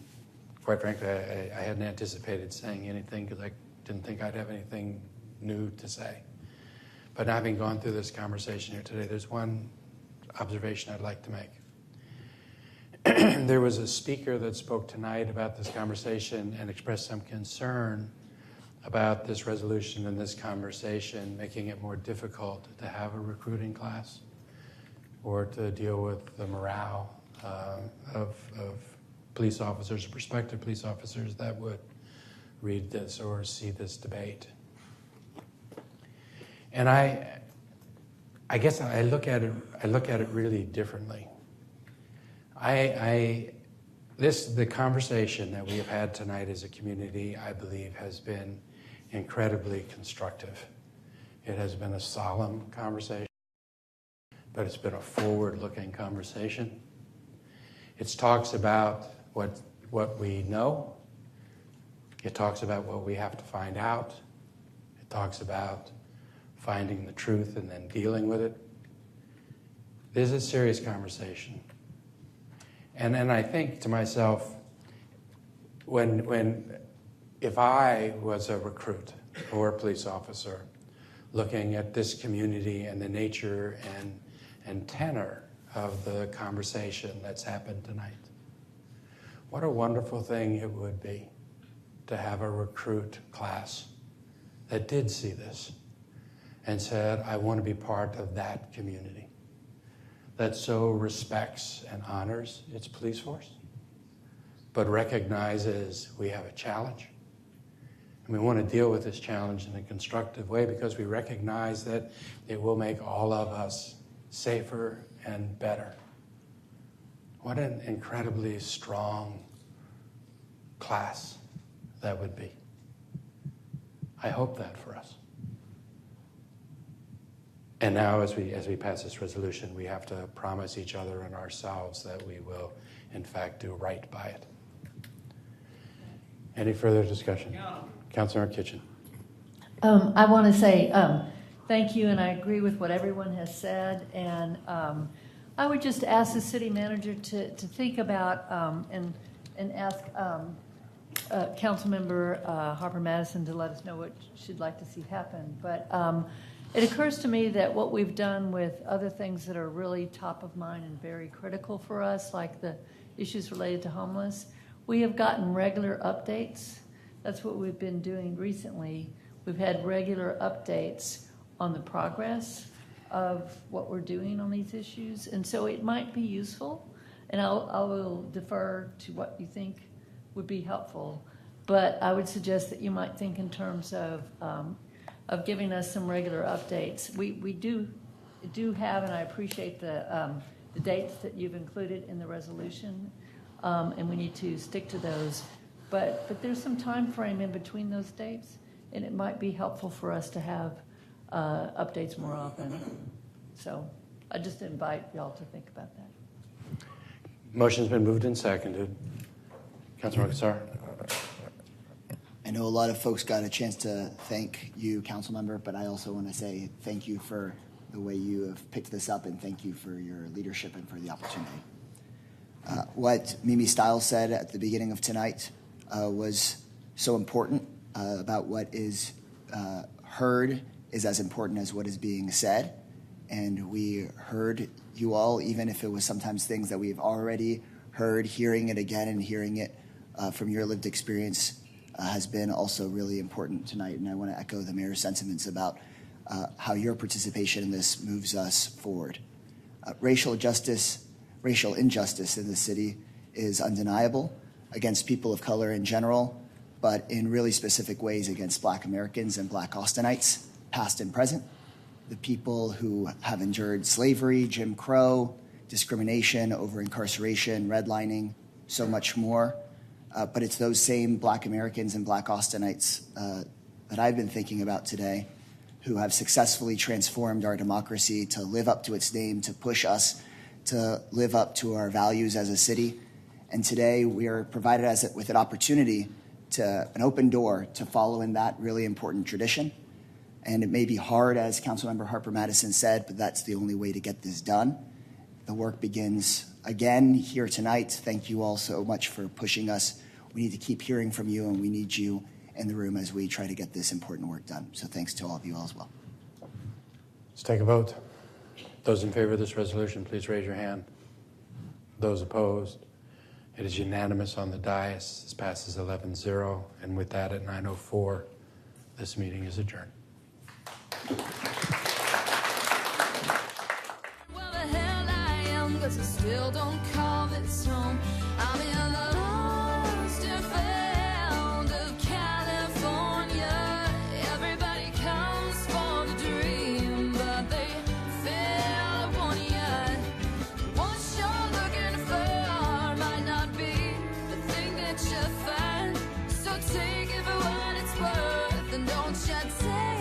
quite frankly, I hadn't anticipated saying anything because I didn't think I'd have anything new to say. But having gone through this conversation here today, there's one observation I'd like to make. There was a speaker that spoke tonight about this conversation and expressed some concern about this resolution and this conversation, making it more difficult to have a recruiting class or to deal with the morale of police officers, prospective police officers that would read this or see this debate. And I guess I look at it really differently. The conversation that we have had tonight as a community, I believe, has been incredibly constructive. It has been a solemn conversation, but it's been a forward-looking conversation. It talks about what we know. It talks about what we have to find out. It talks about finding the truth and then dealing with it. This is a serious conversation. And I think to myself, if I was a recruit or a police officer looking at this community and the nature and tenor of the conversation that's happened tonight, what a wonderful thing it would be to have a recruit class that did see this and said, I want to be part of that community that so respects and honors its police force, but recognizes we have a challenge. And we want to deal with this challenge in a constructive way because we recognize that it will make all of us safer and better. What an incredibly strong class that would be. I hope that for us. And now as we pass this resolution, we have to promise each other and ourselves that we will, in fact, do right by it. Any further discussion? Councilor Kitchen. I want to say thank you, and I agree with what everyone has said. And I would just ask the city manager to think about and ask Councilmember Harper-Madison to let us know what she'd like to see happen. But it occurs to me that what we've done with other things that are really top of mind and very critical for us, like the issues related to homeless, we have gotten regular updates. That's what we've been doing recently. We've had regular updates on the progress of what we're doing on these issues. And so it might be useful, and I will defer to what you think would be helpful. But I would suggest that you might think in terms of giving us some regular updates. We do have, and I appreciate the dates that you've included in the resolution, and we need to stick to those. But there's some time frame in between those dates, and it might be helpful for us to have updates more often. So I just invite y'all to think about that. Motion's been moved and seconded. Councilor Kassar. I know a lot of folks got a chance to thank you, council member, but I also want to say thank you for the way you have picked this up, and thank you for your leadership and for the opportunity. What Mimi Stiles said at the beginning of tonight was so important about what is heard is as important as what is being said. And we heard you all, even if it was sometimes things that we've already heard, hearing it again and hearing it from your lived experience has been also really important tonight. And I want to echo the mayor's sentiments about how your participation in this moves us forward. Racial injustice in the city is undeniable against people of color in general, but in really specific ways against Black Americans and Black Austinites, past and present. The people who have endured slavery, Jim Crow, discrimination, over-incarceration, redlining, so much more. But it's those same Black Americans and Black Austinites that I've been thinking about today who have successfully transformed our democracy to live up to its name, to push us to live up to our values as a city. And today we are provided with an opportunity an open door to follow in that really important tradition. And it may be hard, as Councilmember Harper-Madison said, but that's the only way to get this done. The work begins again here tonight. Thank you all so much for pushing us. We need to keep hearing from you, and we need you in the room as we try to get this important work done. So thanks to all of you all as well. Let's take a vote. Those in favor of this resolution, please raise your hand. Those opposed? It is unanimous on the dais. This passes 11-0. And with that, at 9:04, this meeting is adjourned. Well, the hell I am, 'cause I still don't call this home. I'm in the lost and found of California. Everybody comes for the dream, but they fail upon you. What you're looking for might not be the thing that you find. So take it for what it's worth, and don't you take